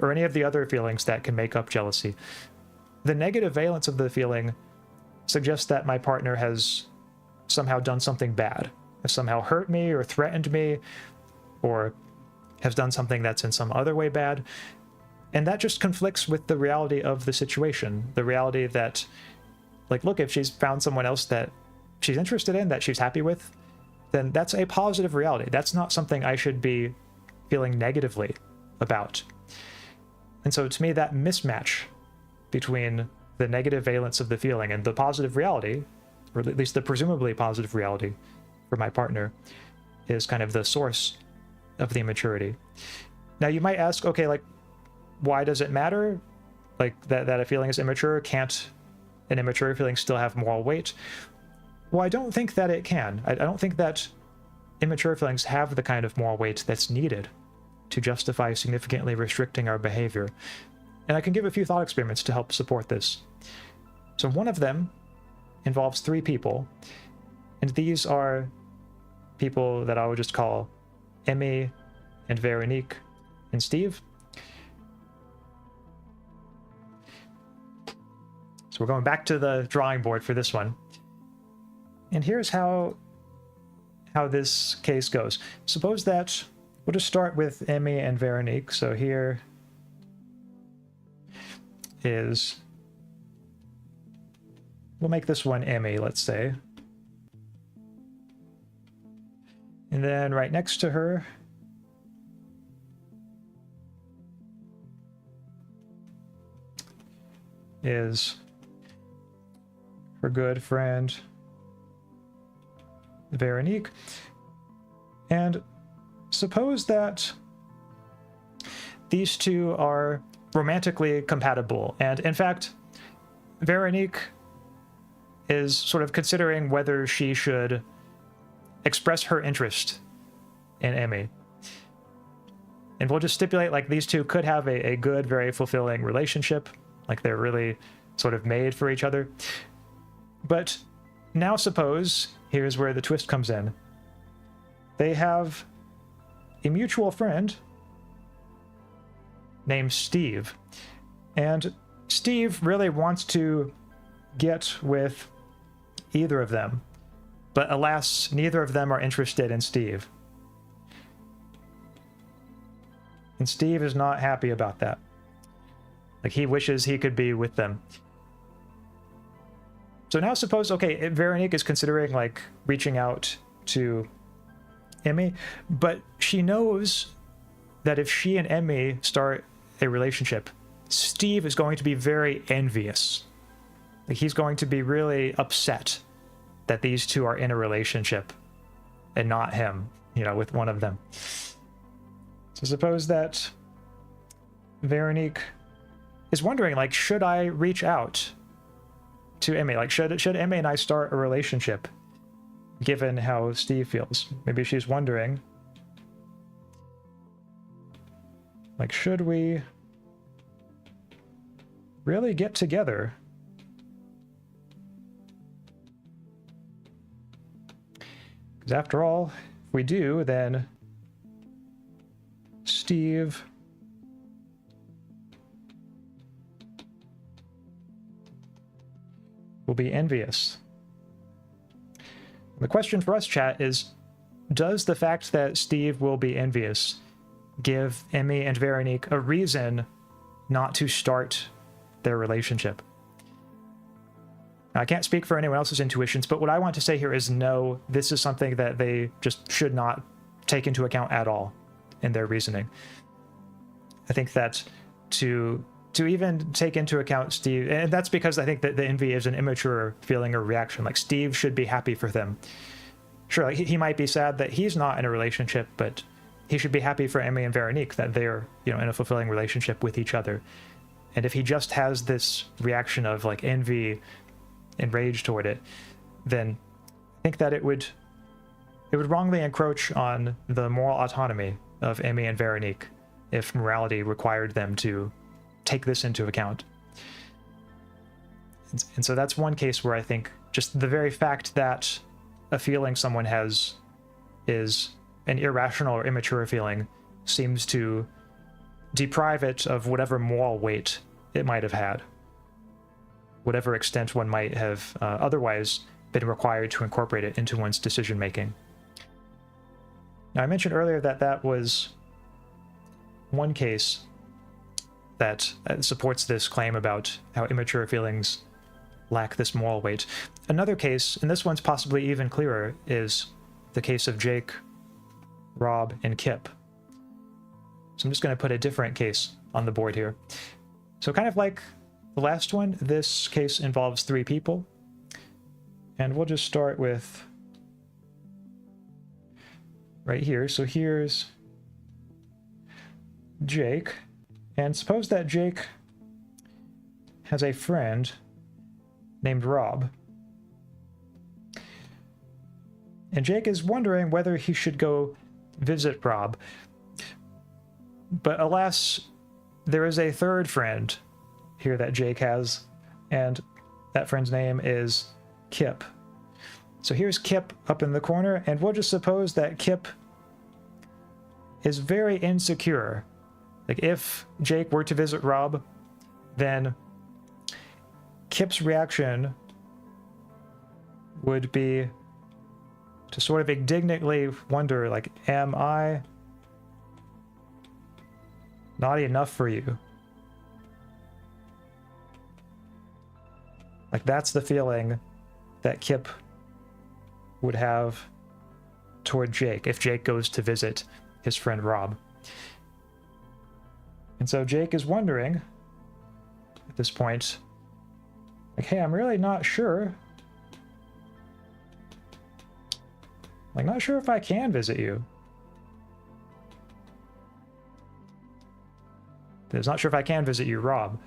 or any of the other feelings that can make up jealousy. The negative valence of the feeling suggests that my partner has somehow done something bad, has somehow hurt me or threatened me, or has done something that's in some other way bad. And that just conflicts with the reality of the situation, the reality that, like, look, if she's found someone else that she's interested in, that she's happy with, then that's a positive reality. That's not something I should be feeling negatively about. And so to me, that mismatch between the negative valence of the feeling, and the positive reality, or at least the presumably positive reality for my partner, is kind of the source of the immaturity. Now you might ask, okay, like, why does it matter? Like that a feeling is immature? Can't an immature feeling still have moral weight? Well, I don't think that it can. I don't think that immature feelings have the kind of moral weight that's needed to justify significantly restricting our behavior. And I can give a few thought experiments to help support this. So one of them involves 3 people, and these are people that I would just call Emmy and Veronique and Steve. So we're going back to the drawing board for this one. And here's how this case goes. Suppose that we'll just start with Emmy and Veronique. So here is, we'll make this one Emmy, let's say. And then right next to her is her good friend Veronique. And suppose that these two are romantically compatible, and in fact Veronique is sort of considering whether she should express her interest in Emmy. And we'll just stipulate like these two could have a good, very fulfilling relationship, like they're really sort of made for each other. But now suppose, here's where the twist comes in. They have a mutual friend named Steve. And Steve really wants to get with either of them. But alas, neither of them are interested in Steve. And Steve is not happy about that. Like, he wishes he could be with them. So now suppose, okay, Veronique is considering like reaching out to Emmy, but she knows that if she and Emmy start a relationship, Steve is going to be very envious. Like, he's going to be really upset that these two are in a relationship and not him, you know, with one of them. So suppose that Veronique is wondering, like, should I reach out to Emmy? Like, should Emmy and I start a relationship, given how Steve feels? Maybe she's wondering, like, should we really get together? Because after all, if we do, then Steve will be envious. The question for us, chat, is, does the fact that Steve will be envious give Emmy and Veronique a reason not to start their relationship? Now, I can't speak for anyone else's intuitions, but what I want to say here is no, this is something that they just should not take into account at all in their reasoning. I think that to even take into account Steve, and that's because I think that the envy is an immature feeling or reaction. Like, Steve should be happy for them. Sure, like, he might be sad that he's not in a relationship, but he should be happy for Emmy and Veronique that they're, you know, in a fulfilling relationship with each other. And if he just has this reaction of like envy and rage toward it, then I think that it would wrongly encroach on the moral autonomy of Emmy and Veronique if morality required them to take this into account. And so that's one case where I think just the very fact that a feeling someone has is an irrational or immature feeling seems to deprive it of whatever moral weight it might have had, whatever extent one might have otherwise been required to incorporate it into one's decision making. Now, I mentioned earlier that that was one case that supports this claim about how immature feelings lack this moral weight. Another case, and this one's possibly even clearer, is the case of Jake, Rob, and Kip. So I'm just going to put a different case on the board here. So kind of like the last one, this case involves 3 people. And we'll just start with right here. So here's Jake. And suppose that Jake has a friend named Rob. And Jake is wondering whether he should go visit Rob. But alas, there is a third friend here that Jake has, and that friend's name is Kip. So here's Kip up in the corner, and we'll just suppose that Kip is very insecure. Like, if Jake were to visit Rob, then Kip's reaction would be to sort of indignantly wonder, like, am I naughty enough for you? Like, that's the feeling that Kip would have toward Jake if Jake goes to visit his friend Rob. And so Jake is wondering at this point, like, hey, I'm really not sure. Like, not sure if I can visit you. I'm not sure if I can visit you, Rob.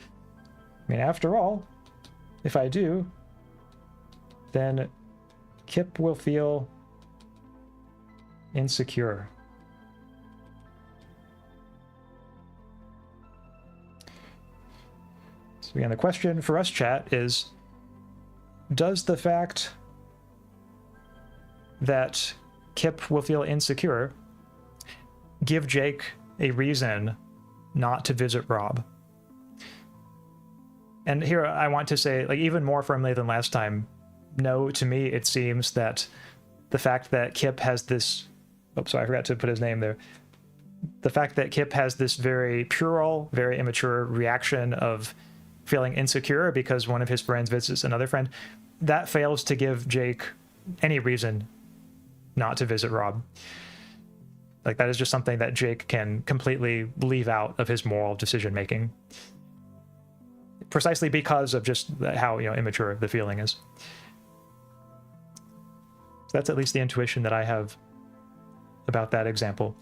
I mean, after all, if I do, then Kip will feel insecure. So again, the question for us, chat, is, does the fact that Kip will feel insecure give Jake a reason not to visit Rob? And here I want to say, like, even more firmly than last time, no, to me it seems that the fact that Kip has this, oh, sorry, I forgot to put his name there. The fact that Kip has this very puerile, very immature reaction of feeling insecure because one of his friends visits another friend, that fails to give Jake any reason not to visit Rob. Like, that is just something that Jake can completely leave out of his moral decision making, precisely because of just how, immature the feeling is. So that's at least the intuition that I have about that example.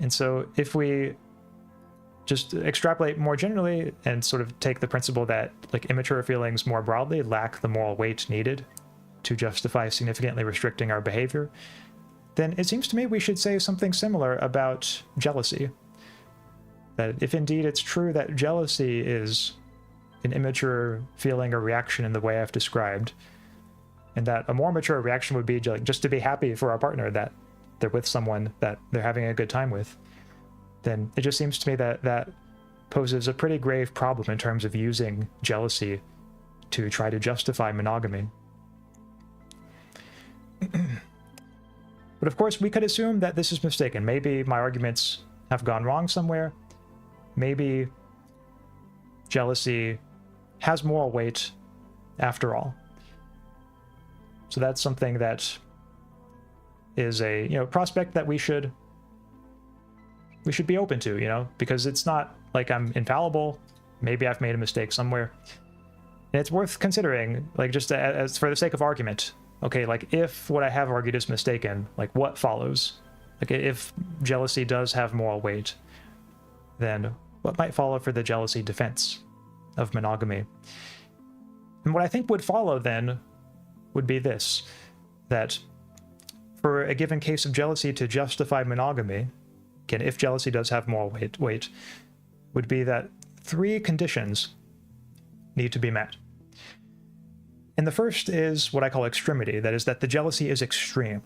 And so if we just extrapolate more generally and sort of take the principle that, like, immature feelings more broadly lack the moral weight needed to justify significantly restricting our behavior, then it seems to me we should say something similar about jealousy. That if indeed it's true that jealousy is an immature feeling or reaction in the way I've described, and that a more mature reaction would be just to be happy for our partner that they're with someone that they're having a good time with, then it just seems to me that that poses a pretty grave problem in terms of using jealousy to try to justify monogamy. But of course, we could assume that this is mistaken. Maybe my arguments have gone wrong somewhere. Maybe jealousy has moral weight after all. So that's something that is a prospect that we should be open to, because it's not like I'm infallible. Maybe I've made a mistake somewhere. And it's worth considering, like, just as for the sake of argument. Okay, like, if what I have argued is mistaken, like, what follows? Like, if jealousy does have moral weight, then what might follow for the jealousy defense of monogamy? And what I think would follow then would be this, that for a given case of jealousy to justify monogamy, again, if jealousy does have moral weight, would be that 3 conditions need to be met. And the first is what I call extremity, that is that the jealousy is extreme.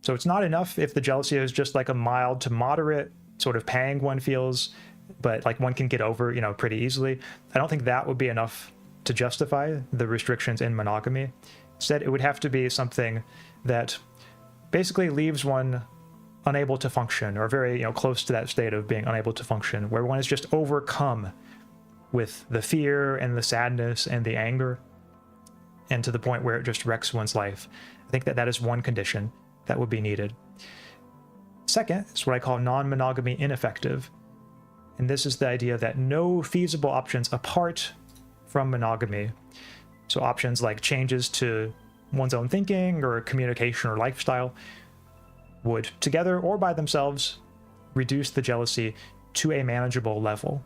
So it's not enough if the jealousy is just like a mild to moderate sort of pang one feels, but like one can get over, pretty easily. I don't think that would be enough to justify the restrictions in monogamy. Instead, it would have to be something that basically leaves one unable to function, or very, close to that state of being unable to function, where one is just overcome with the fear and the sadness and the anger, and to the point where it just wrecks one's life. I think that that is one condition that would be needed. Second is what I call non-monogamy ineffective. And this is the idea that no feasible options apart from monogamy, so options like changes to one's own thinking or communication or lifestyle, would together or by themselves reduce the jealousy to a manageable level.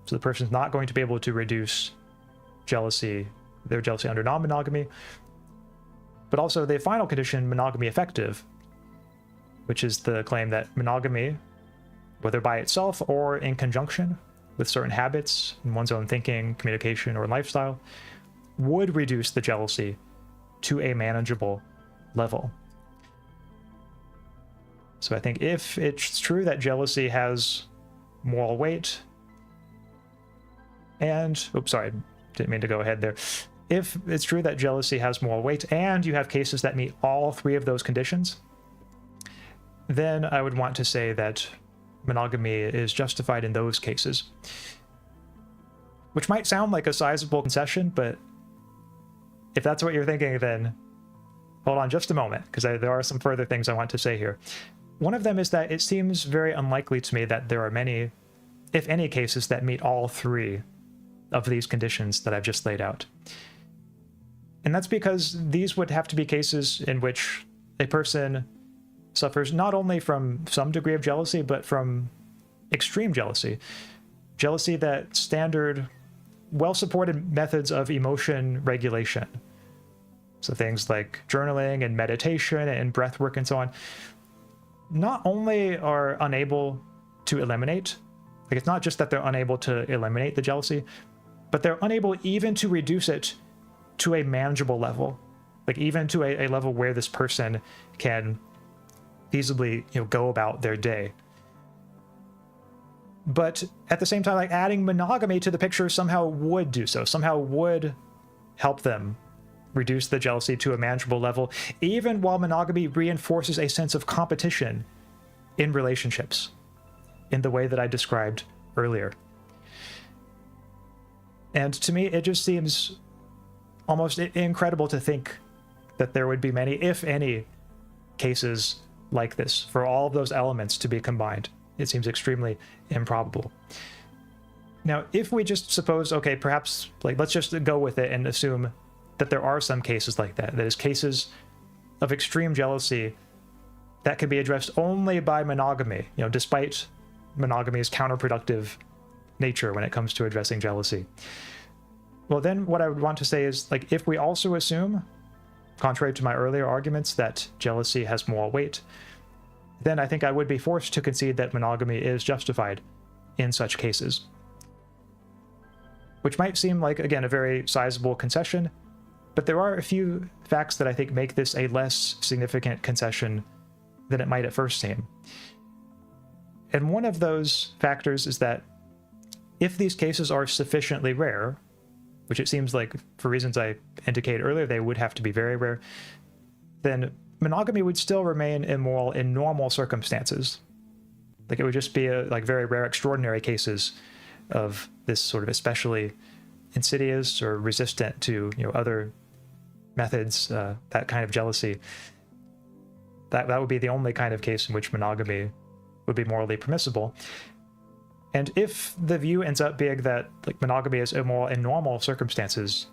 So the person's not going to be able to reduce their jealousy under non-monogamy, but also the final condition, monogamy effective, which is the claim that monogamy, whether by itself or in conjunction with certain habits in one's own thinking, communication, or lifestyle, would reduce the jealousy to a manageable level. So I think if it's true that jealousy has moral weight, and, oops, sorry, didn't mean to go ahead there. If it's true that jealousy has moral weight and you have cases that meet all three of those conditions, then I would want to say that monogamy is justified in those cases. Which might sound like a sizable concession, but if that's what you're thinking, then hold on just a moment, because there are some further things I want to say here. One of them is that it seems very unlikely to me that there are many, if any, cases that meet all three of these conditions that I've just laid out. And that's because these would have to be cases in which a person suffers not only from some degree of jealousy, but from extreme jealousy. Jealousy that standard, well-supported methods of emotion regulation, so things like journaling and meditation and breath work and so on, not only are unable to eliminate, like it's not just that they're unable to eliminate the jealousy, but they're unable even to reduce it to a manageable level, like even to a level where this person can feasibly, go about their day. But at the same time, like adding monogamy to the picture somehow would do so, somehow would help them reduce the jealousy to a manageable level, even while monogamy reinforces a sense of competition in relationships in the way that I described earlier. And to me, it just seems almost incredible to think that there would be many, if any, cases like this for all of those elements to be combined. It seems extremely improbable. Now, if we just suppose, okay, perhaps, let's just go with it and assume that there are some cases like that, that is, cases of extreme jealousy that can be addressed only by monogamy, despite monogamy's counterproductive nature when it comes to addressing jealousy. Well, then what I would want to say is, if we also assume, contrary to my earlier arguments, that jealousy has moral weight, then I think I would be forced to concede that monogamy is justified in such cases. Which might seem like, again, a very sizable concession, but there are a few facts that I think make this a less significant concession than it might at first seem. And one of those factors is that if these cases are sufficiently rare, which it seems like, for reasons I indicated earlier, they would have to be very rare, then monogamy would still remain immoral in normal circumstances. It would just be very rare, extraordinary cases of this sort of especially insidious or resistant to other methods, that kind of jealousy. That would be the only kind of case in which monogamy would be morally permissible. And if the view ends up being that monogamy is immoral in normal circumstances,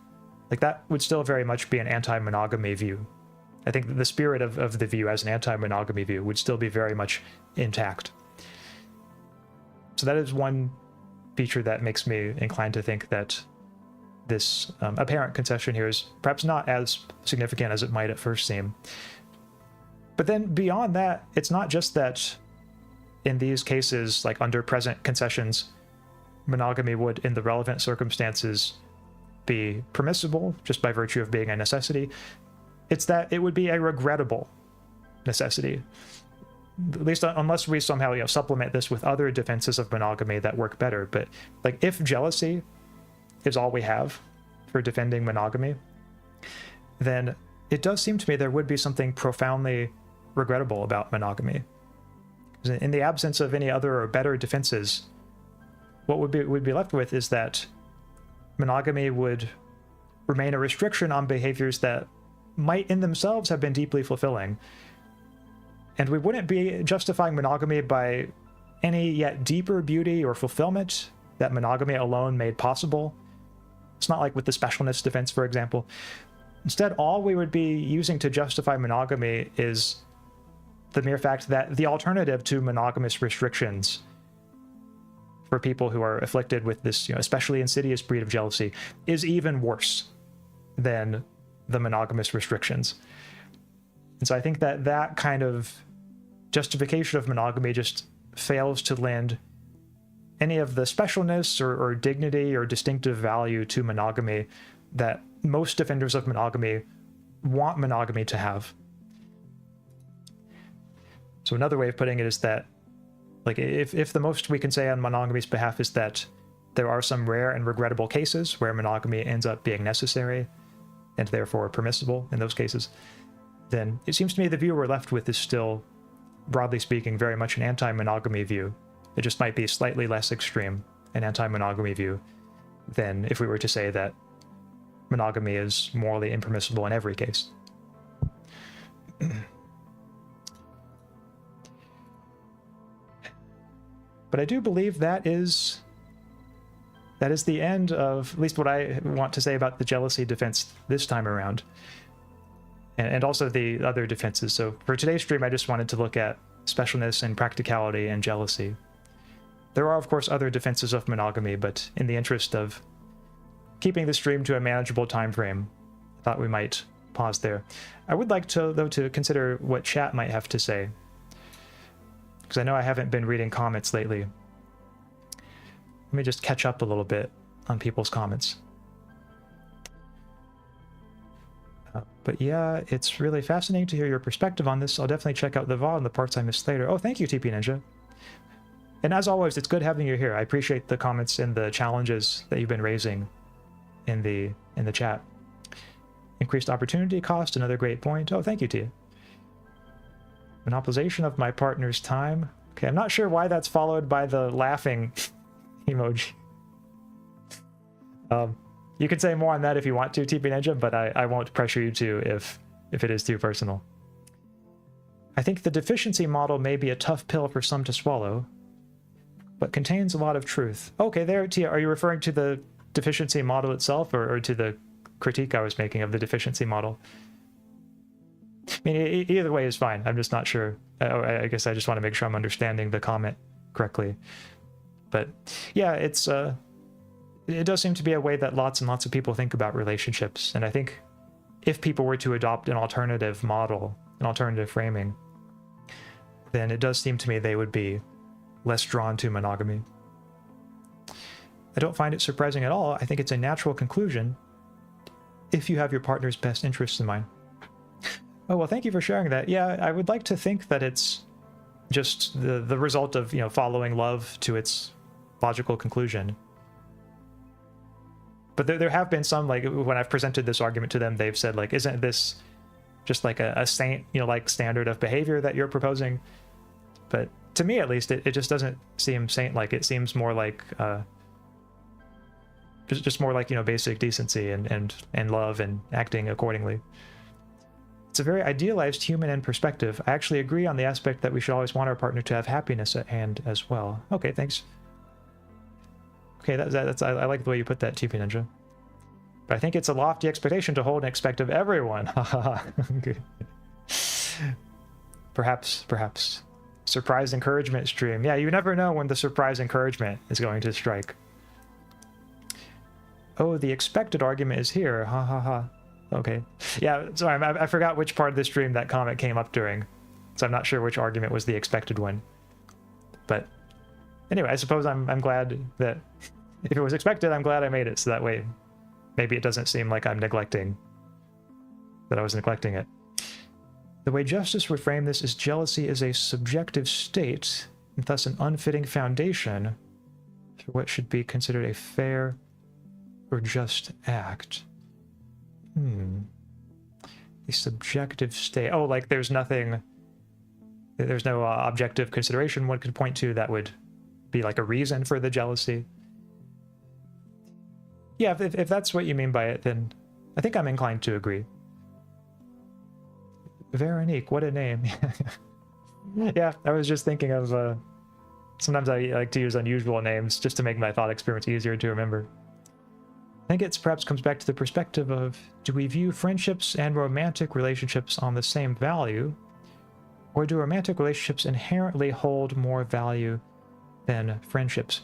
that would still very much be an anti-monogamy view. I think the spirit of the view as an anti-monogamy view would still be very much intact. So that is one feature that makes me inclined to think that this apparent concession here is perhaps not as significant as it might at first seem. But then beyond that, it's not just that in these cases, under present concessions, monogamy would, in the relevant circumstances, be permissible just by virtue of being a necessity. It's that it would be a regrettable necessity, at least unless we somehow supplement this with other defenses of monogamy that work better. But if jealousy is all we have for defending monogamy, then it does seem to me there would be something profoundly regrettable about monogamy. In the absence of any other or better defenses, what would be left with is that monogamy would remain a restriction on behaviors that might in themselves have been deeply fulfilling. And we wouldn't be justifying monogamy by any yet deeper beauty or fulfillment that monogamy alone made possible. It's not like with the specialness defense, for example. Instead, all we would be using to justify monogamy is the mere fact that the alternative to monogamous restrictions for people who are afflicted with this, especially insidious breed of jealousy, is even worse than the monogamous restrictions. And so I think that that kind of justification of monogamy just fails to lend any of the specialness or dignity or distinctive value to monogamy that most defenders of monogamy want monogamy to have. So another way of putting it is that, like, if the most we can say on monogamy's behalf is that there are some rare and regrettable cases where monogamy ends up being necessary and therefore permissible in those cases, then it seems to me the view we're left with is still, broadly speaking, very much an anti-monogamy view. It just might be slightly less extreme, an anti-monogamy view, than if we were to say that monogamy is morally impermissible in every case. But I do believe that is the end of at least what I want to say about the jealousy defense this time around, and also the other defenses. So for today's stream, I just wanted to look at specialness and practicality and jealousy. There are, of course, other defenses of monogamy, but in the interest of keeping the stream to a manageable time frame, I thought we might pause there. I would like to, though, to consider what chat might have to say, because I know I haven't been reading comments lately. Let me just catch up a little bit on people's comments. But yeah, it's really fascinating to hear your perspective on this. I'll definitely check out the VOD and the parts I missed later. Oh, thank you, TP Ninja. And as always, it's good having you here. I appreciate the comments and the challenges that you've been raising in the chat. Increased opportunity cost, another great point. Oh, thank you, Tia. Monopolization of my partner's time. Okay, I'm not sure why that's followed by the laughing emoji. You can say more on that if you want to, TP Ninja, but I won't pressure you to if it is too personal. I think the deficiency model may be a tough pill for some to swallow, but contains a lot of truth. Okay, there, Tia, are you referring to the deficiency model itself or to the critique I was making of the deficiency model? I mean, either way is fine. I'm just not sure. I guess I just want to make sure I'm understanding the comment correctly. But yeah, it does seem to be a way that lots and lots of people think about relationships. And I think if people were to adopt an alternative model, an alternative framing, then it does seem to me they would be less drawn to monogamy. I don't find it surprising at all. I think it's a natural conclusion if you have your partner's best interests in mind. Oh, well, thank you for sharing that. Yeah, I would like to think that it's just the result of, following love to its logical conclusion. But there have been some, like, when I've presented this argument to them, they've said, like, isn't this just like a saint, like, standard of behavior that you're proposing? But to me, at least, it just doesn't seem saint-like. It seems more like, just more like, basic decency and love and acting accordingly. It's a very idealized human end perspective. I actually agree on the aspect that we should always want our partner to have happiness at hand as well. Okay, thanks. Okay, that's I like the way you put that, TP Ninja. But I think it's a lofty expectation to hold and expect of everyone. Okay. Perhaps. Surprise encouragement stream. Yeah, you never know when the surprise encouragement is going to strike. Oh, the expected argument is here. Ha ha ha. Okay. Yeah, sorry, I forgot which part of the stream that comment came up during. So I'm not sure which argument was the expected one. But anyway, I suppose I'm glad that if it was expected, I'm glad I made it. So that way, maybe it doesn't seem like I'm neglecting, that I was neglecting it. The way justice would frame this is jealousy is a subjective state, and thus an unfitting foundation for what should be considered a fair or just act. A subjective state. Oh, like there's no objective consideration one could point to that would be like a reason for the jealousy. Yeah, if that's what you mean by it, then I think I'm inclined to agree. Veronique, what a name. Yeah, I was just thinking of Sometimes I like to use unusual names just to make my thought experiments easier to remember. I think it perhaps comes back to the perspective of, do we view friendships and romantic relationships on the same value, or do romantic relationships inherently hold more value than friendships?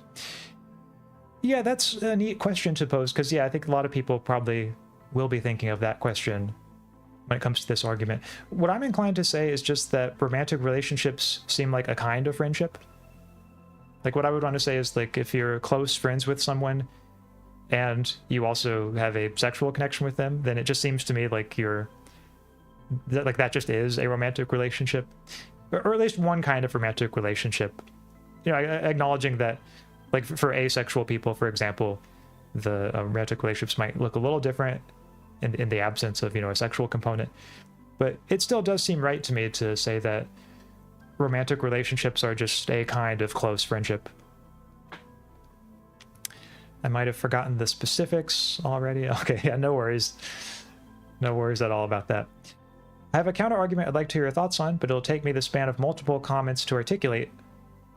Yeah, that's a neat question to pose, because yeah, I think a lot of people probably will be thinking of that question when it comes to this argument. What I'm inclined to say is just that romantic relationships seem like a kind of friendship. Like, what I would want to say is, like, if you're close friends with someone and you also have a sexual connection with them, then it just seems to me like that just is a romantic relationship, or at least one kind of romantic relationship. You know, acknowledging that, like, for asexual people, for example, the romantic relationships might look a little different in the absence of, you know, a sexual component. But it still does seem right to me to say that romantic relationships are just a kind of close friendship. I might have forgotten the specifics already. Okay, yeah, no worries. No worries at all about that. I have a counter argument I'd like to hear your thoughts on, but it'll take me the span of multiple comments to articulate.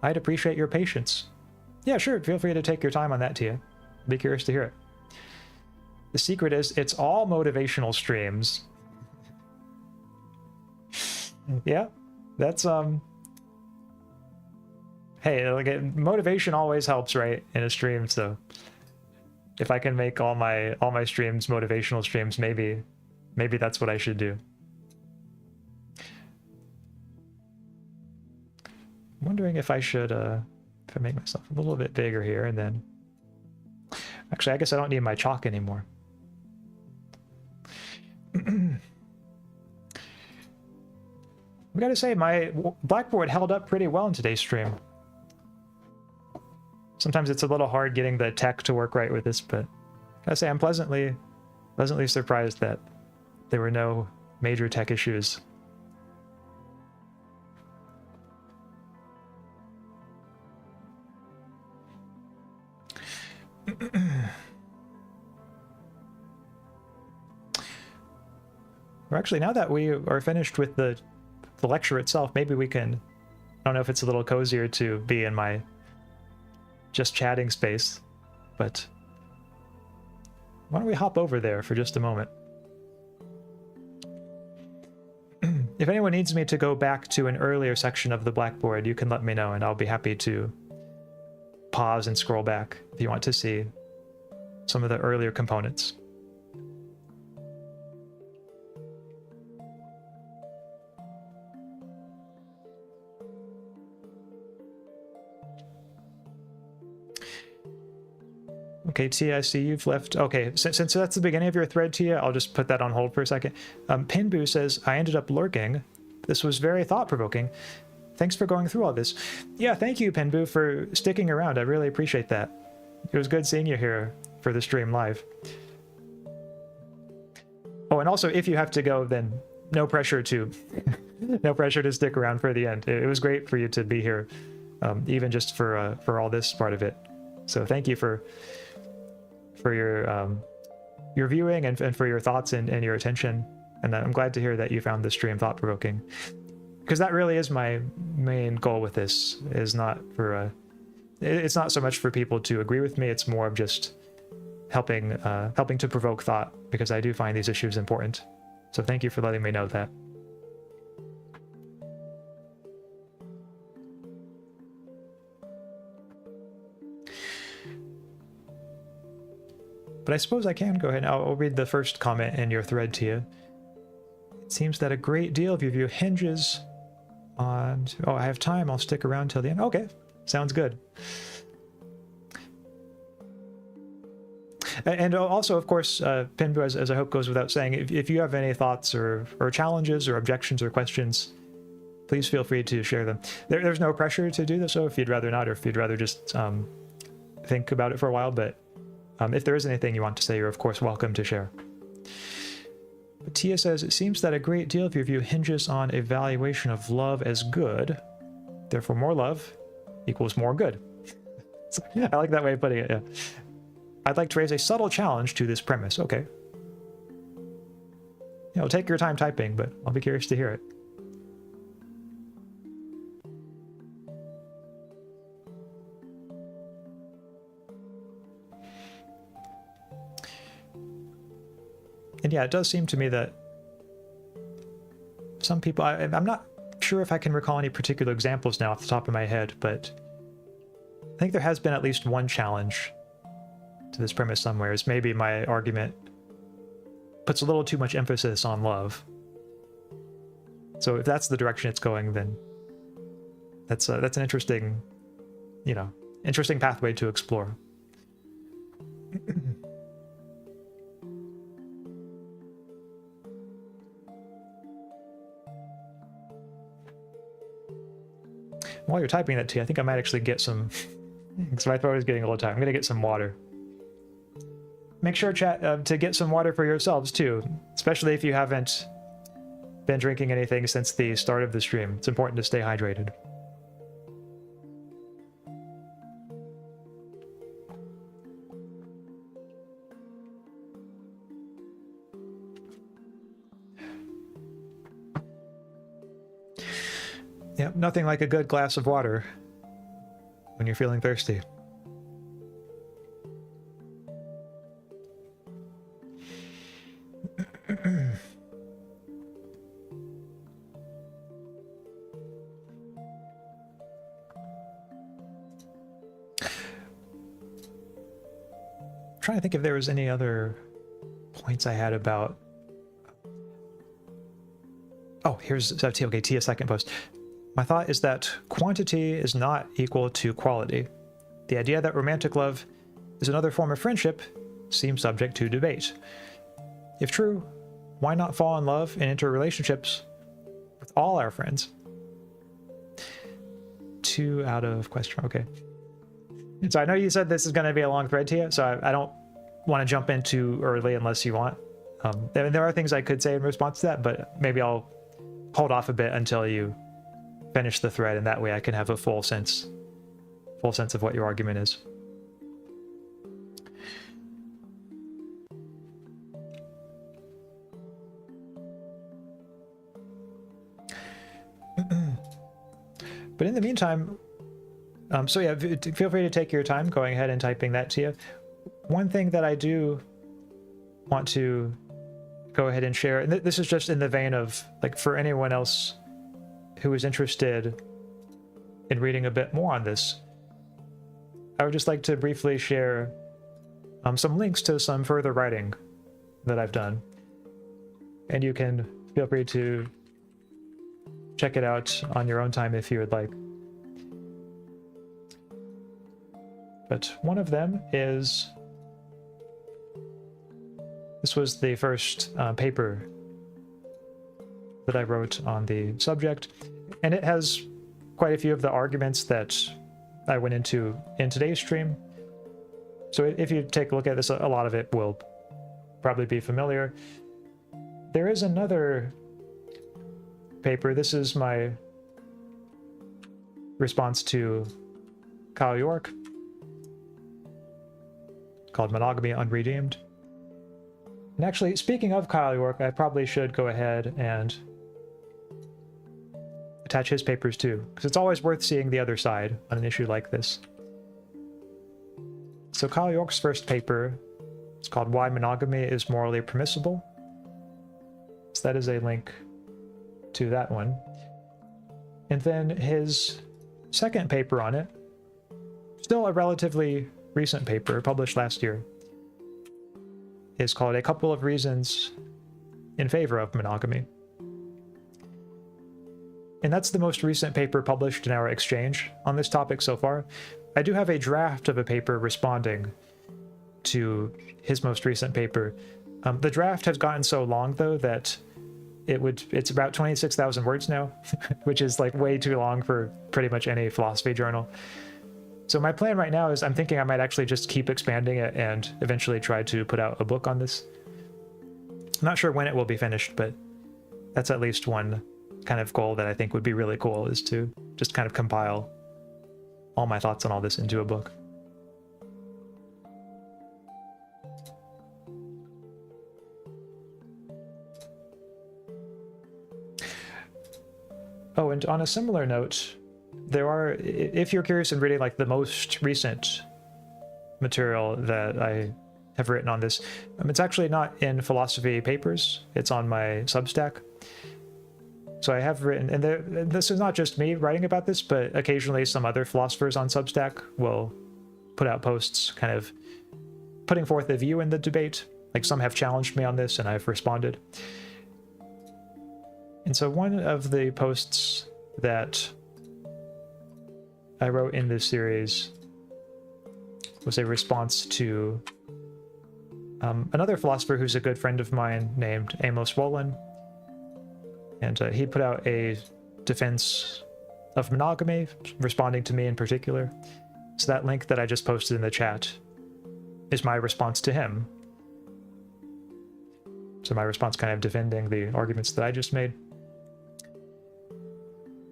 I'd appreciate your patience. Yeah, sure, feel free to take your time on that, Tia. Be curious to hear it. The secret is, it's all motivational streams. Yeah, that's, hey, like, motivation always helps, right, in a stream, so if I can make all my streams motivational streams, maybe that's what I should do. I'm wondering if I should, if I make myself a little bit bigger here, and then... Actually, I guess I don't need my chalk anymore. I gotta say, my Blackboard held up pretty well in today's stream. Sometimes it's a little hard getting the tech to work right with this, but I gotta say, I'm pleasantly surprised that there were no major tech issues. Or actually, now that we are finished with the lecture itself, maybe we can... I don't know if it's a little cozier to be in my just chatting space, but why don't we hop over there for just a moment? If anyone needs me to go back to an earlier section of the Blackboard, you can let me know, and I'll be happy to pause and scroll back if you want to see some of the earlier components. Okay, Tia, I see you've left. Okay, since that's the beginning of your thread, Tia, I'll just put that on hold for a second. Pinboo says, I ended up lurking. This was very thought-provoking. Thanks for going through all this. Yeah, thank you, Pinboo, for sticking around. I really appreciate that. It was good seeing you here for the stream live. Oh, and also, if you have to go, then no pressure to no pressure to stick around for the end. It was great for you to be here, even just for all this part of it. So thank you for your viewing and for your thoughts and your attention. And I'm glad to hear that you found the stream thought-provoking, because that really is my main goal with this. Is not for it's not so much for people to agree with me. It's more of just helping to provoke thought, because I do find these issues important. So thank you for letting me know that. But I suppose I can go ahead and I'll read the first comment in your thread to you. It seems that a great deal of your view hinges on... Oh, I have time. I'll stick around till the end. Okay, sounds good. And also, of course, Pinboo, as I hope goes without saying, if you have any thoughts or challenges or objections or questions, please feel free to share them. There's no pressure to do this, so if you'd rather not, or if you'd rather just think about it for a while, but if there is anything you want to say, you're of course welcome to share. But Tia says, it seems that a great deal of your view hinges on evaluation of love as good. Therefore, more love equals more good. I like that way of putting it, yeah. I'd like to raise a subtle challenge to this premise. Okay. You know, take your time typing, but I'll be curious to hear it. And yeah, it does seem to me that some people, I'm not sure if I can recall any particular examples now off the top of my head, but I think there has been at least one challenge to this premise somewhere. Is maybe my argument puts a little too much emphasis on love. So if that's the direction it's going, then that's an interesting, interesting pathway to explore. While you're typing that, T, I think I might actually get some, because my throat is getting a little tired. I'm going to get some water. Make sure, chat, to get some water for yourselves, too, especially if you haven't been drinking anything since the start of the stream. It's important to stay hydrated. Yep, nothing like a good glass of water when you're feeling thirsty. I'm trying to think if there was any other points I had about... Oh, here's T. Okay, T, a second post. My thought is that quantity is not equal to quality. The idea that romantic love is another form of friendship seems subject to debate. If true, why not fall in love and enter relationships with all our friends? 2 out of question. Okay. So I know you said this is going to be a long thread to you, so I don't want to jump in too early unless you want. There are things I could say in response to that, but maybe I'll hold off a bit until you finish the thread, and that way I can have a full sense of what your argument is. But in the meantime, so yeah, feel free to take your time going ahead and typing that to you. One thing that I do want to go ahead and share, and this is just in the vein of, like, for anyone else who is interested in reading a bit more on this, I would just like to briefly share some links to some further writing that I've done. And you can feel free to check it out on your own time if you would like. But one of them is... This was the first paper that I wrote on the subject, and it has quite a few of the arguments that I went into in today's stream. So if you take a look at this, a lot of it will probably be familiar. There is another paper. This is my response to Kyle York, called Monogamy Unredeemed. And actually, speaking of Kyle York, I probably should go ahead and attach his papers too, because it's always worth seeing the other side on an issue like this. So Kyle York's first paper is called Why Monogamy is Morally Permissible. So that is a link to that one. And then his second paper on it, still a relatively recent paper, published last year, is called A Couple of Reasons in Favor of Monogamy. And that's the most recent paper published in our exchange on this topic so far. I do have a draft of a paper responding to his most recent paper. The draft has gotten so long, though, that it's about 26,000 words now, which is like way too long for pretty much any philosophy journal. So my plan right now is I'm thinking I might actually just keep expanding it and eventually try to put out a book on this. I'm not sure when it will be finished, but that's at least one kind of goal that I think would be really cool, is to just kind of compile all my thoughts on all this into a book. Oh, and on a similar note, there are, if you're curious in reading like the most recent material that I have written on this. It's actually not in philosophy papers, it's on my Substack. So I have written, and this is not just me writing about this, but occasionally some other philosophers on Substack will put out posts kind of putting forth a view in the debate. Like, some have challenged me on this and I've responded. And so one of the posts that I wrote in this series was a response to another philosopher who's a good friend of mine named Amos Wolin. And he put out a defense of monogamy, responding to me in particular. So that link that I just posted in the chat is my response to him. So my response kind of defending the arguments that I just made.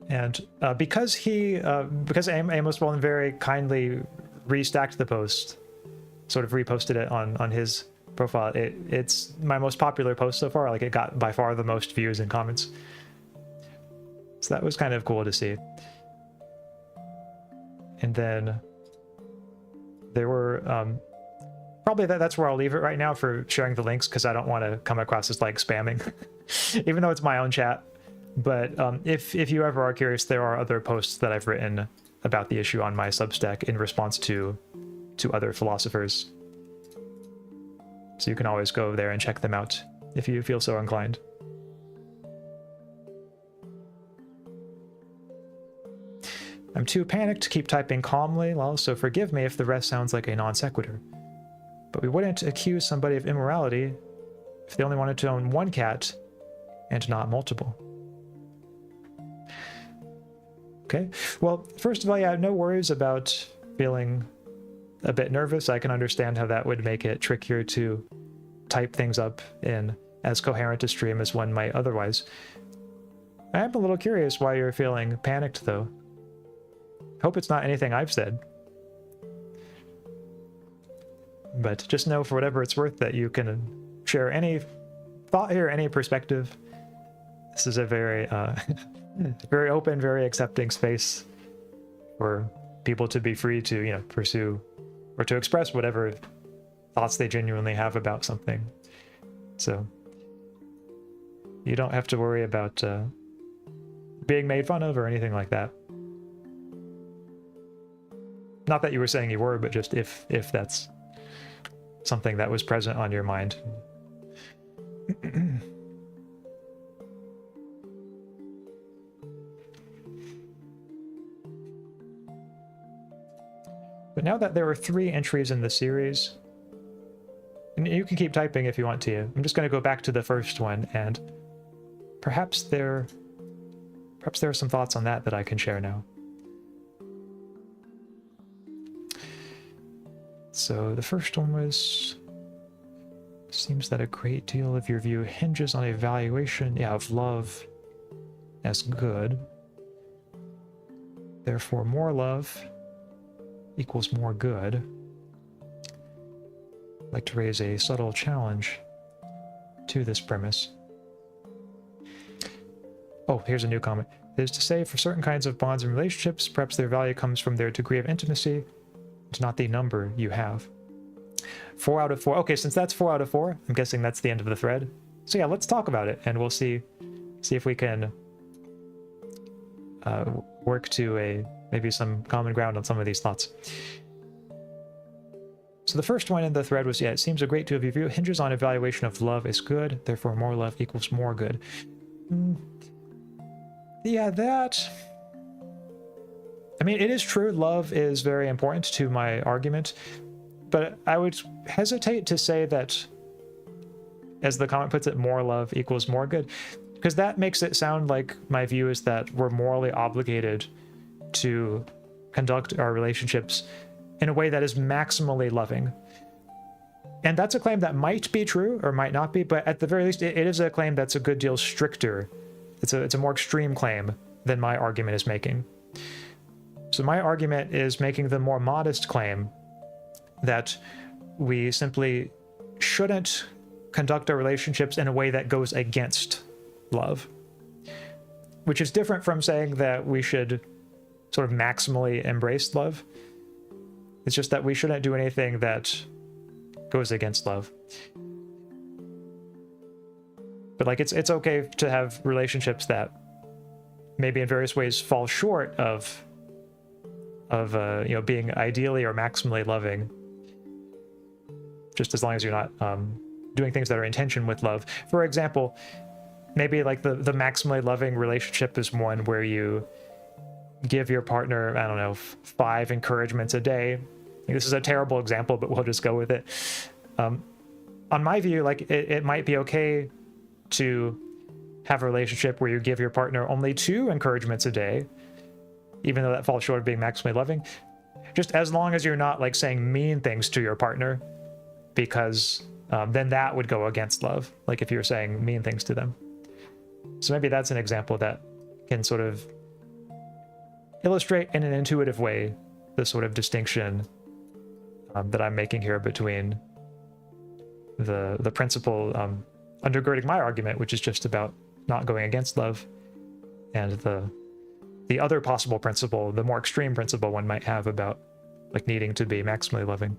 And because Amos Wolin very kindly restacked the post, sort of reposted it on his profile, it's my most popular post so far. Like, it got by far the most views and comments. So that was kind of cool to see. And then there were probably that's where I'll leave it right now for sharing the links, because I don't want to come across as like spamming, even though it's my own chat. But if you ever are curious, there are other posts that I've written about the issue on my Substack in response to other philosophers. So you can always go there and check them out if you feel so inclined. I'm too panicked to keep typing calmly, well, so forgive me if the rest sounds like a non sequitur. But we wouldn't accuse somebody of immorality if they only wanted to own one cat and not multiple. Okay, well, first of all, yeah, no worries about feeling a bit nervous. I can understand how that would make it trickier to type things up in as coherent a stream as one might otherwise. I am a little curious why you're feeling panicked, though. Hope it's not anything I've said. But just know, for whatever it's worth, that you can share any thought here, any perspective. This is a very very open, very accepting space for people to be free to, you know, pursue or to express whatever thoughts they genuinely have about something. So you don't have to worry about being made fun of or anything like that. Not that you were saying you were, but just if that's something that was present on your mind. But now that there are 3 entries in the series, and you can keep typing if you want to, I'm just going to go back to the first one, and perhaps there are some thoughts on that I can share now. So the first one was, seems that a great deal of your view hinges on a valuation, of love as good. Therefore, more love equals more good. I'd like to raise a subtle challenge to this premise. Oh, here's a new comment. It is to say, for certain kinds of bonds and relationships, perhaps their value comes from their degree of intimacy, and not the number you have. 4 out of 4. Okay, since that's 4 out of 4, I'm guessing that's the end of the thread. So yeah, let's talk about it, and we'll see if we can work to maybe some common ground on some of these thoughts. So the first one in the thread was, it seems a great deal of your view hinges on evaluation of love is good, therefore more love equals more good. Yeah, that... I mean, it is true, love is very important to my argument, but I would hesitate to say that, as the comment puts it, more love equals more good, because that makes it sound like my view is that we're morally obligated to conduct our relationships in a way that is maximally loving. And that's a claim that might be true or might not be, but at the very least, it is a claim that's a good deal stricter. It's a more extreme claim than my argument is making. So my argument is making the more modest claim that we simply shouldn't conduct our relationships in a way that goes against love, which is different from saying that we should sort of maximally embrace love. It's just that we shouldn't do anything that goes against love. But like it's okay to have relationships that maybe in various ways fall short of you know, being ideally or maximally loving, just as long as you're not doing things that are in tension with love. For example, maybe like the maximally loving relationship is one where you give your partner, I don't know, 5 encouragements a day. This is a terrible example, but we'll just go with it. On my view, like it might be okay to have a relationship where you give your partner only 2 encouragements a day, even though that falls short of being maximally loving, just as long as you're not like saying mean things to your partner, because then that would go against love, like if you're saying mean things to them. So maybe that's an example that can sort of illustrate in an intuitive way the sort of distinction that I'm making here between the principle undergirding my argument, which is just about not going against love, and the other possible principle, the more extreme principle one might have about like needing to be maximally loving.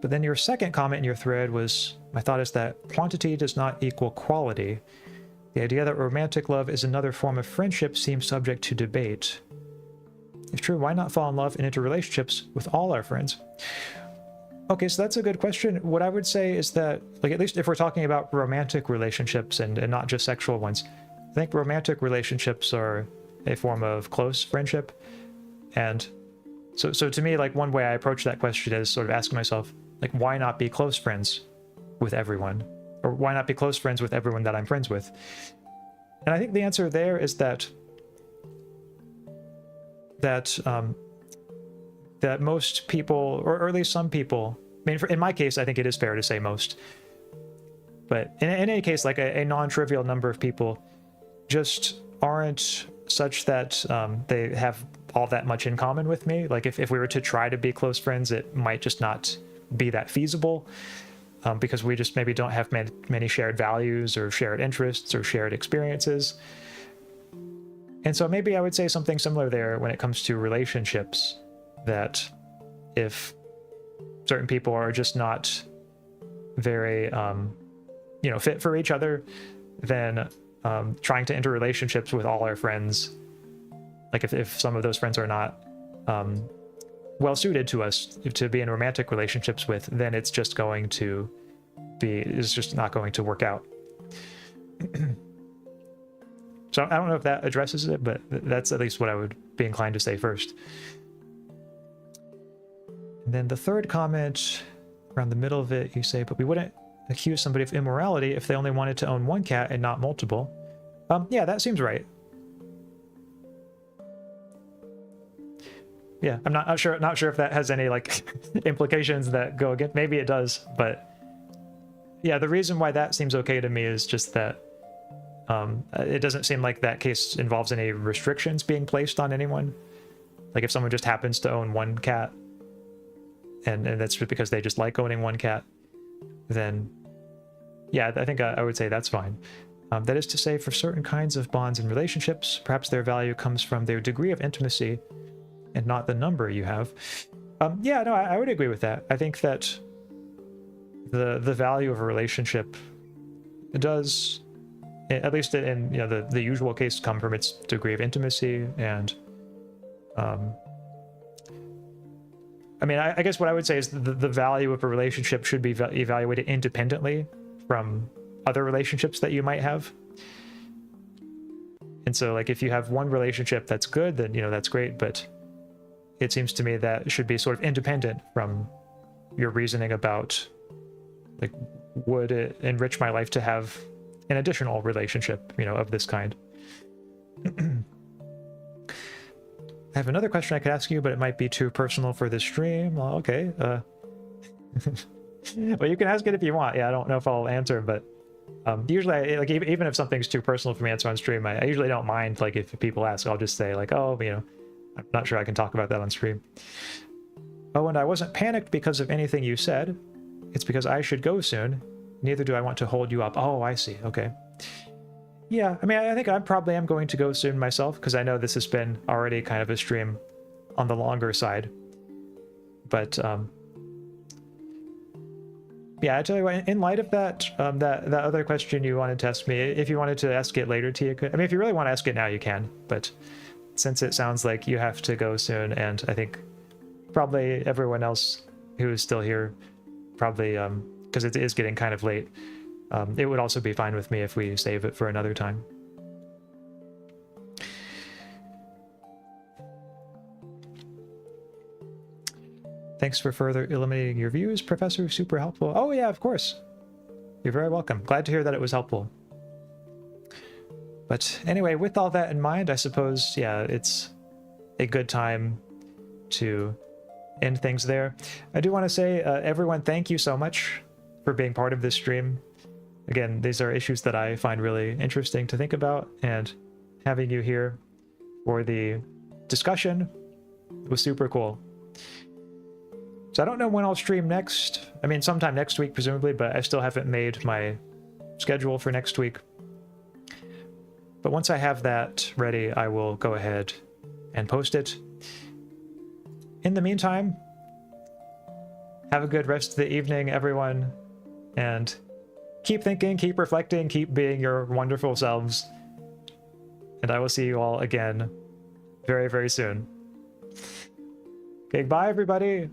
But then your second comment in your thread was, my thought is that quantity does not equal quality. The idea that romantic love is another form of friendship seems subject to debate. If true, why not fall in love and into relationships with all our friends? Okay, so that's a good question. What I would say is that, like, at least if we're talking about romantic relationships and not just sexual ones, I think romantic relationships are a form of close friendship. And so to me, like, one way I approach that question is sort of asking myself, like, why not be close friends with everyone? Or why not be close friends with everyone that I'm friends with? And I think the answer there is that most people, or at least some people, I mean, in my case, I think it is fair to say most, but in any case, like a non-trivial number of people just aren't such that they have all that much in common with me. Like if we were to try to be close friends, it might just not be that feasible, because we just maybe don't have many shared values or shared interests or shared experiences. And so maybe I would say something similar there when it comes to relationships, that if certain people are just not very, fit for each other, then trying to enter relationships with all our friends, like if some of those friends are not well suited to us to be in romantic relationships with, then it's just not going to work out. So I don't know if that addresses it, but that's at least what I would be inclined to say first. And then the third comment, around the middle of it, you say, but we wouldn't accuse somebody of immorality if they only wanted to own one cat and not multiple. Yeah, that seems right. Yeah, I'm not sure if that has any like implications that go against. Maybe it does, but yeah, the reason why that seems okay to me is just that it doesn't seem like that case involves any restrictions being placed on anyone. Like if someone just happens to own one cat, and that's just because they just like owning one cat, then yeah, I think I would say that's fine. That is to say, for certain kinds of bonds and relationships, perhaps their value comes from their degree of intimacy and not the number you have. Yeah, no, I would agree with that. I think that the value of a relationship does, at least in the usual case, come from its degree of intimacy. And I mean, I guess what I would say is the value of a relationship should be evaluated independently from other relationships that you might have. And so like if you have one relationship that's good, then that's great, but it seems to me that should be sort of independent from your reasoning about, like, would it enrich my life to have an additional relationship, of this kind. I have another question I could ask you, but it might be too personal for this stream. Well, okay. Well, you can ask it if you want. Yeah, I don't know if I'll answer, but usually, like, even if something's too personal for me to answer on stream, I usually don't mind. Like, if people ask, I'll just say, like, oh, I'm not sure I can talk about that on stream. Oh, and I wasn't panicked because of anything you said. It's because I should go soon. Neither do I want to hold you up. Oh, I see. Okay. Yeah, I mean, I think I probably am going to go soon myself, because I know this has been already kind of a stream on the longer side. But Yeah, I tell you what, in light of that, that other question you wanted to ask me, if you wanted to ask it later, Tia could. I mean, if you really want to ask it now, you can. But since it sounds like you have to go soon, and I think probably everyone else who is still here, probably, because it is getting kind of late, it would also be fine with me if we save it for another time. Thanks for further illuminating your views, Professor. Super helpful. Oh yeah, of course. You're very welcome. Glad to hear that it was helpful. But anyway, with all that in mind, I suppose, yeah, it's a good time to end things there. I do want to say, everyone, thank you so much for being part of this stream. Again, these are issues that I find really interesting to think about, and having you here for the discussion was super cool. So I don't know when I'll stream next. I mean, sometime next week, presumably, but I still haven't made my schedule for next week. But once I have that ready, I will go ahead and post it. In the meantime, have a good rest of the evening, everyone, and keep thinking, keep reflecting, keep being your wonderful selves. And I will see you all again very, very soon. Okay, bye, everybody.